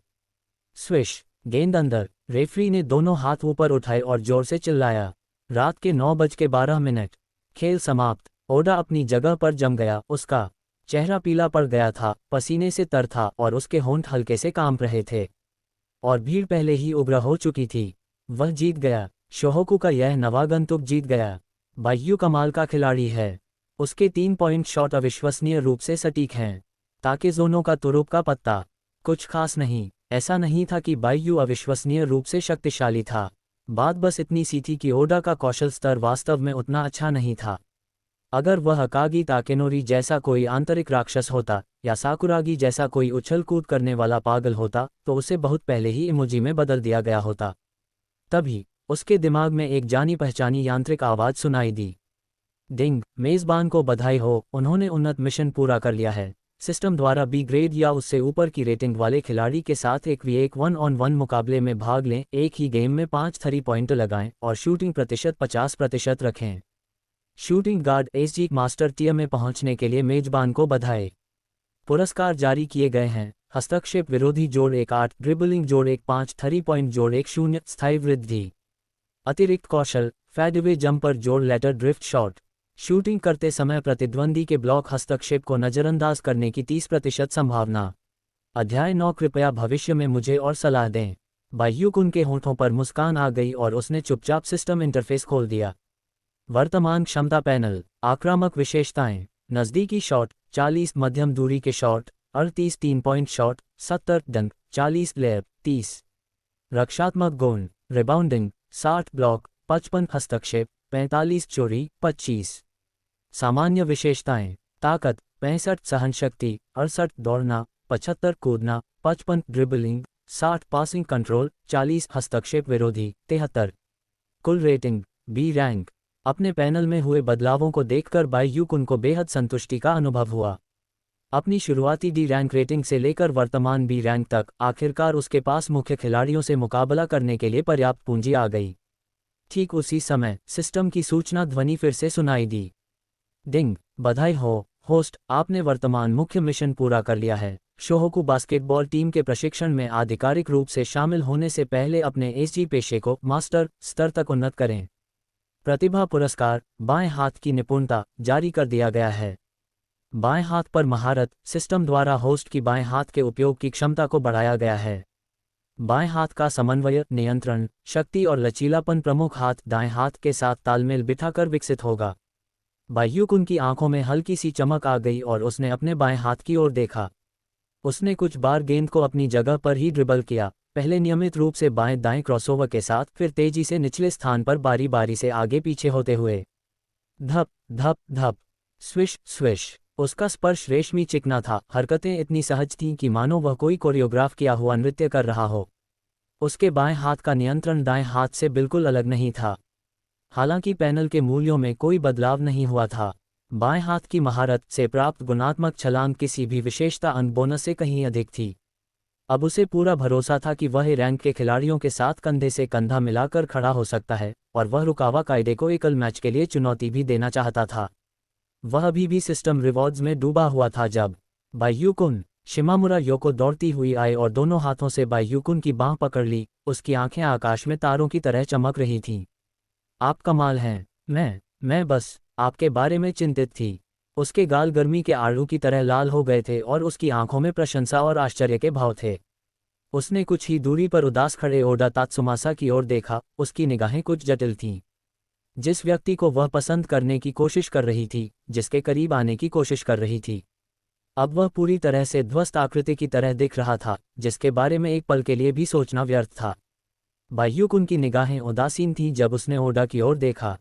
स्विश, गेंद अंदर। रेफरी ने दोनों हाथ ऊपर उठाए और जोर से चिल्लाया। रात के 9:12। खेल समाप्त। ओडा अपनी जगह पर जम गया। उसका चेहरा पीला पड़ गया था, पसीने से तर था और उसके होंठ हल्के से कांप रहे थे। और भीड़ पहले ही उग्र हो चुकी थी। वह जीत गया। शोहोकू का यह नवागंतुक जीत गया। बायू कमाल का खिलाड़ी है। उसके 3 पॉइंट शॉट अविश्वसनीय रूप से सटीक हैं। ताकेज़ोनो का तुरुप का पत्ता कुछ खास नहीं। ऐसा नहीं था कि बायू अविश्वसनीय रूप से शक्तिशाली था। बात बस इतनी सी थी कि ओडा का कौशल स्तर वास्तव में उतना अच्छा नहीं था। अगर वह अकागी ताकेनोरी जैसा कोई आंतरिक राक्षस होता या साकुरागी जैसा कोई उछल कूद करने वाला पागल होता तो उसे बहुत पहले ही इमोजी में बदल दिया गया होता। तभी उसके दिमाग में एक जानी पहचानी यांत्रिक आवाज सुनाई दी। डिंग, मेजबान को बधाई हो, उन्होंने उन्नत मिशन पूरा कर लिया है। सिस्टम द्वारा बी ग्रेड या उससे ऊपर की रेटिंग वाले खिलाड़ी के साथ एक 1-on-1 मुकाबले में भाग लें। एक ही गेम में 5 3 पॉइंट लगाएं और शूटिंग प्रतिशत 50% रखें। Shooting guard SG master tier में पहुंचने के लिए मेजबान को बधाई। पुरस्कार जारी किए गए हैं। हस्तक्षेप विरोधी जोड़ 1-8, ड्रिबलिंग जोड़ 1-5, 3 पॉइंट जोड़ 1-0, स्थायी वृद्धि। अतिरिक्त कौशल, फैडवे जंपर जोड़ लेटर ड्रिफ्ट शॉट। शूटिंग करते समय प्रतिद्वंदी के ब्लॉक हस्तक्षेप को नज़रअंदाज करने की 30% संभावना। अध्याय 9। कृपया भविष्य में मुझे और सलाह दें। बायू-कुन के होठों पर मुस्कान आ गई और उसने चुपचाप सिस्टम इंटरफेस खोल दिया। वर्तमान क्षमता पैनल। आक्रामक विशेषताएं। नज़दीकी शॉट 40, मध्यम दूरी के शॉट 38, 3 पॉइंट शॉट 70, डंक 40, लेयर 30। रक्षात्मक गुण। रिबाउंडिंग 60, ब्लॉक 55, हस्तक्षेप 45, चोरी 25। सामान्य विशेषताएं। ताकत 65, सहनशक्ति 68, दौड़ना 75, कूदना 55, ड्रिबलिंग 60, पासिंग कंट्रोल 40, हस्तक्षेप विरोधी 73। कुल रेटिंग बी रैंक। अपने पैनल में हुए बदलावों को देखकर बायू-कुन को बेहद संतुष्टि का अनुभव हुआ। अपनी शुरुआती डी रैंक रेटिंग से लेकर वर्तमान बी रैंक तक आखिरकार उसके पास मुख्य खिलाड़ियों से मुकाबला करने के लिए पर्याप्त पूंजी आ गई। ठीक उसी समय सिस्टम की सूचना ध्वनि फिर से सुनाई दी। डिंग, बधाई हो होस्ट, आपने वर्तमान मुख्य मिशन पूरा कर लिया है। शोहोकू बास्केटबॉल टीम के प्रशिक्षण में आधिकारिक रूप से शामिल होने से पहले अपने एसजी पेशे को मास्टर स्तर तक उन्नत करें। प्रतिभा पुरस्कार, बाएं हाथ की निपुणता, जारी कर दिया गया है। बाएं हाथ पर महारत, सिस्टम द्वारा होस्ट की बाएं हाथ के उपयोग की क्षमता को बढ़ाया गया है। बाएं हाथ का समन्वय, नियंत्रण, शक्ति और लचीलापन प्रमुख हाथ दाएं हाथ के साथ तालमेल बिठाकर विकसित होगा। बायू-कुन की आंखों में हल्की सी चमक आ गई और उसने अपने बाएं हाथ की ओर देखा। उसने कुछ बार गेंद को अपनी जगह पर ही ड्रिबल किया, पहले नियमित रूप से बाएं दाएं क्रॉसओवर के साथ, फिर तेजी से निचले स्थान पर बारी बारी से आगे पीछे होते हुए। धप धप धप, स्विश स्विश। उसका स्पर्श रेशमी चिकना था, हरकतें इतनी सहज थीं कि मानो वह कोई कोरियोग्राफ किया हुआ नृत्य कर रहा हो। उसके बाएं हाथ का नियंत्रण दाएं हाथ से बिल्कुल अलग नहीं था। हालांकि पैनल के मूल्यों में कोई बदलाव नहीं हुआ था। बाएं हाथ की महारत से प्राप्त गुणात्मक छलांग किसी भी विशेषता बोनस से कहीं अधिक थी। अब उसे पूरा भरोसा था कि वह रैंक के खिलाड़ियों के साथ कंधे से कंधा मिलाकर खड़ा हो सकता है, और वह रुकावा कायदे को एकल मैच के लिए चुनौती भी देना चाहता था। वह अभी भी सिस्टम रिवॉर्ड्स में डूबा हुआ था जब बाइयुकुन शिमामुरा योको दौड़ती हुई आई और दोनों हाथों से बाइयुकुन की बांह पकड़ ली। उसकी आंखें आकाश में तारों की तरह चमक रही थीं। आप कमाल हैं। मैं बस आपके बारे में चिंतित थी। उसके गाल गर्मी के आड़ू की तरह लाल हो गए थे और उसकी आंखों में प्रशंसा और आश्चर्य के भाव थे। उसने कुछ ही दूरी पर उदास खड़े ओडा तात्सुमासा की ओर देखा। उसकी निगाहें कुछ जटिल थीं। जिस व्यक्ति को वह पसंद करने की कोशिश कर रही थी, जिसके करीब आने की कोशिश कर रही थी, अब वह पूरी तरह से ध्वस्त आकृति की तरह दिख रहा था, जिसके बारे में एक पल के लिए भी सोचना व्यर्थ था। बाइयुकुन की निगाहें उदासीन थीं जब उसने ओडा की ओर देखा।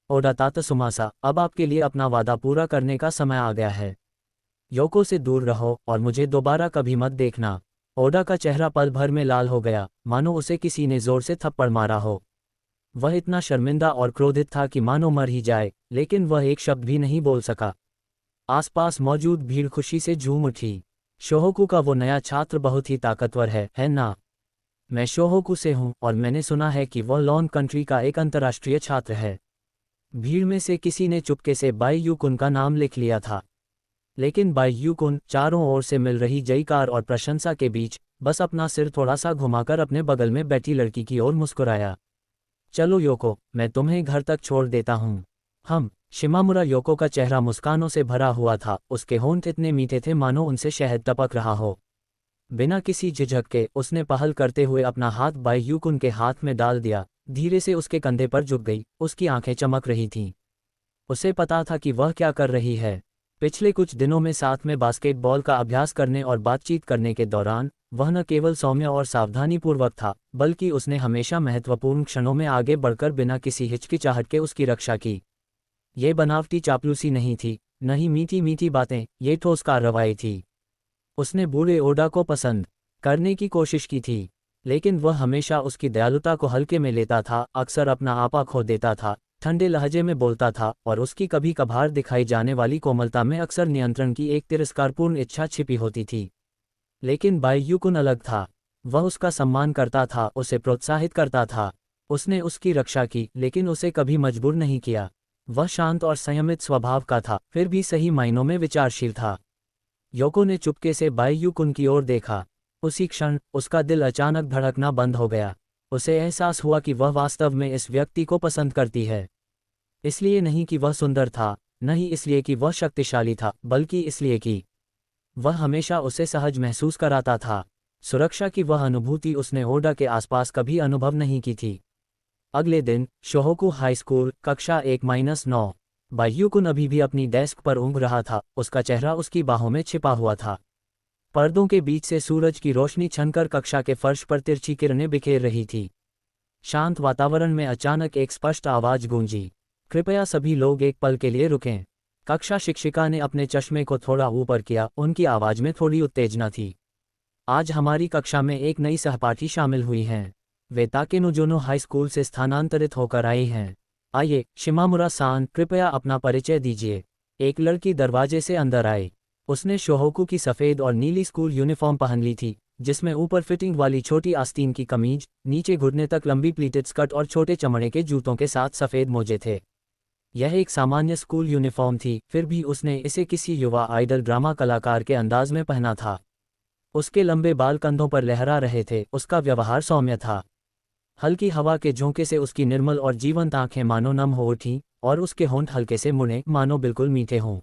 ओडा तात्सुमासा, अब आपके लिए अपना वादा पूरा करने का समय आ गया है। योको से दूर रहो और मुझे दोबारा कभी मत देखना। ओडा का चेहरा पल भर में लाल हो गया, मानो उसे किसी ने जोर से थप्पड़ मारा हो। वह इतना शर्मिंदा और क्रोधित था कि मानो मर ही जाए, लेकिन वह एक शब्द भी नहीं बोल सका। आसपास मौजूद भीड़ खुशी से झूम उठी। शोहोकू का वो नया छात्र बहुत ही ताकतवर है ना? मैं शोहोकू से हूँ और मैंने सुना है कि वह लॉन कंट्री का एक अंतर्राष्ट्रीय छात्र है। भीड़ में से किसी ने चुपके से बाइयुकुन का नाम लिख लिया था। लेकिन बाइयुकुन चारों ओर से मिल रही जयकार और प्रशंसा के बीच बस अपना सिर थोड़ा सा घुमाकर अपने बगल में बैठी लड़की की ओर मुस्कुराया। चलो योको, मैं तुम्हें घर तक छोड़ देता हूँ। शिमामुरा योको का चेहरा मुस्कानों से भरा हुआ था। उसके होंठ इतने मीठे थे मानो उनसे शहद टपक रहा हो। बिना किसी झिझक के उसने पहल करते हुए अपना हाथ बाइयुकुन के हाथ में डाल दिया। धीरे से उसके कंधे पर झुक गई। उसकी आंखें चमक रही थीं। उसे पता था कि वह क्या कर रही है। पिछले कुछ दिनों में साथ में बास्केटबॉल का अभ्यास करने और बातचीत करने के दौरान वह न केवल सौम्य और सावधानीपूर्वक था, बल्कि उसने हमेशा महत्वपूर्ण क्षणों में आगे बढ़कर बिना किसी हिचकिचाहट के उसकी रक्षा की। ये बनावटी चापलूसी नहीं थी, न ही मीठी मीठी बातें, ये ठोस कार्रवाई थी। उसने बूढ़े ओडा को पसंद करने की कोशिश की थी, लेकिन वह हमेशा उसकी दयालुता को हल्के में लेता था, अक्सर अपना आपा खो देता था, ठंडे लहजे में बोलता था, और उसकी कभी कभार दिखाई जाने वाली कोमलता में अक्सर नियंत्रण की एक तिरस्कारपूर्ण इच्छा छिपी होती थी। लेकिन बाइयुकुन अलग था। वह उसका सम्मान करता था, उसे प्रोत्साहित करता था। उसने उसकी रक्षा की, लेकिन उसे कभी मजबूर नहीं किया। वह शांत और संयमित स्वभाव का था, फिर भी सही मायनों में विचारशील था। योको ने चुपके से बाइयुकुन की ओर देखा। उसी क्षण उसका दिल अचानक धड़कना बंद हो गया। उसे एहसास हुआ कि वह वास्तव में इस व्यक्ति को पसंद करती है। इसलिए नहीं कि वह सुंदर था, न ही इसलिए कि वह शक्तिशाली था, बल्कि इसलिए कि वह हमेशा उसे सहज महसूस कराता था। सुरक्षा की वह अनुभूति उसने ओडा के आसपास कभी अनुभव नहीं की थी। अगले दिन शोहोकू हाई स्कूल, कक्षा 1-9। बाइयुकुन अभी भी अपनी डेस्क पर ऊँघ रहा था। उसका चेहरा उसकी बाहों में छिपा हुआ था। पर्दों के बीच से सूरज की रोशनी छनकर कक्षा के फर्श पर तिरछी किरणें बिखेर रही थी। शांत वातावरण में अचानक एक स्पष्ट आवाज गूंजी, कृपया सभी लोग एक पल के लिए रुकें। कक्षा शिक्षिका ने अपने चश्मे को थोड़ा ऊपर किया। उनकी आवाज में थोड़ी उत्तेजना थी। आज हमारी कक्षा में एक नई सहपाठी शामिल हुई हैं। वे ताकेनुजोनो हाई स्कूल से स्थानांतरित होकर आई हैं। आइए शिमामुरा-सान, कृपया अपना परिचय दीजिए। एक लड़की दरवाजे से अंदर आई। उसने शोहोकू की सफ़ेद और नीली स्कूल यूनिफॉर्म पहन ली थी, जिसमें ऊपर फिटिंग वाली छोटी आस्तीन की कमीज, नीचे घुटने तक लंबी प्लीटेड स्कर्ट और छोटे चमड़े के जूतों के साथ सफ़ेद मोजे थे। यह एक सामान्य स्कूल यूनिफॉर्म थी, फिर भी उसने इसे किसी युवा आइडल ड्रामा कलाकार के अंदाज में पहना था। उसके लंबे बाल कंधों पर लहरा रहे थे। उसका व्यवहार सौम्य था। हल्की हवा के झोंके से उसकी निर्मल और जीवंत आंखें मानो नम हो उठीं, और उसके होंठ हल्के से मुड़े, मानो बिल्कुल मीठे हों।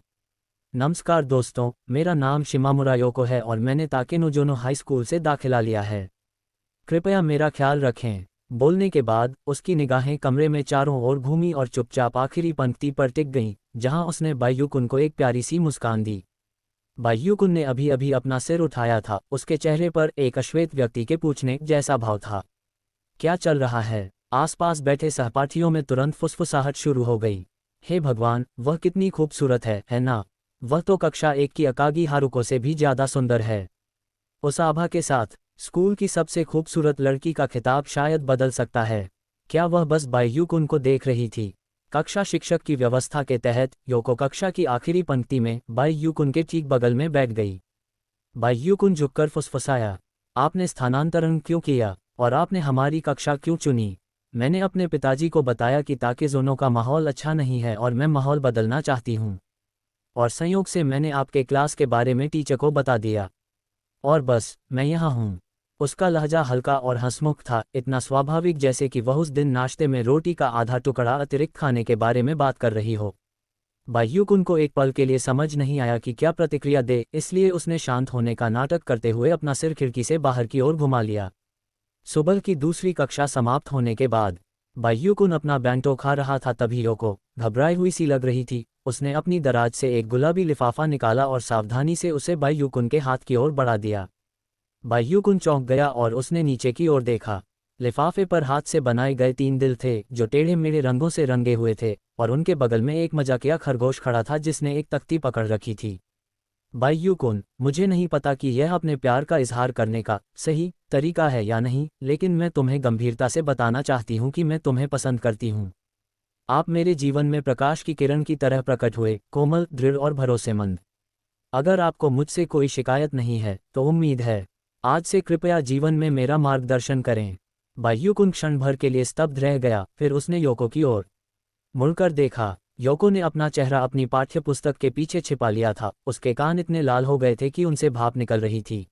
नमस्कार दोस्तों, मेरा नाम शिमामुरा योको है और मैंने ताकेनुजोनो हाई स्कूल से दाखिला लिया है। कृपया मेरा ख्याल रखें। बोलने के बाद उसकी निगाहें कमरे में चारों ओर घूमी और चुपचाप आखिरी पंक्ति पर टिक गईं, जहां उसने बाइयुकुन को एक प्यारी सी मुस्कान दी। बाइयुकुन ने अभी अभी अपना सिर उठाया था। उसके चेहरे पर एक अश्वेत व्यक्ति के पूछने जैसा भाव था। क्या चल रहा है? आसपास बैठे सहपाठियों में तुरंत फुसफुसाहट शुरू हो गई। हे भगवान, वह कितनी खूबसूरत है ना? वह तो कक्षा 1 की अकागी हारुको से भी ज्यादा सुंदर है। उस आभा के साथ स्कूल की सबसे खूबसूरत लड़की का खिताब शायद बदल सकता है। क्या वह बस बाइयूकुन को देख रही थी? कक्षा शिक्षक की व्यवस्था के तहत योको कक्षा की आखिरी पंक्ति में बाइयूकुन के ठीक बगल में बैठ गई। बाइयूकुन झुककर फुसफुसाया, आपने स्थानांतरण क्यों किया और आपने हमारी कक्षा क्यों चुनी? मैंने अपने पिताजी को बताया कि ताकेज़ोनो का माहौल अच्छा नहीं है और मैं माहौल बदलना चाहती हूँ। और संयोग से मैंने आपके क्लास के बारे में टीचर को बता दिया। और बस मैं यहाँ हूँ। उसका लहजा हल्का और हंसमुख था, इतना स्वाभाविक जैसे कि वह उस दिन नाश्ते में रोटी का आधा टुकड़ा अतिरिक्त खाने के बारे में बात कर रही हो। बाइयूकुन को एक पल के लिए समझ नहीं आया कि क्या प्रतिक्रिया दे, इसलिए उसने शांत होने का नाटक करते हुए अपना सिर खिड़की से बाहर की ओर घुमा लिया। सुबह की दूसरी कक्षा समाप्त होने के बाद बाइयूकुन अपना बैंटो खा रहा था, तभी योको घबराई हुई सी लग रही थी। उसने अपनी दराज से एक गुलाबी लिफाफा निकाला और सावधानी से उसे बाइयूकुन के हाथ की ओर बढ़ा दिया। बाइयूकुन चौंक गया और उसने नीचे की ओर देखा। लिफाफे पर हाथ से बनाए गए 3 दिल थे जो टेढ़े मेढ़े रंगों से रंगे हुए थे, और उनके बगल में एक मजाकिया खरगोश खड़ा था जिसने एक तख्ती पकड़ रखी थी। बाइयूकुन, मुझे नहीं पता कि यह अपने प्यार का इजहार करने का सही तरीका है या नहीं, लेकिन मैं तुम्हें गंभीरता से बताना चाहती हूँ कि मैं तुम्हें पसंद करती हूँ। आप मेरे जीवन में प्रकाश की किरण की तरह प्रकट हुए, कोमल, दृढ़ और भरोसेमंद। अगर आपको मुझसे कोई शिकायत नहीं है तो उम्मीद है आज से कृपया जीवन में मेरा मार्गदर्शन करें। बाइयूकुन क्षण भर के लिए स्तब्ध रह गया, फिर उसने योको की ओर मुड़कर देखा। योको ने अपना चेहरा अपनी पाठ्य पुस्तक के पीछे छिपा लिया था, उसके कान इतने लाल हो गए थे कि उनसे भाप निकल रही थी।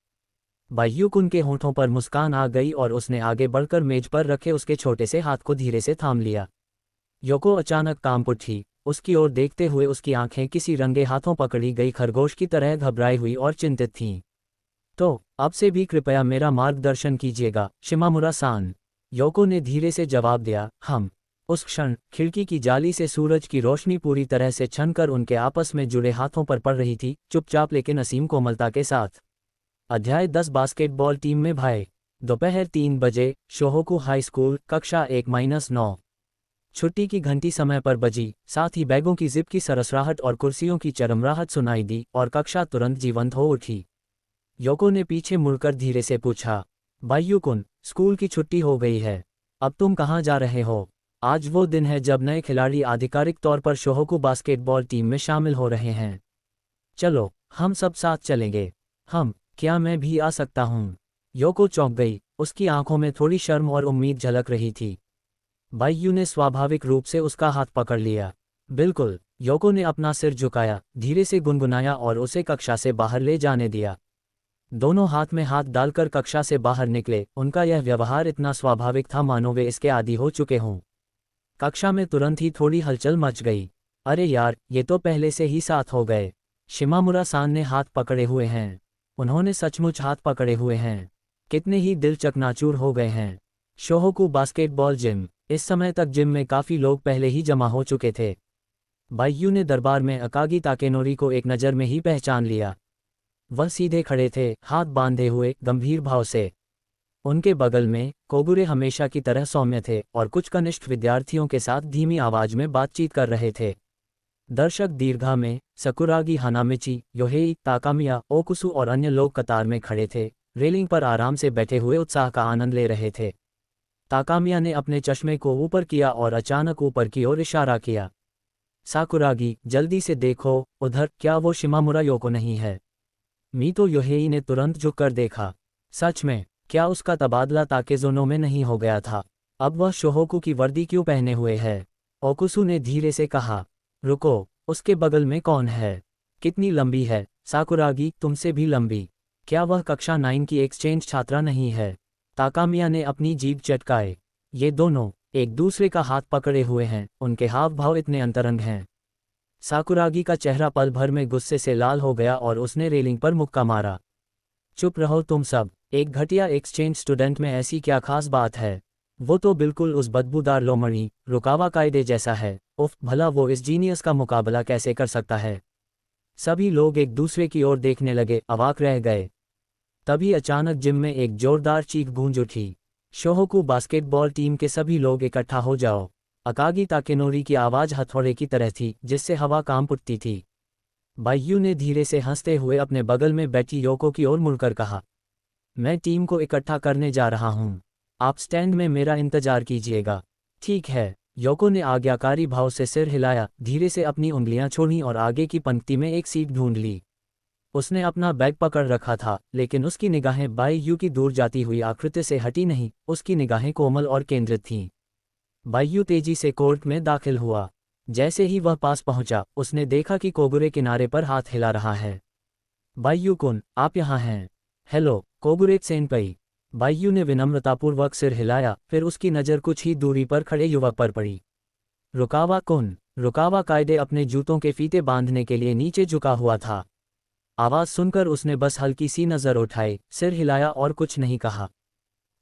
बाइयूकुन के होठों पर मुस्कान आ गई और उसने आगे बढ़कर मेज पर रखे उसके छोटे से हाथ को धीरे से थाम लिया। योको अचानक कांप उठी, उसकी ओर देखते हुए उसकी आंखें किसी रंगे हाथों पकड़ी गई खरगोश की तरह घबराई हुई और चिंतित थीं। तो अब से भी कृपया मेरा मार्गदर्शन कीजिएगा, शिमामुरा-सान, योको ने धीरे से जवाब दिया। हम उस क्षण खिड़की की जाली से सूरज की रोशनी पूरी तरह से छनकर उनके आपस में जुड़े हाथों पर पड़ रही थी, चुपचाप लेकिन असीम कोमलता के साथ। अध्याय 10 बास्केटबॉल टीम में भय। दोपहर 3 बजे, शोहोकू हाई स्कूल, कक्षा 1-9। छुट्टी की घंटी समय पर बजी, साथ ही बैगों की जिप की सरसराहट और कुर्सियों की चरमराहट सुनाई दी और कक्षा तुरंत जीवंत हो उठी। योको ने पीछे मुड़कर धीरे से पूछा, बाइयूकुन, स्कूल की छुट्टी हो गई है, अब तुम कहाँ जा रहे हो? आज वो दिन है जब नए खिलाड़ी आधिकारिक तौर पर शोहोकू बास्केटबॉल टीम में शामिल हो रहे हैं। चलो, हम सब साथ चलेंगे। क्या मैं भी आ सकता हूँ? योको चौंक गई, उसकी आंखों में थोड़ी शर्म और उम्मीद झलक रही थी। बाइयू ने स्वाभाविक रूप से उसका हाथ पकड़ लिया। बिल्कुल, योको ने अपना सिर झुकाया, धीरे से गुनगुनाया और उसे कक्षा से बाहर ले जाने दिया। दोनों हाथ में हाथ डालकर कक्षा से बाहर निकले, उनका यह व्यवहार इतना स्वाभाविक था मानो वे इसके आदी हो चुके हों। कक्षा में तुरंत ही थोड़ी हलचल मच गई। अरे यार, ये तो पहले से ही साथ हो गए। शिमामुरा-सान ने हाथ पकड़े हुए हैं। उन्होंने सचमुच हाथ पकड़े हुए हैं। कितने ही दिल चकनाचूर हो गए हैं। शोहोकू बास्केटबॉल जिम। इस समय तक जिम में काफ़ी लोग पहले ही जमा हो चुके थे। बाइयू ने दरबार में अकागी ताकेनोरी को एक नज़र में ही पहचान लिया। वह सीधे खड़े थे, हाथ बांधे हुए, गंभीर भाव से। उनके बगल में कोगुरे हमेशा की तरह सौम्य थे और कुछ कनिष्ठ विद्यार्थियों के साथ धीमी आवाज में बातचीत कर रहे थे। दर्शक दीर्घा में सकुरागी हानामिची, योहेई, ताकामिया, ओकुसु और अन्य लोग कतार में खड़े थे, रेलिंग पर आराम से बैठे हुए उत्साह का आनंद ले रहे थे। ताकामिया ने अपने चश्मे को ऊपर किया और अचानक ऊपर की ओर इशारा किया। साकुरागी, जल्दी से देखो उधर, क्या वो शिमामुरा योको नहीं है? मीतो योहेई ने तुरंत झुककर देखा। सच में, क्या उसका तबादला ताकेज़ोनो में नहीं हो गया था? अब वह शोहोकू की वर्दी क्यों पहने हुए है? ओकुसु ने धीरे से कहा। रुको, उसके बगल में कौन है? कितनी लंबी है? साकुरागी, तुमसे भी लंबी। क्या वह कक्षा 9 की एक्सचेंज छात्रा नहीं है? ताकामिया ने अपनी जीभ चटकाए। ये दोनों एक दूसरे का हाथ पकड़े हुए हैं, उनके हाव भाव इतने अंतरंग हैं। साकुरागी का चेहरा पल भर में गुस्से से लाल हो गया और उसने रेलिंग पर मुक्का मारा। चुप रहो तुम सब, एक घटिया एक्सचेंज स्टूडेंट में ऐसी क्या खास बात है? वो तो बिल्कुल उस बदबूदार लोमड़ी रुकावा कायदे जैसा है। उफ, भला वो इस जीनियस का मुकाबला कैसे कर सकता है? सभी लोग एक दूसरे की ओर देखने लगे, अवाक रह गए। तभी अचानक जिम में एक जोरदार चीख गूंज उठी। शोहोकू बास्केटबॉल टीम के सभी लोग इकट्ठा हो जाओ। अकागी ताकेनोरी की आवाज़ हथौड़े की तरह थी, जिससे हवा कांप उठती थी। बायू ने धीरे से हंसते हुए अपने बगल में बैठी योको की ओर मुड़कर कहा, मैं टीम को इकट्ठा करने जा रहा हूँ। आप स्टैंड में मेरा इंतजार कीजिएगा। ठीक है। योको ने आज्ञाकारी भाव से सिर हिलाया, धीरे से अपनी उंगलियां छोड़ी और आगे की पंक्ति में एक सीट ढूंढ ली। उसने अपना बैग पकड़ रखा था, लेकिन उसकी निगाहें बायू की दूर जाती हुई आकृति से हटी नहीं, उसकी निगाहें कोमल और केंद्रित थीं। बायू तेजी से कोर्ट में दाखिल हुआ। जैसे ही वह पास पहुंचा, उसने देखा कि कोगुरे किनारे पर हाथ हिला रहा है। बायू कुन, आप यहाँ हैं। हेलो, कोगुरे सेनपई। बायू ने विनम्रतापूर्वक सिर हिलाया, फिर उसकी नज़र कुछ ही दूरी पर खड़े युवक पर पड़ी। रुकावा कुन। रुकावा कायदे अपने जूतों के फीते बांधने के लिए नीचे झुका हुआ था। आवाज़ सुनकर उसने बस हल्की सी नज़र उठाई, सिर हिलाया और कुछ नहीं कहा।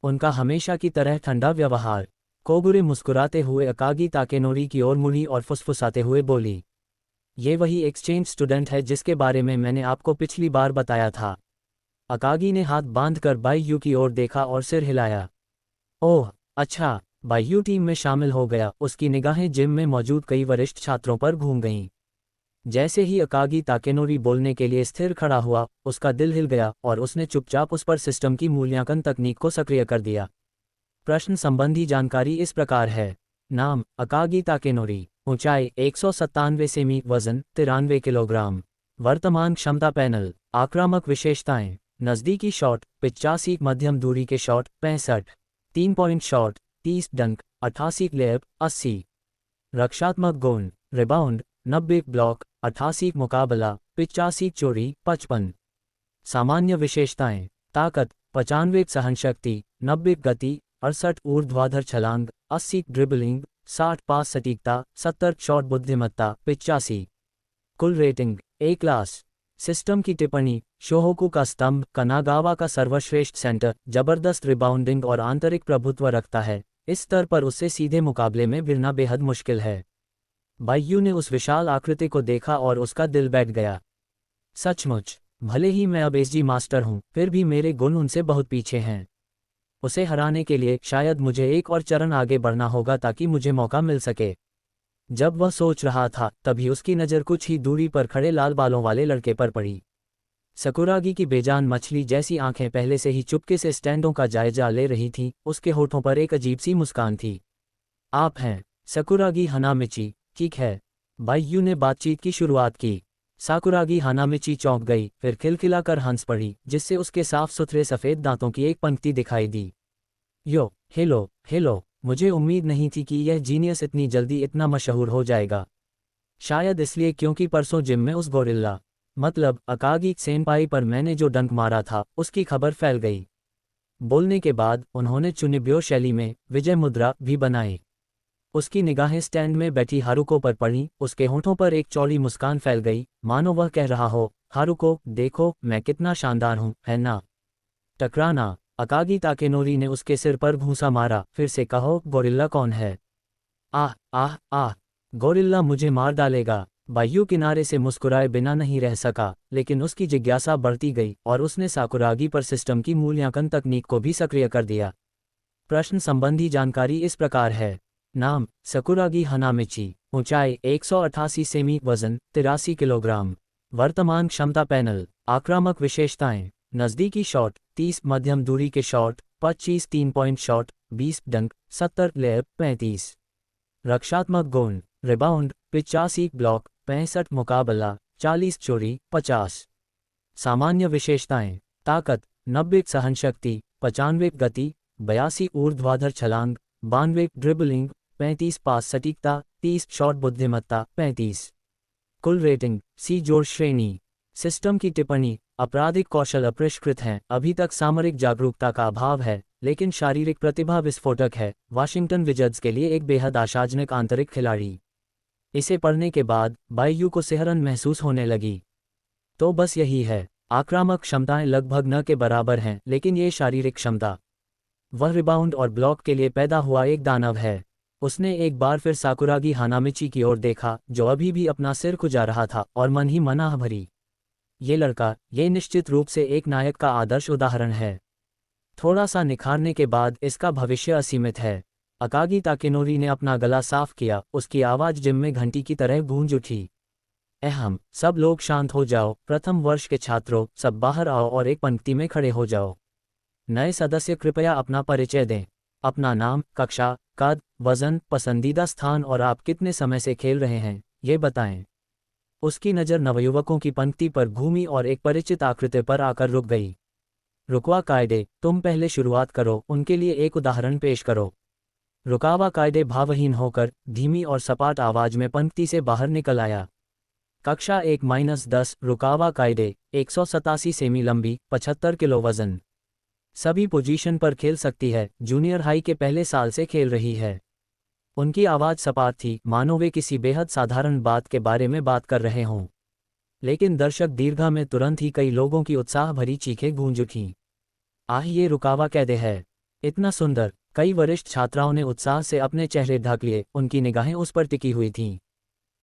उनका हमेशा की तरह ठंडा व्यवहार। कोगुरे मुस्कुराते हुए अकागी ताकेनोरी की ओर मुड़ी और फुसफुसाते हुए बोली, ये वही एक्सचेंज स्टूडेंट है जिसके बारे में मैंने आपको पिछली बार बताया था। अकागी ने हाथ बांधकर बायू की ओर देखा और सिर हिलाया। ओह, अच्छा। बायू टीम में शामिल हो गया। उसकी निगाहें जिम में मौजूद कई वरिष्ठ छात्रों पर घूम गईं। जैसे ही अकागी ताकेनोरी बोलने के लिए स्थिर खड़ा हुआ, उसका दिल हिल गया और उसने चुपचाप उस पर सिस्टम की मूल्यांकन तकनीक को सक्रिय कर दिया। प्रश्न संबंधी जानकारी इस प्रकार है। नाम, अकागी ताकेनोरी। ऊंचाई 197 सेमी, वजन 93 किलोग्राम। वर्तमान क्षमता पैनल। आक्रामक विशेषताएं, नज़दीकी शॉट 85, मध्यम दूरी के शॉट 65, 3 पॉइंट शॉट 30, डंक 88, लेप 80। रक्षात्मक गुण, रिबाउंड 90, ब्लॉक 88, मुकाबला 85, चोरी 55। सामान्य विशेषताएं, ताकत 95, सहनशक्ति 90, गति 68, ऊर्ध्वाधर छलांग 80, ड्रिबलिंग 60, पास सटीकता 70, शॉट बुद्धिमत्ता 85। कुल रेटिंग ए क्लास। सिस्टम की टिप्पणी, शोहोकू का स्तंभ कनागावा का सर्वश्रेष्ठ सेंटर, जबरदस्त रिबाउंडिंग और आंतरिक प्रभुत्व रखता है। इस स्तर पर उससे सीधे मुकाबले में गिरना बेहद मुश्किल है। बायू ने उस विशाल आकृति को देखा और उसका दिल बैठ गया। सचमुच, भले ही मैं अब एसजी मास्टर हूं, फिर भी मेरे गुण उनसे बहुत पीछे हैं। उसे हराने के लिए शायद मुझे एक और चरण आगे बढ़ना होगा ताकि मुझे मौका मिल सके। जब वह सोच रहा था, तभी उसकी नज़र कुछ ही दूरी पर खड़े लाल बालों वाले लड़के पर पड़ी। सकुरागी की बेजान मछली जैसी आंखें पहले से ही चुपके से स्टैंडों का जायजा ले रही थीं, उसके होठों पर एक अजीब सी मुस्कान थी। आप हैं सकुरागी हानामिची, ठीक है। बायू ने बातचीत की शुरुआत की। साकुरागी हानामिची चौंक गई, फिर खिलखिलाकर हंस पड़ी, जिससे उसके साफ सुथरे सफ़ेद दांतों की एक पंक्ति दिखाई दी। यो, हेलो, हेलो। मुझे उम्मीद नहीं थी कि यह जीनियस इतनी जल्दी इतना मशहूर हो जाएगा। शायद इसलिए क्योंकि परसों जिम में उस गोरिल्ला, मतलब अकागी सेनपाई पर मैंने जो डंक मारा था, उसकी खबर फैल गई। बोलने के बाद उन्होंने चुनिब्यो शैली में विजय मुद्रा भी बनाई। उसकी निगाहें स्टैंड में बैठी हारुको पर पड़ी, उसके होठों पर एक चौड़ी मुस्कान फैल गई, मानो वह कह रहा हो, हारुको, देखो मैं कितना शानदार हूँ, है ना। टकराना। अकागी ताकेनोरी ने उसके सिर पर घूंसा मारा, फिर से कहो, गोरिल्ला कौन है। आह आह आह, गोरिल्ला मुझे मार डालेगा। बायू किनारे से मुस्कुराए बिना नहीं रह सका, लेकिन उसकी जिज्ञासा बढ़ती गई और उसने साकुरागी पर सिस्टम की मूल्यांकन तकनीक को भी सक्रिय कर दिया। प्रश्न संबंधी जानकारी इस प्रकार है। नाम, सकुरागी हानामिची। ऊंचाई 188 सेमी, वजन 83 किलोग्राम। वर्तमान क्षमता पैनल। आक्रामक विशेषताएं, नज़दीकी शॉट 30, मध्यम दूरी के शॉट 25, 3 पॉइंट शॉट 20, डंक 70, लेप 35। रक्षात्मक गुण, रिबाउंड 85, ब्लॉक 65, मुकाबला 40, चोरी 50। सामान्य विशेषताएं, ताकत 90, सहनशक्ति 95, गति 82, ऊर्ध्वाधर छलांग 92, ड्रिबलिंग 35, पास सटीकता 30, शॉट बुद्धिमत्ता 35। कुल रेटिंग सी जोड़ श्रेणी। सिस्टम की टिप्पणी, आपराधिक कौशल अपरिष्कृत हैं, अभी तक सामरिक जागरूकता का अभाव है, लेकिन शारीरिक प्रतिभा विस्फोटक है। वाशिंगटन विजर्ड्स के लिए एक बेहद आशाजनक आंतरिक खिलाड़ी। इसे पढ़ने के बाद बायू को सिहरन महसूस होने लगी। तो बस यही है। आक्रामक क्षमताएं लगभग न के बराबर हैं, लेकिन ये शारीरिक क्षमता, वह रिबाउंड और ब्लॉक के लिए पैदा हुआ एक दानव है। उसने एक बार फिर साकुरागी हानामिची की ओर देखा, जो अभी भी अपना सिर खुजा रहा था, और मन ही मन आह भरी। ये लड़का, ये निश्चित रूप से एक नायक का आदर्श उदाहरण है। थोड़ा सा निखारने के बाद इसका भविष्य असीमित है। अकागी ताकेनोरी ने अपना गला साफ किया, उसकी आवाज़ जिम में घंटी की तरह गूंज उठी। अहम, सब लोग शांत हो जाओ। प्रथम वर्ष के छात्रों, सब बाहर आओ और एक पंक्ति में खड़े हो जाओ। नए सदस्य कृपया अपना परिचय दें। अपना नाम, कक्षा, कद, वजन, पसंदीदा स्थान और आप कितने समय से खेल रहे हैं, ये बताएं। उसकी नज़र नवयुवकों की पंक्ति पर घूमी और एक परिचित आकृति पर आकर रुक गई। रुकवा कायदे, तुम पहले शुरुआत करो, उनके लिए एक उदाहरण पेश करो। रुकावा कायदे भावहीन होकर धीमी और सपाट आवाज में पंक्ति से बाहर निकल आया। कक्षा 1-10, रुकावा कायदे, 187 सेमी लंबी, 75 किलो वजन। सभी पोजीशन पर खेल सकती है, जूनियर हाई के पहले साल से खेल रही है। उनकी आवाज़ सपाट थी, मानो वे किसी बेहद साधारण बात के बारे में बात कर रहे हों। लेकिन दर्शक दीर्घा में तुरंत ही कई लोगों की उत्साह भरी चीखें गूंज उठीं। आह, ये रुकावा कायदे है, इतना सुंदर। कई वरिष्ठ छात्राओं ने उत्साह से अपने चेहरे ढक लिए, उनकी निगाहें उस पर टिकी हुई थीं।